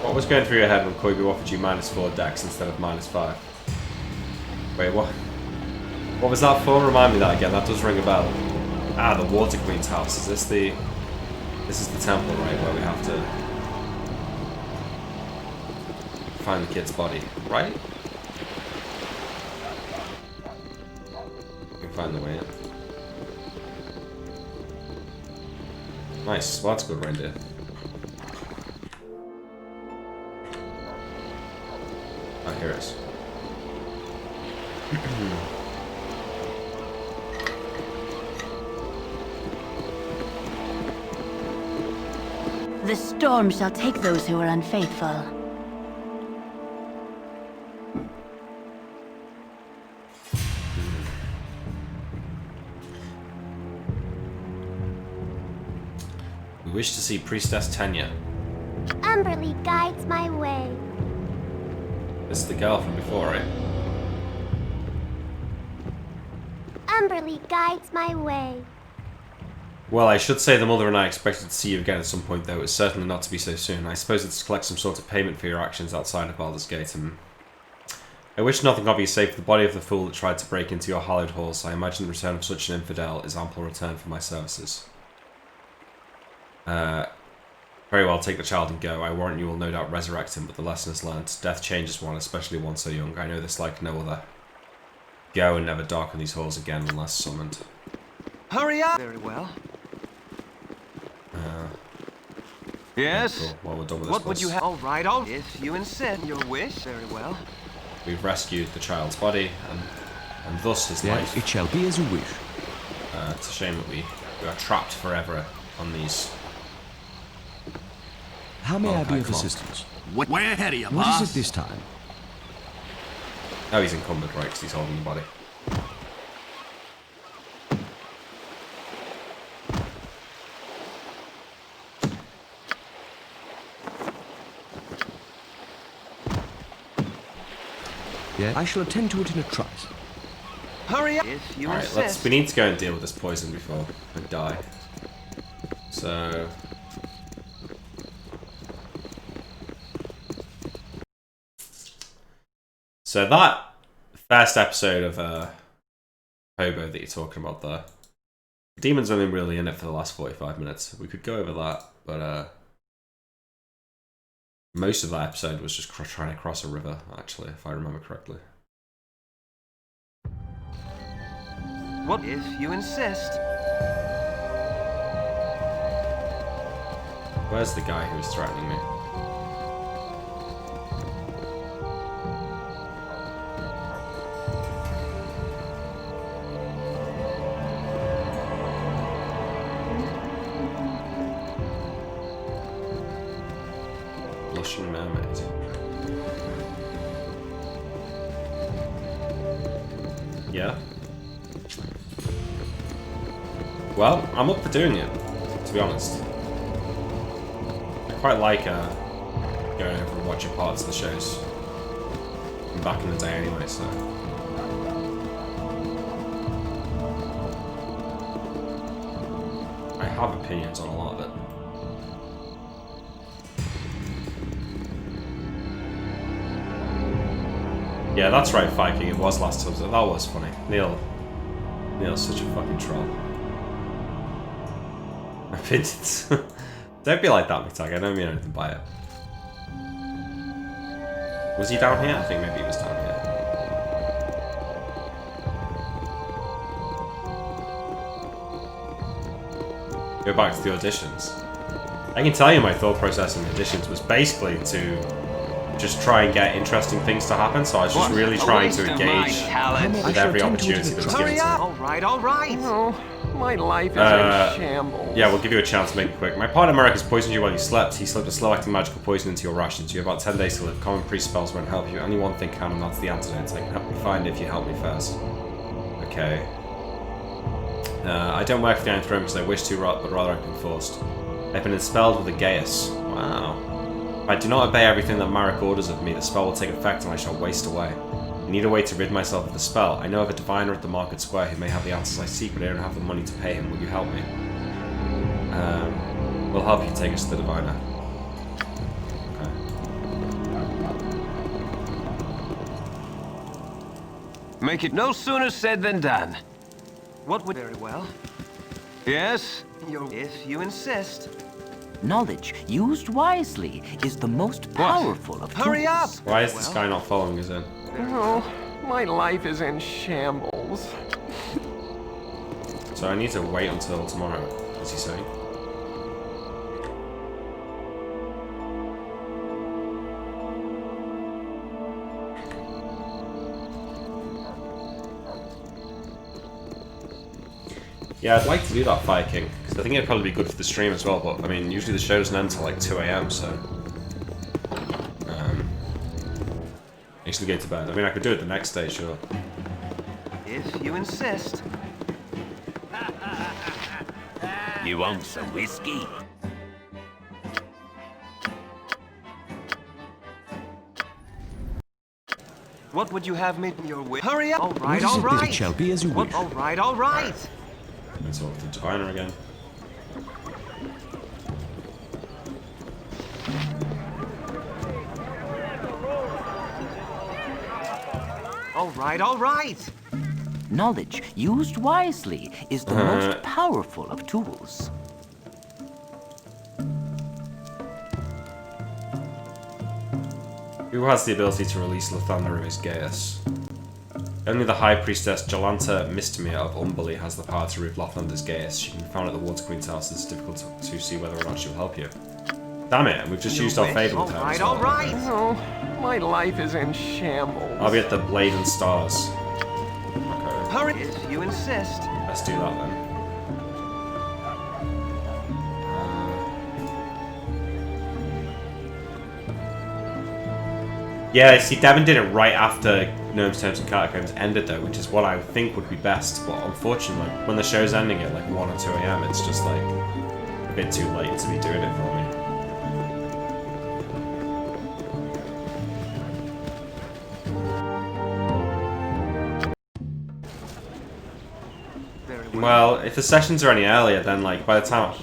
Speaker 1: What was going through your head when Koibu offered you -4 dex instead of -5? Wait, what? What was that for? Remind me that again. That does ring a bell. Ah, the Water Queen's house. Is this the... This is the temple, right? Where we have to... find the kid's body, right? We can find the way in. Nice. Well, that's good reindeer. Oh, here it is.
Speaker 5: The storm shall take those who are unfaithful.
Speaker 1: We wish to see Priestess Tenya.
Speaker 8: Umberly guides my way.
Speaker 1: This is the girl from before, right?
Speaker 8: Umberly guides my way.
Speaker 1: Well, I should say the mother and I expected to see you again at some point, though. It's certainly not to be so soon. I suppose it's to collect some sort of payment for your actions outside of Baldur's Gate, and... I wish nothing of you save the body of the fool that tried to break into your hallowed halls. I imagine the return of such an infidel is ample return for my services. Very well, take the child and go. I warrant you will no doubt resurrect him, but the lesson is learnt. Death changes one, especially one so young. I know this like no other. Go and never darken these halls again unless summoned.
Speaker 9: Hurry up! Very well. Yes?
Speaker 1: Cool. Well, we're done with this.
Speaker 9: What would you have? All right, if you insist. Your wish, very well.
Speaker 1: We've rescued the child's body, and thus his life.
Speaker 6: It shall be as you wish.
Speaker 1: It's a shame that we are trapped forever on these.
Speaker 6: How may I be of assistance?
Speaker 7: Way ahead of you,
Speaker 6: What
Speaker 7: boss.
Speaker 6: is it this time?
Speaker 1: Oh, he's encumbered, right, because he's holding the body.
Speaker 6: Yeah, I shall attend to it in a trice.
Speaker 9: Hurry up! If you
Speaker 1: Alright,
Speaker 9: insist.
Speaker 1: we need to go and deal with this poison before I die. So... So that first episode of Hobo that you're talking about there, the demon's only really in it for the last 45 minutes. We could go over that, but most of that episode was just trying to cross a river, actually, if I remember correctly.
Speaker 9: What if you insist?
Speaker 1: Where's the guy who was threatening me? Russian mermaid. Yeah. Well, I'm up for doing it, to be honest. I quite like going over and watching parts of the shows from back in the day anyway, so... I have opinions on a lot of it. Yeah, that's right, Viking. It was last time. That was funny. Neil's such a fucking troll. Opinions. Don't be like that, McTag. I don't mean anything by it. Was he down here? I think maybe he was down here. Go back to the auditions. I can tell you my thought process in additions was basically to just try and get interesting things to happen, so I was just really trying to engage with every opportunity that was given to me.
Speaker 9: All right.
Speaker 14: Oh, my life is in shambles.
Speaker 1: Yeah, we'll give you a chance to make it quick. My partner Marek poisoned you while you slept. He slipped a slow-acting magical poison into your rations. You have about 10 days to live. Common priest spells won't help you. Only one thing can, and that's the antidote. I can help you find it if you help me first. Okay. I don't work for the Iron Throne because I wish to, but rather I've been forced. I've been expelled with a Gaius. Wow. If I do not obey everything that Marek orders of me, the spell will take effect and I shall waste away. I need a way to rid myself of the spell. I know of a diviner at the market square who may have the answers I seek, but I don't have the money to pay him. Will you help me? We'll help you take us to the diviner. Okay.
Speaker 9: Make it no sooner said than done. What would... Very well. Yes? If you insist.
Speaker 14: Knowledge used wisely is the most powerful of tools.
Speaker 9: Hurry up!
Speaker 1: Why is this guy not following us in?
Speaker 14: Oh, my life is in shambles.
Speaker 1: So I need to wait until tomorrow, is he saying? Yeah, I'd like to do that Fire King, because I think it'd probably be good for the stream as well, but I mean, usually the show doesn't end until like 2 AM, so... Actually go to bed. I mean, I could do it the next day, sure.
Speaker 9: If you insist.
Speaker 14: You want some whiskey?
Speaker 9: What would you have me your way? Hurry up! All right.
Speaker 6: It shall be as you wish.
Speaker 9: All right.
Speaker 1: Let's talk to the diviner again.
Speaker 9: All right.
Speaker 14: Knowledge used wisely is the most powerful of tools.
Speaker 1: Who has the ability to release Lathander of his Gaius? Only the High Priestess Jolanta Mistimir of Umbali has the power to remove Lathander's Gaius. She can be found at the Water Queen's house. It's difficult to see whether or not she'll help you. Damn it, we've just used our fable with her as well.
Speaker 9: All right.
Speaker 14: Oh, my life is in shambles.
Speaker 1: I'll be at the Blade and Stars. Okay.
Speaker 9: Hurry if you insist.
Speaker 1: Let's do that then. Yeah, see, Devin did it right after Gnomes, Tomes and Catacombs ended though, which is what I think would be best, but unfortunately, when the show's ending at like 1 or 2 AM, it's just like a bit too late to be doing it for me. Well, if the sessions are any earlier, then like by the time,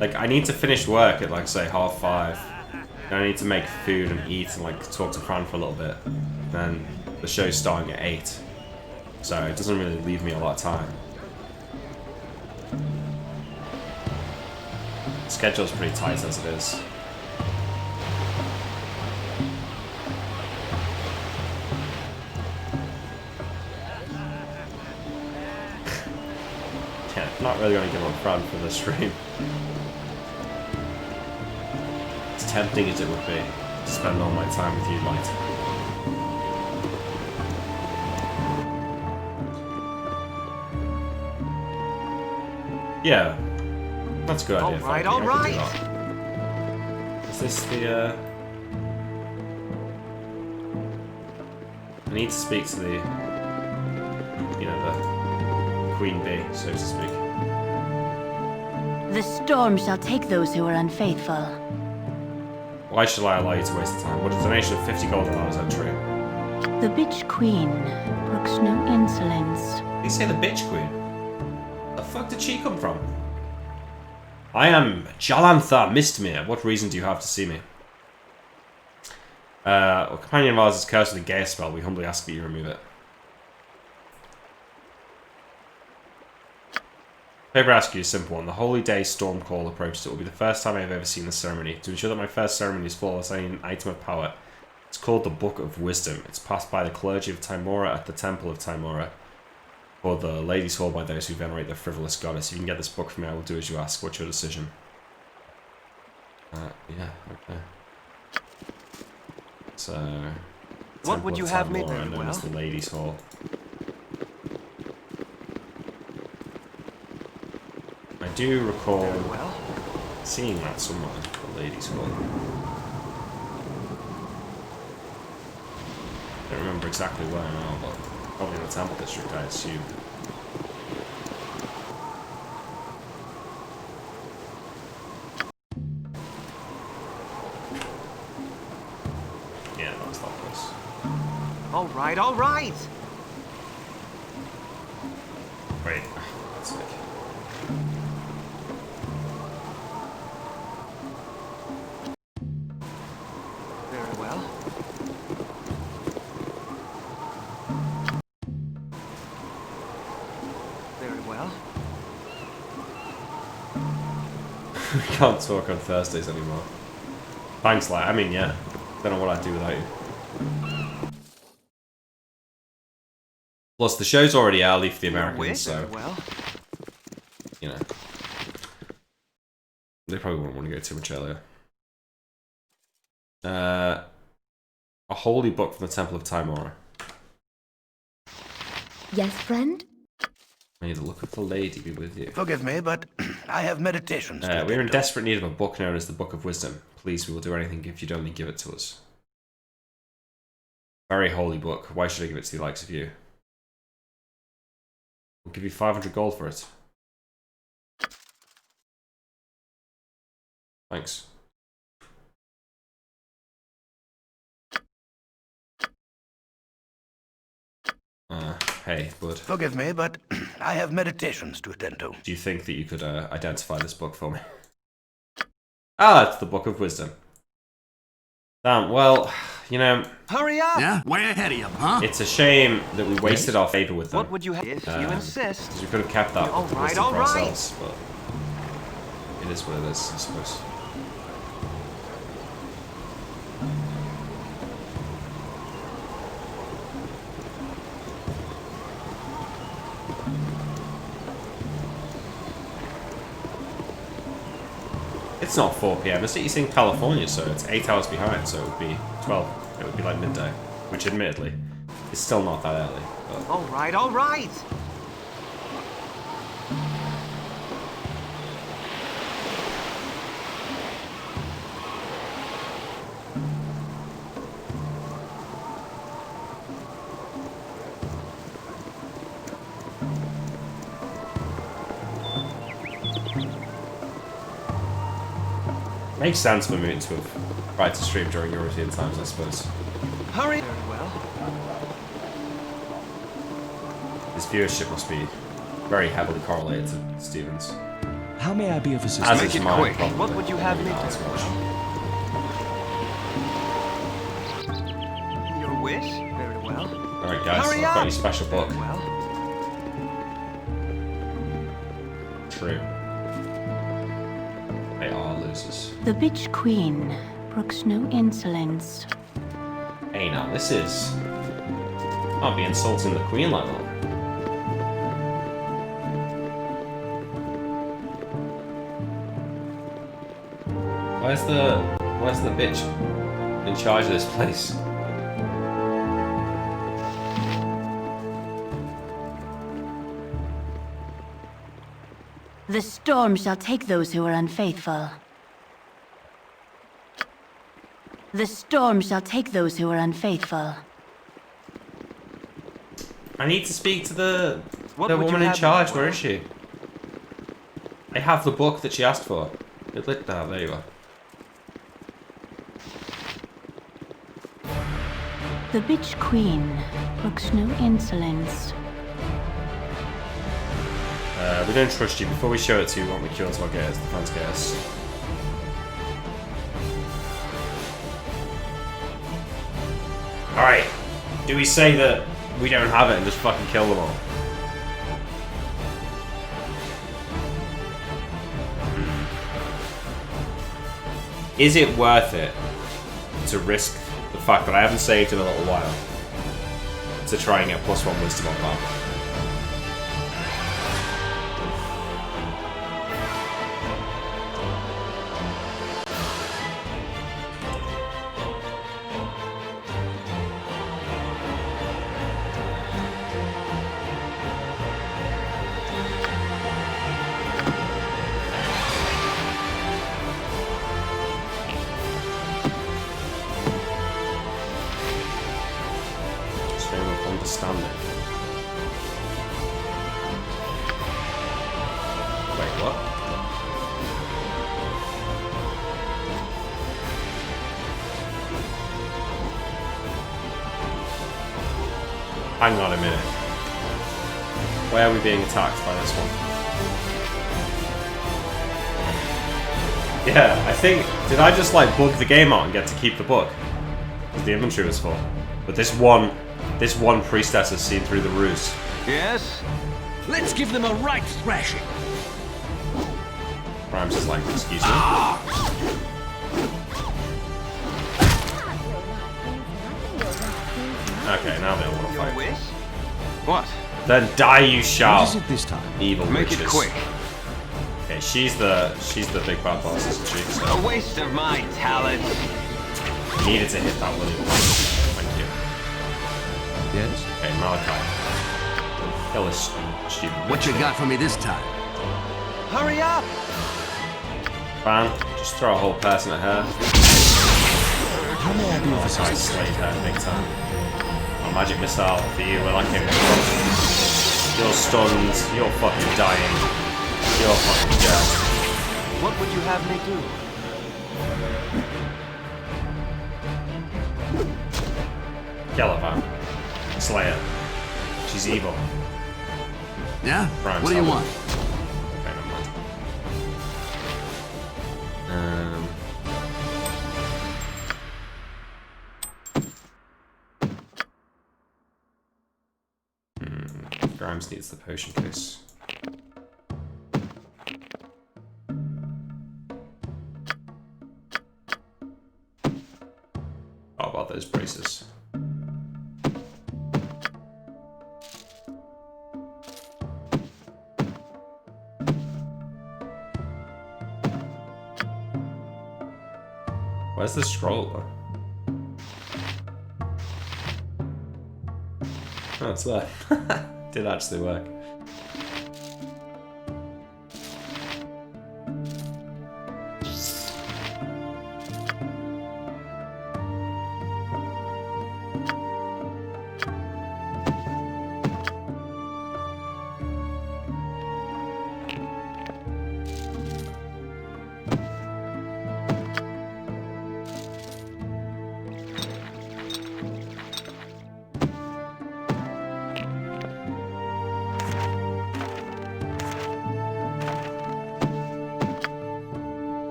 Speaker 1: like I need to finish work at like say 5:30. Then I need to make food and eat and like talk to Fran for a little bit. Then the show's starting at 8, so it doesn't really leave me a lot of time. The schedule's pretty tight as it is. Yeah, not really gonna give up Fran for the stream. As tempting as it would be to spend all my time with you, Light. Yeah, that's a good idea.
Speaker 9: All right.
Speaker 1: Is this the, I need to speak to the, you know, the Queen Bee, so to speak.
Speaker 5: The storm shall take those who are unfaithful.
Speaker 1: Why should I allow you to waste the time? What a donation of 50 gold allows, is that true?
Speaker 5: The bitch queen brooks no insolence.
Speaker 1: They say the bitch queen? The fuck did she come from? I am Jolantha Mistmir. What reason do you have to see me? A companion of ours is cursed with a Gaius spell. We humbly ask that you remove it. Paper ask you a simple one. The holy day storm call approaches. It will be the first time I have ever seen this ceremony. To ensure that my first ceremony is flawless, I need an item of power. It's called the Book of Wisdom. It's passed by the clergy of Timora at the Temple of Timora, or the Ladies' Hall by those who venerate the frivolous goddess. If you can get this book for me, I will do as you ask. What's your decision? Yeah, okay. So...
Speaker 9: What would you have me do?
Speaker 1: Known as the Ladies' Hall. I do recall seeing that somewhere, the Ladies' Hall. I don't remember exactly where now, but probably in the Temple District, I assume. Yeah, that was that place.
Speaker 9: All right, all right.
Speaker 1: Wait, that's it.
Speaker 9: Very well. Very well.
Speaker 1: We can't talk on Thursdays anymore. Thanks, like, I mean, yeah. Don't know what I'd do without you. Plus, the show's already early for the Americans, so... You know. They probably won't want to go too much earlier. A holy book from the Temple of Timora.
Speaker 8: Yes, friend?
Speaker 1: May the look of the lady be with you.
Speaker 15: Forgive me, but I have meditations.
Speaker 1: We're in desperate need of a book known as the Book of Wisdom. Please, we will do anything if you'd only give it to us. Very holy book. Why should I give it to the likes of you? We'll give you 500 gold for it. Thanks. Hey, bud.
Speaker 15: Forgive me, but I have meditations to attend to.
Speaker 1: Do you think that you could identify this book for me? Ah, it's the Book of Wisdom. Damn, well, you know...
Speaker 9: Hurry up!
Speaker 7: Yeah, way ahead of you, huh?
Speaker 1: It's a shame that we wasted our favor with them.
Speaker 9: What would you have if you insist?
Speaker 1: Because we could have kept that
Speaker 9: All right,
Speaker 1: wisdom
Speaker 9: all
Speaker 1: for
Speaker 9: right.
Speaker 1: ourselves, but... It is what it is, I suppose. It's not 4 PM, it's in California, so it's 8 hours behind, so it would be 12. It would be like midday, which admittedly is still not that early. But...
Speaker 9: All right, all right.
Speaker 1: Makes sense for me to have tried to stream during European times, I suppose.
Speaker 9: Hurry! Very well.
Speaker 1: His viewership must be very heavily correlated to Steven's.
Speaker 6: How may I be of assistance?
Speaker 1: As
Speaker 9: Make
Speaker 1: is
Speaker 9: it
Speaker 1: mine,
Speaker 9: quick.
Speaker 1: probably.
Speaker 9: What would you have me
Speaker 1: Not as much.
Speaker 9: Your wish? Very well.
Speaker 1: Alright guys,
Speaker 9: Hurry
Speaker 1: I've got
Speaker 9: up!
Speaker 1: your special book.
Speaker 9: Very well.
Speaker 1: True. They are losers.
Speaker 5: The bitch queen brooks no insolence.
Speaker 1: Hey now, this is... I'll be insulting the queen like that. Where's the bitch in charge of this place?
Speaker 5: The storm shall take those who are unfaithful. The storm shall take those who are unfaithful.
Speaker 1: I need to speak to the
Speaker 9: What would you
Speaker 1: woman in
Speaker 9: have
Speaker 1: charge.
Speaker 9: me
Speaker 1: Where
Speaker 9: for?
Speaker 1: is she? I have the book that she asked for. There you are.
Speaker 5: The bitch queen brooks no insolence.
Speaker 1: We don't trust you. Before we show it to you, won't we kill to our guys, the fans guys? Alright. Do we say that we don't have it and just fucking kill them all? Is it worth it to risk the fact that I haven't saved in a little while to try and get +1 wisdom on that? understanding. Wait, what? Hang on a minute. Why are we being attacked by this one? Yeah, I think... Did I just, like, bug the game out and get to keep the book? Because the inventory was full. But this one priestess has seen through the ruse.
Speaker 9: Yes?
Speaker 7: Let's give them a right thrashing.
Speaker 1: Grimes is like, excuse me? Okay, now they don't want to fight.
Speaker 9: What?
Speaker 1: Then die you shall.
Speaker 7: What is it this time?
Speaker 1: Evil
Speaker 9: Make
Speaker 1: witches.
Speaker 9: it quick.
Speaker 1: Okay, she's the big bad boss, isn't she? So
Speaker 9: A waste of my talent.
Speaker 1: needed to hit that William. Thank you.
Speaker 6: Yes?
Speaker 1: Okay, Malachi. Kill this stupid
Speaker 7: What
Speaker 1: witch.
Speaker 7: you got for me this time?
Speaker 9: Hurry up!
Speaker 1: Bam. Just throw a whole person at her.
Speaker 6: How may I be of
Speaker 1: I
Speaker 6: assistance?
Speaker 1: slayed her big time. A magic missile for you when I came in. You're stunned. You're fucking dying. You're fucking dead.
Speaker 9: What would you have me do?
Speaker 1: Kill her, Van. Slay her. She's evil.
Speaker 7: Yeah?
Speaker 1: Grimes,
Speaker 7: What do you
Speaker 1: have it.
Speaker 7: want?
Speaker 1: Okay, never mind. Grimes needs the potion case. How about those braces? Where's the scroll though? Oh, it's there. Did actually work.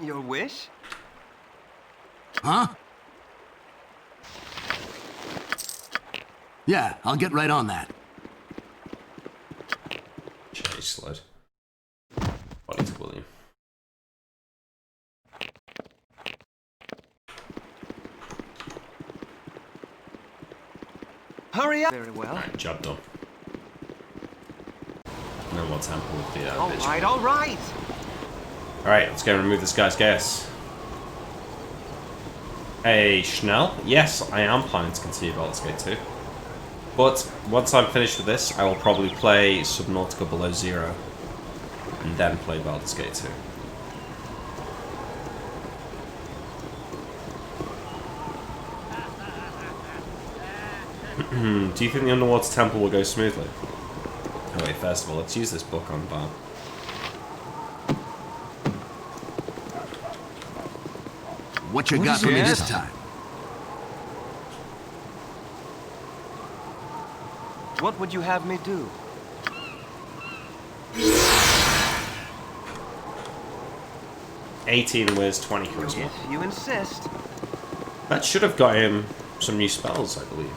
Speaker 9: Your wish?
Speaker 7: Huh? Yeah, I'll get right on that.
Speaker 1: Cherry sled. Body to William.
Speaker 9: Hurry up! Very well.
Speaker 1: Alright, job done. No more temple with the bitch.
Speaker 9: Alright, alright!
Speaker 1: Alright, let's go and remove this guy's gas. Hey, Schnell? Yes, I am planning to continue Baldur's Gate 2. But once I'm finished with this, I will probably play Subnautica Below Zero. And then play Baldur's Gate 2. Do you think the underwater temple will go smoothly? Oh wait, first of all, let's use this book on Val.
Speaker 7: What you got for me this time?
Speaker 9: What would you have me do?
Speaker 1: $18 whiz, 20 charisma.
Speaker 9: If you insist.
Speaker 1: That should have got him some new spells, I believe.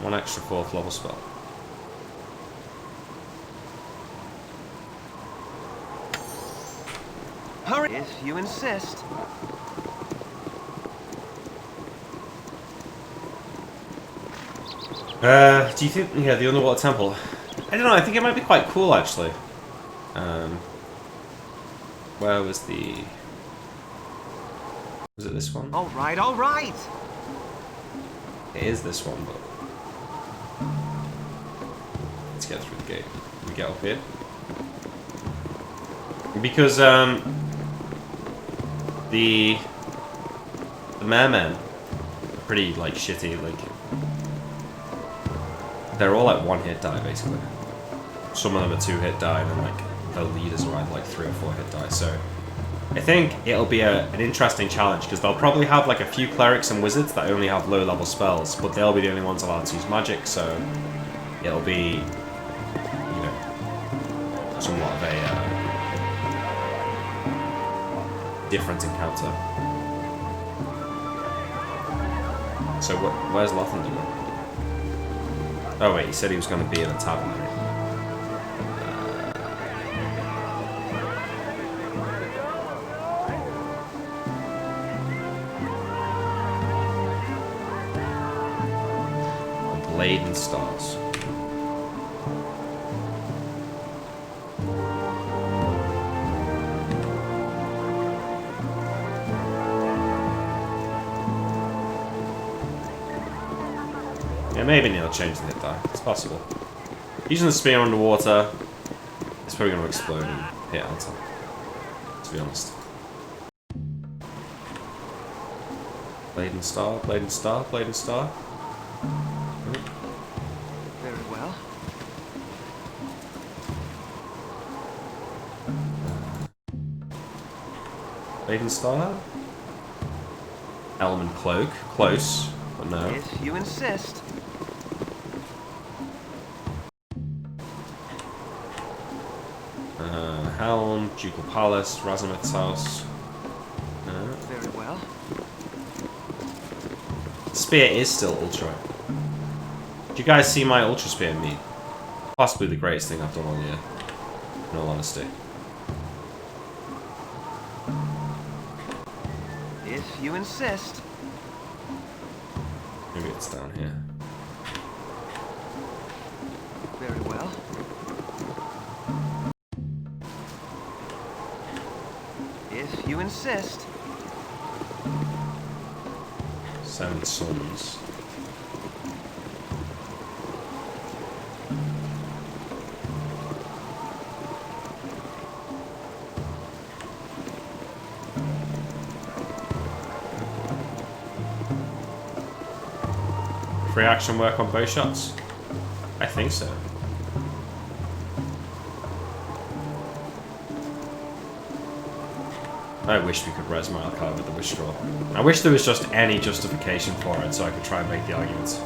Speaker 1: One extra 4th level spell.
Speaker 9: Hurry if you insist.
Speaker 1: Do you think, yeah, the underwater temple? I don't know, I think it might be quite cool, actually. Where was the... Was it this one?
Speaker 9: All right.
Speaker 1: It is this one, but... Let's get through the gate. Can we get up here? Because, the mermen are pretty, like, shitty, like... They're all like 1-hit die, basically. Some of them are 2-hit die, and then, like, the leaders are either, like, 3 or 4-hit die, so... I think it'll be an interesting challenge, because they'll probably have, like, a few clerics and wizards that only have low-level spells, but they'll be the only ones allowed to use magic, so... It'll be... You know... Somewhat of a, different encounter. So where's Lathander? Oh wait, he said he was going to be in a tavern. Blade and Stars. Yeah, maybe Neil changed the hit die. It's possible. Using the spear underwater, it's probably going to explode and hit Alta. To be honest. Blade and Star, Blade and Star, Blade and Star.
Speaker 9: Very well.
Speaker 1: Blade and Star? Element Cloak. Close, but no.
Speaker 9: If you insist.
Speaker 1: Helm, Ducal Palace, Razamith's house.
Speaker 9: Very well.
Speaker 1: Spear is still ultra. Do you guys see my ultra spear in me? Possibly the greatest thing I've done all year. In all honesty.
Speaker 9: If you insist.
Speaker 1: Maybe it's down here.
Speaker 9: Very well. If you insist.
Speaker 1: 7 Suns. Free action work on bow shots? I think so. I wish we could res my Arcadia with the Wish Straw. I wish there was just any justification for it so I could try and make the arguments.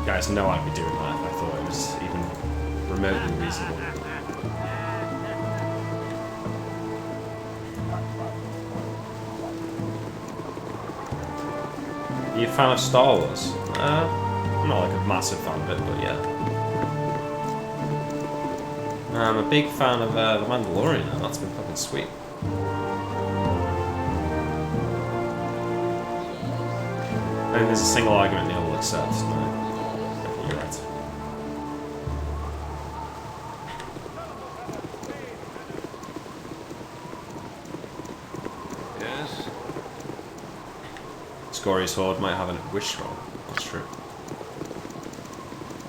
Speaker 1: You guys know I'd be doing that if I thought it was even remotely reasonable. Are you a fan of Star Wars? I'm not like a massive fan of it, but yeah. I'm a big fan of The Mandalorian now, that's been fucking sweet. I think there's a single argument Neil will accept. No, I think you're right.
Speaker 9: Yes.
Speaker 1: Scorious Horde might have a wish scroll. That's true.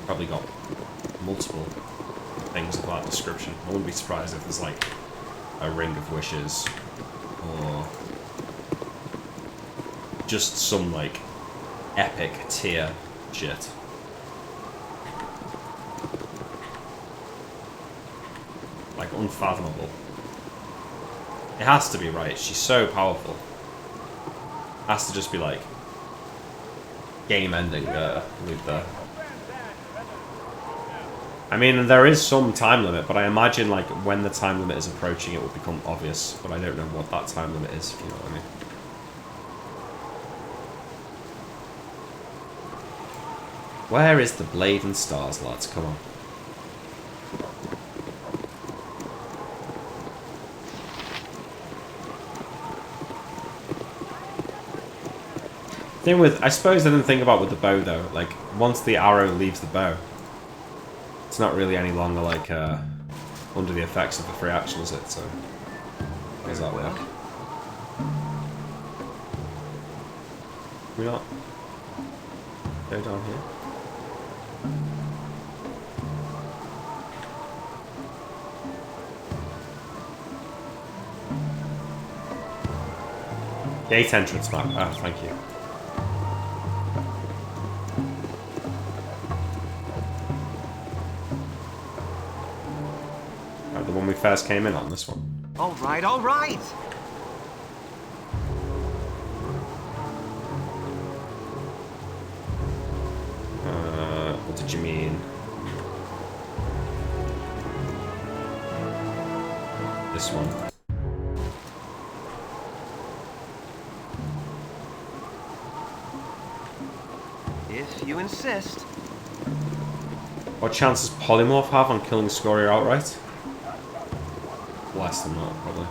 Speaker 1: Probably got multiple things of that description. I wouldn't be surprised if there's like a ring of wishes or just some like epic tier shit. Like unfathomable. It has to be right. She's so powerful. Has to just be like game ending with the. I mean, there is some time limit, but I imagine like when the time limit is approaching, it will become obvious. But I don't know what that time limit is, if you know what I mean. Where is the Blade and Stars, lads? Come on. Thing with, I suppose I didn't think about with the bow though. Like once the arrow leaves the bow, it's not really any longer like under the effects of the free action, is it? So how does that work? Can we not go down here? Gate entrance map. Ah, thank you. Oh, the one we first came in on, this one.
Speaker 9: All right, all right.
Speaker 1: What did you mean? This one.
Speaker 9: If you insist.
Speaker 1: What chance does Polymorph have on killing Scoria outright? Less than that, probably.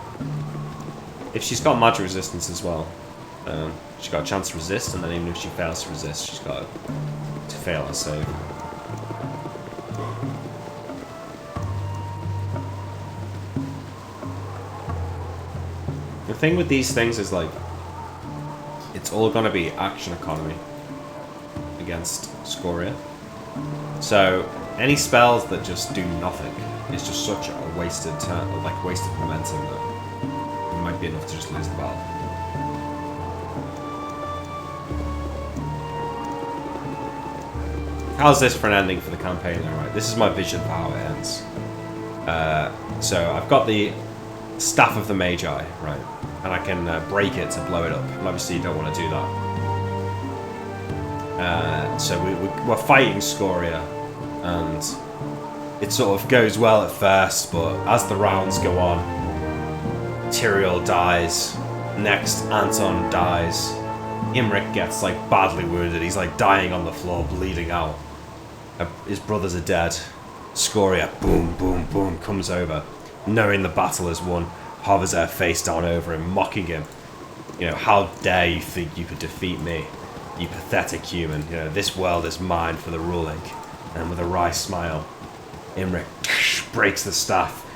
Speaker 1: If she's got magic resistance as well, she's got a chance to resist, and then even if she fails to resist, she's got to fail her save. The thing with these things is like, it's all gonna be action economy against Scoria. So any spells that just do nothing is just such a wasted turn, like wasted momentum that it might be enough to just lose the battle. How's this for an ending for the campaign? Alright, this is my vision for how it ends. So I've got the Staff of the Magi, right, and I can break it to blow it up. And obviously you don't want to do that. So we're fighting Scoria, and it sort of goes well at first, but as the rounds go on, Tyrael dies, next Anton dies, Imric gets like badly wounded, he's like dying on the floor, bleeding out. His brothers are dead. Scoria, boom, boom, boom, comes over, knowing the battle is won, hovers her face down over him, mocking him. You know, how dare you think you could defeat me, you pathetic human. You know, this world is mine for the ruling. And with a wry smile, Imric breaks the staff.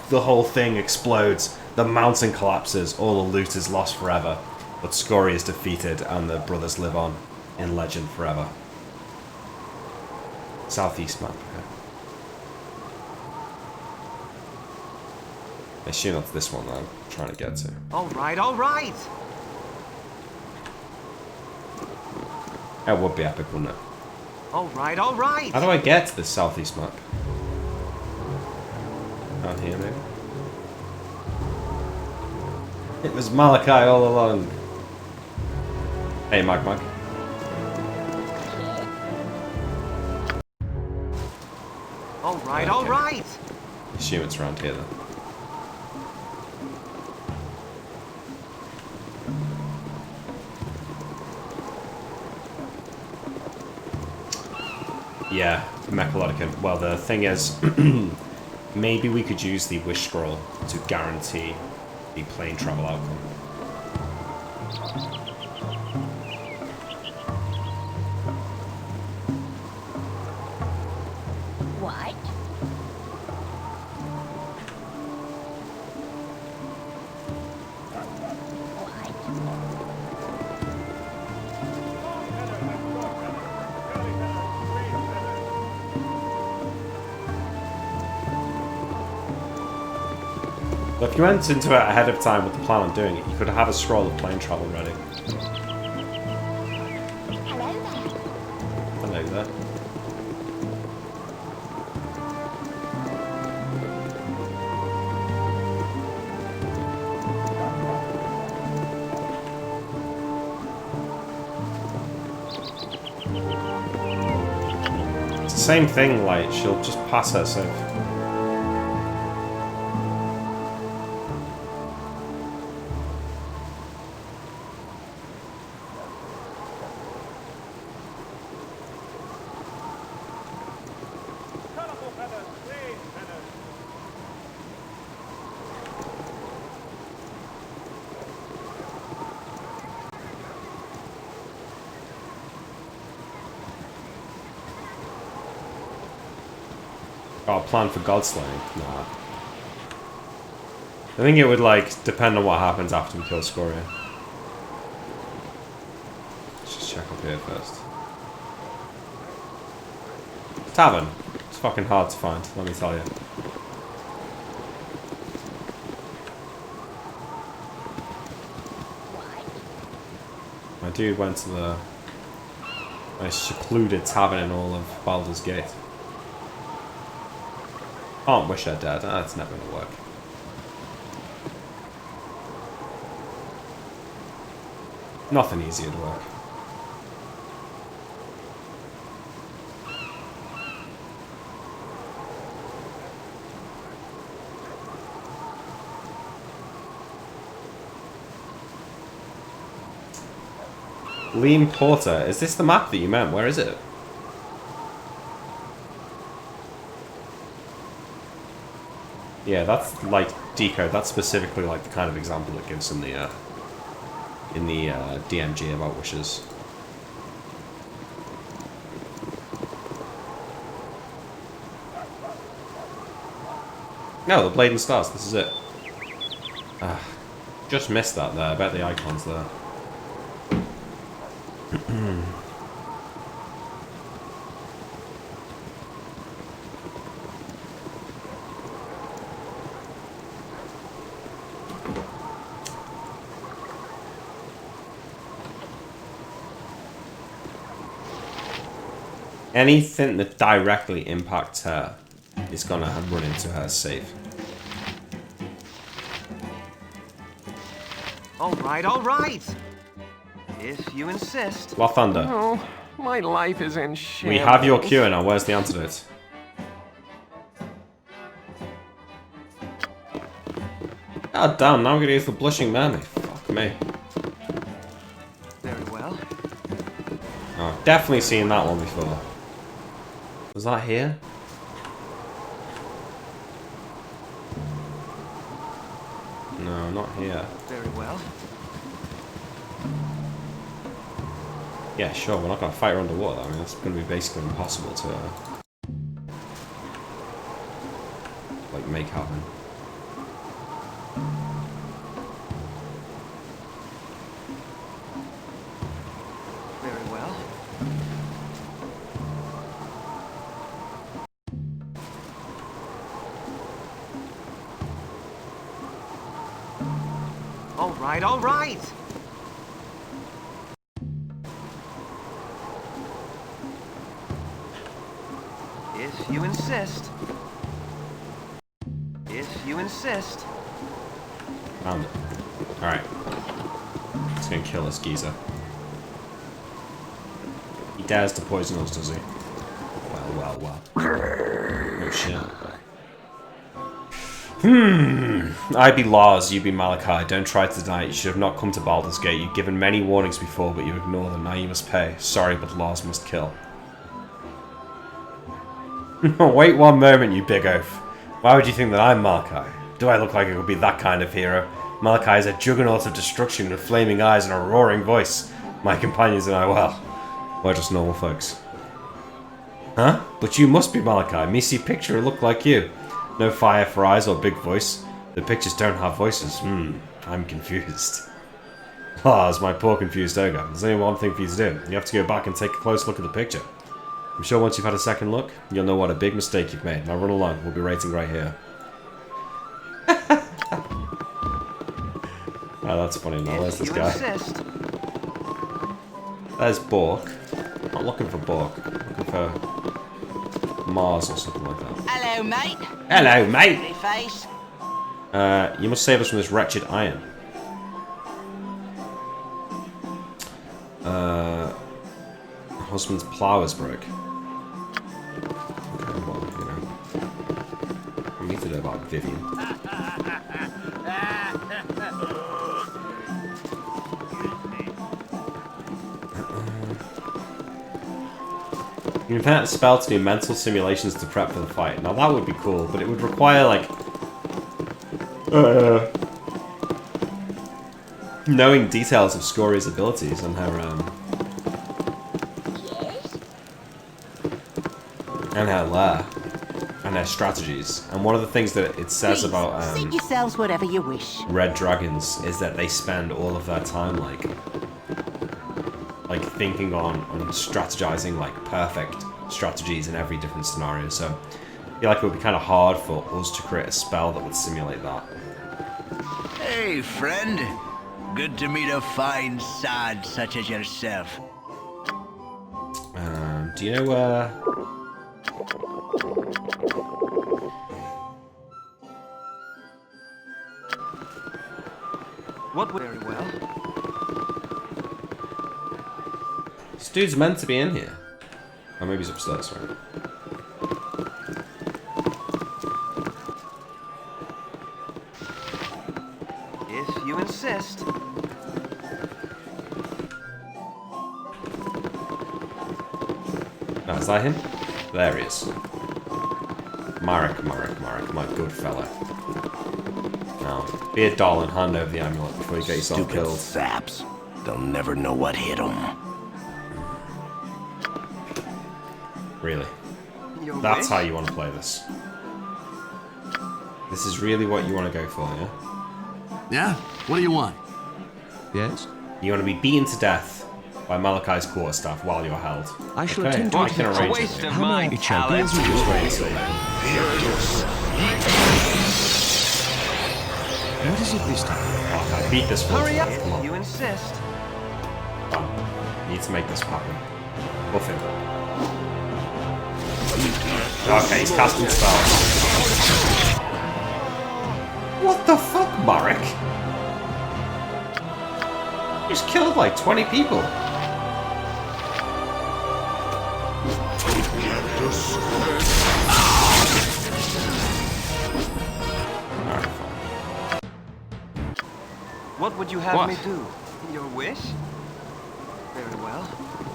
Speaker 1: The whole thing explodes. The mountain collapses. All the loot is lost forever. But Scoria is defeated, and the brothers live on in legend forever. Southeast map. Okay. I assume that's this one that I'm trying to get to.
Speaker 9: All right, all right.
Speaker 1: That would be epic, wouldn't it?
Speaker 9: All right, all right.
Speaker 1: How do I get to this southeast map? Down here, maybe? It was Malachi all along. Hey, Mag.
Speaker 9: All right, all right.
Speaker 1: Assume it's around here, then. Yeah, Mechalodicon. Well, the thing is, maybe we could use the Wish Scroll to guarantee the plane travel outcome.
Speaker 8: What?
Speaker 1: But if you went into it ahead of time with the plan on doing it, you could have a scroll of plane travel ready. Hello there. It's the same thing, like, she'll just pass her safe. Got a plan for god slaying? Nah. I think it would, like, depend on what happens after we kill Scoria. Let's just check up here first. Tavern. It's fucking hard to find, let me tell you. My dude went to the nice secluded tavern in all of Baldur's Gate. Can't wish her dead. That's never gonna work. Nothing easier to work. Lean Porter. Is this the map that you meant? Where is it? Yeah, that's like decode. That's specifically like the kind of example it gives in the DMG about wishes. No, the Blade and Stars. This is it. Just missed that there. I bet the icon's there. Anything that directly impacts her is gonna run into her save.
Speaker 9: All right. If you insist.
Speaker 1: Lathander.
Speaker 9: Oh, my life is in shambles.
Speaker 1: We have your cure now. Where's the antidote? God damn, now I'm gonna use the Blushing Mermaid. Fuck me.
Speaker 9: Very well.
Speaker 1: Oh, I've definitely seen that one before. Was that here? No, not here.
Speaker 9: Very well.
Speaker 1: Yeah, sure, we're not gonna fight her underwater. I mean, it's gonna be basically impossible to, like, make happen.
Speaker 9: Very well. All right. If you insist. If you insist.
Speaker 1: Found it. Alright. It's gonna kill this geezer. He dares to poison us, does he? Well. Oh shit. I be Lars, you be Malachi. Don't try to deny it. You should have not come to Baldur's Gate. You've given many warnings before, but you ignore them. Now you must pay. Sorry, but Lars must kill. Wait one moment, you big oaf. Why would you think that I'm Malachi? Do I look like I could be that kind of hero? Malachi is a juggernaut of destruction with flaming eyes and a roaring voice. My companions and I, well, we're just normal folks. Huh? But you must be Malachi. Me see picture look like you. No fire for eyes or big voice. The pictures don't have voices. I'm confused. Lars, my poor confused ogre. There's only one thing for you to do. You have to go back and take a close look at the picture. I'm sure once you've had a second look, you'll know what a big mistake you've made. Now run along. We'll be rating right here. Oh, that's funny. Now where's this guy? There's Bork. I'm not looking for Bork. I'm looking for Mars or something like that.
Speaker 18: Hello, mate.
Speaker 1: Hello, mate.
Speaker 18: Pretty face.
Speaker 1: You must save us from this wretched iron. Husband's plough is broke. Okay, well, you know. I need to know about Vivian. You can invent a spell to do mental simulations to prep for the fight. Now that would be cool, but it would require, like, knowing details of Scoria's abilities and her, and her lair. and their strategies. And one of the things that it says about
Speaker 18: Seat yourselves wherever you wish.
Speaker 1: red dragons is that they spend all of their time like thinking on strategizing like perfect strategies in every different scenario. So I feel like it would be kind of hard for us to create a spell that would simulate that.
Speaker 21: Hey, friend. Good to meet a fine sod such as yourself.
Speaker 1: Do you know
Speaker 9: What very well?
Speaker 1: this dude's meant to be in here? Oh, maybe he's upstairs, right?
Speaker 9: If you insist.
Speaker 1: Oh, is that him? There he is. Marek, my good fella. Now, be a doll and hand over the amulet before you get yourself
Speaker 19: Stupid
Speaker 1: killed.
Speaker 19: saps. They'll never know what hit them.
Speaker 1: Really? That's how you want to play this. This is really what you want to go for, yeah?
Speaker 7: Yeah? What do you want?
Speaker 6: Yes?
Speaker 1: You want to be beaten to death by Malachi's quarterstaff while you're held.
Speaker 6: I shall
Speaker 1: okay,
Speaker 6: attend to
Speaker 1: I
Speaker 6: it.
Speaker 1: can
Speaker 6: A
Speaker 1: arrange
Speaker 6: waste
Speaker 1: it.
Speaker 6: of my talent.
Speaker 1: Just wait and see.
Speaker 6: What is it this time?
Speaker 1: Oh, I beat this one.
Speaker 9: Hurry up!
Speaker 1: Come on.
Speaker 9: You insist.
Speaker 1: Need to make this happen. Buff him. Okay, he's casting spells. What the fuck, Marek? He's killed like 20 people. Alright, fine.
Speaker 9: What would you have
Speaker 1: What?
Speaker 9: me do? Your wish? Very well.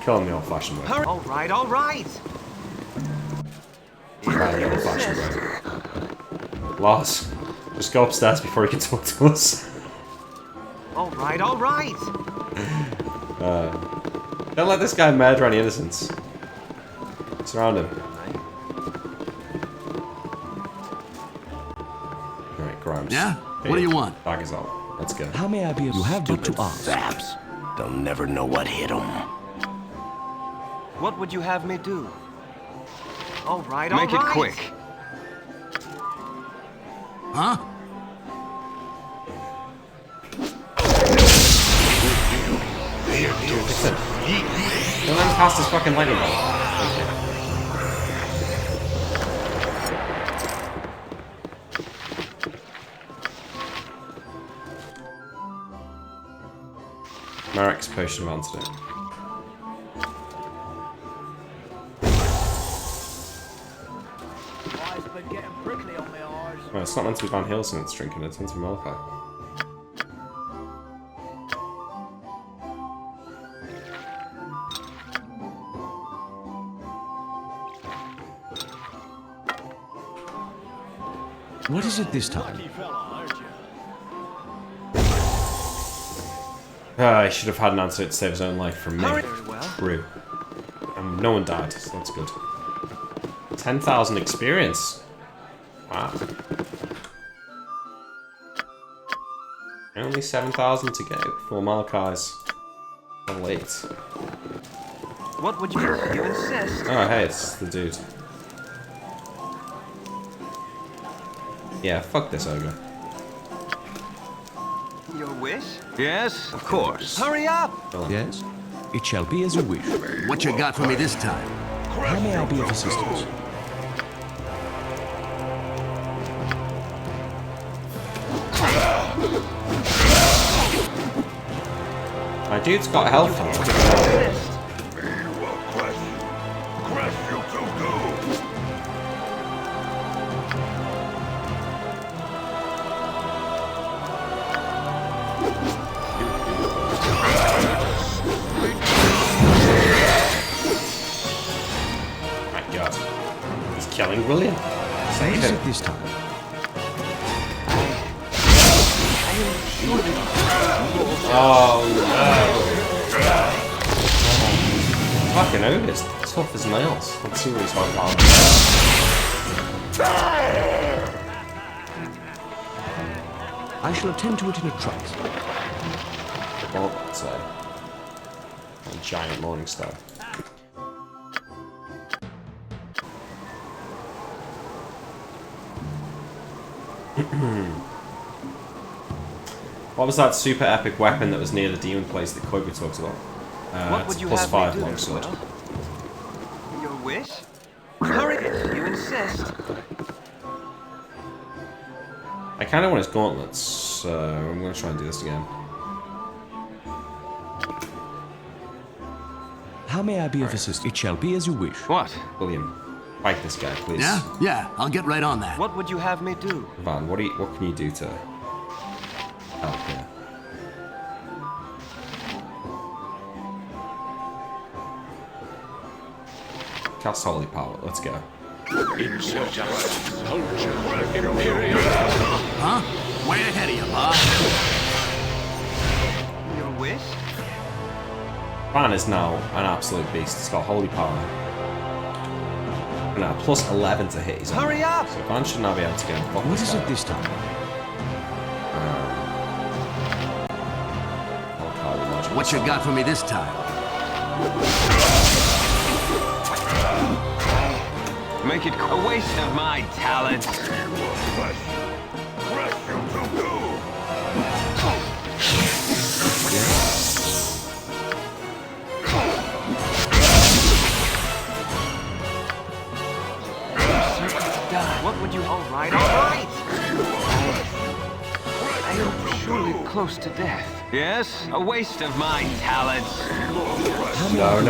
Speaker 1: Kill him the old-fashioned way.
Speaker 9: Hurry! All right, all right.
Speaker 1: Try the old-fashioned way. Lars, just go upstairs before he can talk to us.
Speaker 9: All right, all right.
Speaker 1: Don't let this guy murder any innocents. Surround him. Alright, Grimes.
Speaker 7: Yeah?
Speaker 1: Hey,
Speaker 7: What do you want?
Speaker 1: Bag is out. Let's go.
Speaker 6: How may I be of
Speaker 19: You have but
Speaker 6: stupid
Speaker 19: to ask. Saps. They'll never know what hit them.
Speaker 9: What would you have me do? All right, all right.
Speaker 2: Make it quick.
Speaker 7: Huh?
Speaker 1: Don't let him cast his fucking lightning bolt. Marek's potion of antidote. Well, it's not meant to be Van Helsing that's drinking it, it's meant to be Malachi.
Speaker 6: What is it this time?
Speaker 1: He should have had an answer to save his own life from me. True. No one died, so that's good. 10,000 experience. Wow. Only 7,000 to go before Malachi's level 8.
Speaker 9: What would you insist?
Speaker 1: Oh, hey, it's the dude. Yeah, fuck this ogre.
Speaker 9: Your wish?
Speaker 2: Yes, of course.
Speaker 9: Hurry up!
Speaker 6: Yes? It shall be as you wish.
Speaker 7: What you got for me this time?
Speaker 6: How may I be of assistance?
Speaker 1: My dude's got health on him. My god. He's killing William. Save him.
Speaker 6: This time.
Speaker 1: Oh no. Fucking ogres. Tough as nails. Let's see what he's on about.
Speaker 6: I shall attend to it in a trice.
Speaker 1: Well, that's a giant morning star. What was that super epic weapon that was near the demon place that Kobe talks about?
Speaker 9: What would you
Speaker 1: plus
Speaker 9: have
Speaker 1: 5
Speaker 9: me do,
Speaker 1: longsword.
Speaker 9: Will? Your wish? Hurry, you insist.
Speaker 1: I kind of want his gauntlets, so I'm going to try and do this again.
Speaker 6: How may I be of assistance? It shall be as you wish.
Speaker 9: What?
Speaker 1: William, fight this guy, please.
Speaker 7: Yeah, I'll get right on that.
Speaker 9: What would you have me do?
Speaker 1: Van, what can you do to help here? Cast Holy Power, let's go.
Speaker 7: Huh? Way ahead of you, boss.
Speaker 9: Your wish?
Speaker 1: Van is now an absolute beast. It's got Holy Power. And plus 11 to hit.
Speaker 9: Hurry up!
Speaker 1: So Van should now be able to get fuck
Speaker 6: What
Speaker 1: this
Speaker 6: is
Speaker 1: guy.
Speaker 6: it this time?
Speaker 7: What you got for me this time?
Speaker 9: Make it a waste of my talents. What would you... All right. I am surely close to death. Yes, a waste of my talents.
Speaker 1: No.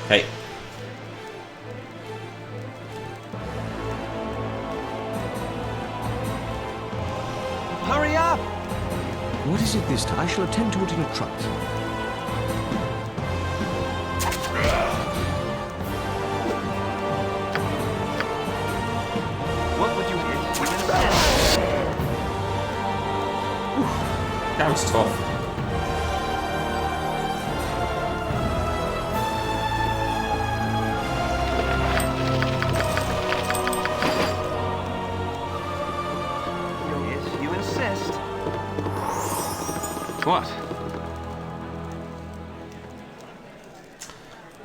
Speaker 1: Hey.
Speaker 9: Hurry up!
Speaker 6: What is it this time? I shall attend to it in a trice.
Speaker 9: What would you hit?
Speaker 1: That was tough.
Speaker 9: If you insist. What?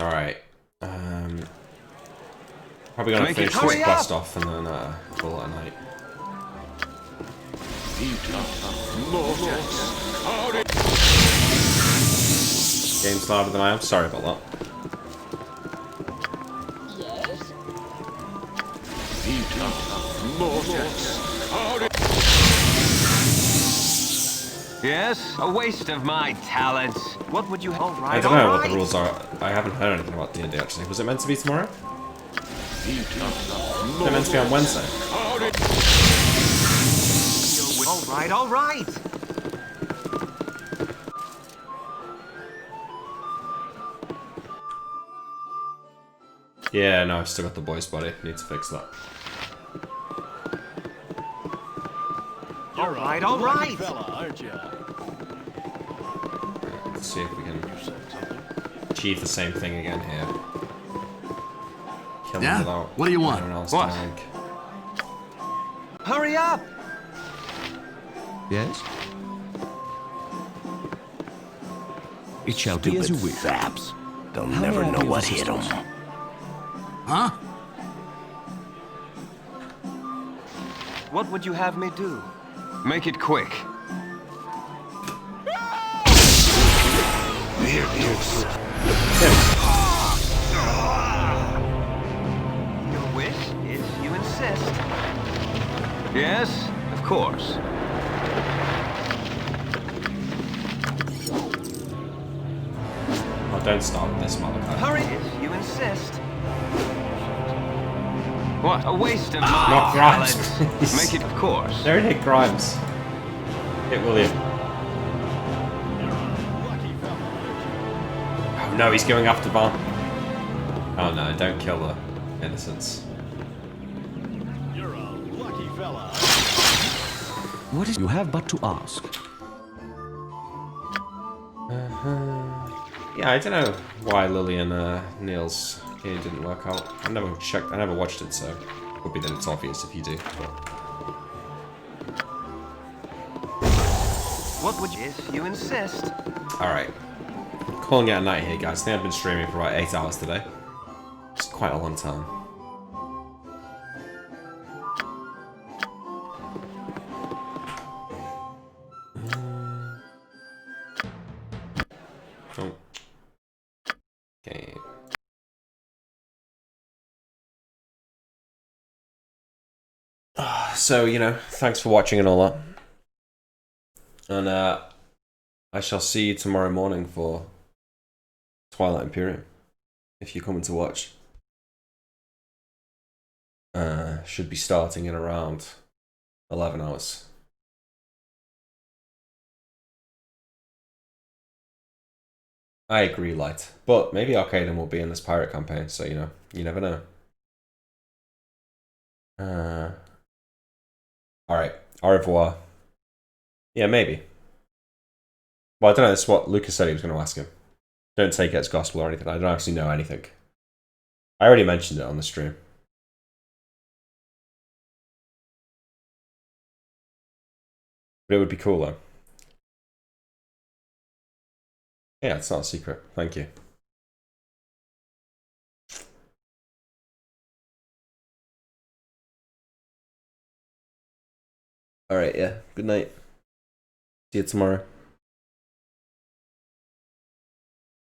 Speaker 1: Alright. Probably gonna finish this quest off and then call it a night. Game's louder than I am. Sorry about that.
Speaker 9: Yes, a waste of my talents. What would you? All right,
Speaker 1: I don't know what the rules are. I haven't heard anything about D&D actually. Was it meant to be tomorrow? Was it meant to be on Wednesday?
Speaker 9: All right.
Speaker 1: Yeah, no, I've still got the boy's body. Need to fix that.
Speaker 9: All right.
Speaker 20: Fella, aren't you?
Speaker 1: Let's see if we can achieve the same thing again here. Kill him without
Speaker 7: what do you want?
Speaker 1: anyone else
Speaker 9: What?
Speaker 1: dying.
Speaker 9: Hurry up!
Speaker 6: Yes?
Speaker 19: It shall
Speaker 6: be as you wish.
Speaker 19: Saps. They'll
Speaker 6: How
Speaker 19: never
Speaker 6: may I
Speaker 19: know
Speaker 6: be of
Speaker 19: what hit them.
Speaker 6: assistance?
Speaker 7: Huh?
Speaker 9: What would you have me do? Make it quick. Your wish, if you insist. Yes, of course.
Speaker 1: Oh, don't start with this, Malachi.
Speaker 9: Hurry if you insist. What? A waste of my
Speaker 1: Not Grimes.
Speaker 9: talents. Make it, of course.
Speaker 1: Don't hit Grimes. Hit William. Oh no, he's going after Van. Oh no, don't kill the innocents.
Speaker 20: You're a lucky fella.
Speaker 6: What is you have but to ask?
Speaker 1: Yeah, I don't know why Lily and Neil's game didn't work out. I never checked. I never watched it, so could be that it's obvious if you do. But...
Speaker 9: What would you, if you insist?
Speaker 1: All right, calling it a night here, guys. I think I've been streaming for about 8 hours today. It's quite a long time. Oh. Okay. So, you know, thanks for watching and all that. And I shall see you tomorrow morning for Twilight Imperium. If you're coming to watch. Should be starting in around 11 hours. I agree, Light. But maybe Arcadia will be in this pirate campaign, so you know, you never know. Alright, au revoir. Yeah, maybe. Well, I don't know, that's what Lucas said he was going to ask him. Don't take it as gospel or anything, I don't actually know anything. I already mentioned it on the stream. But it would be cool though. Yeah, it's not a secret. Thank you. Alright, yeah. Good night. See you tomorrow.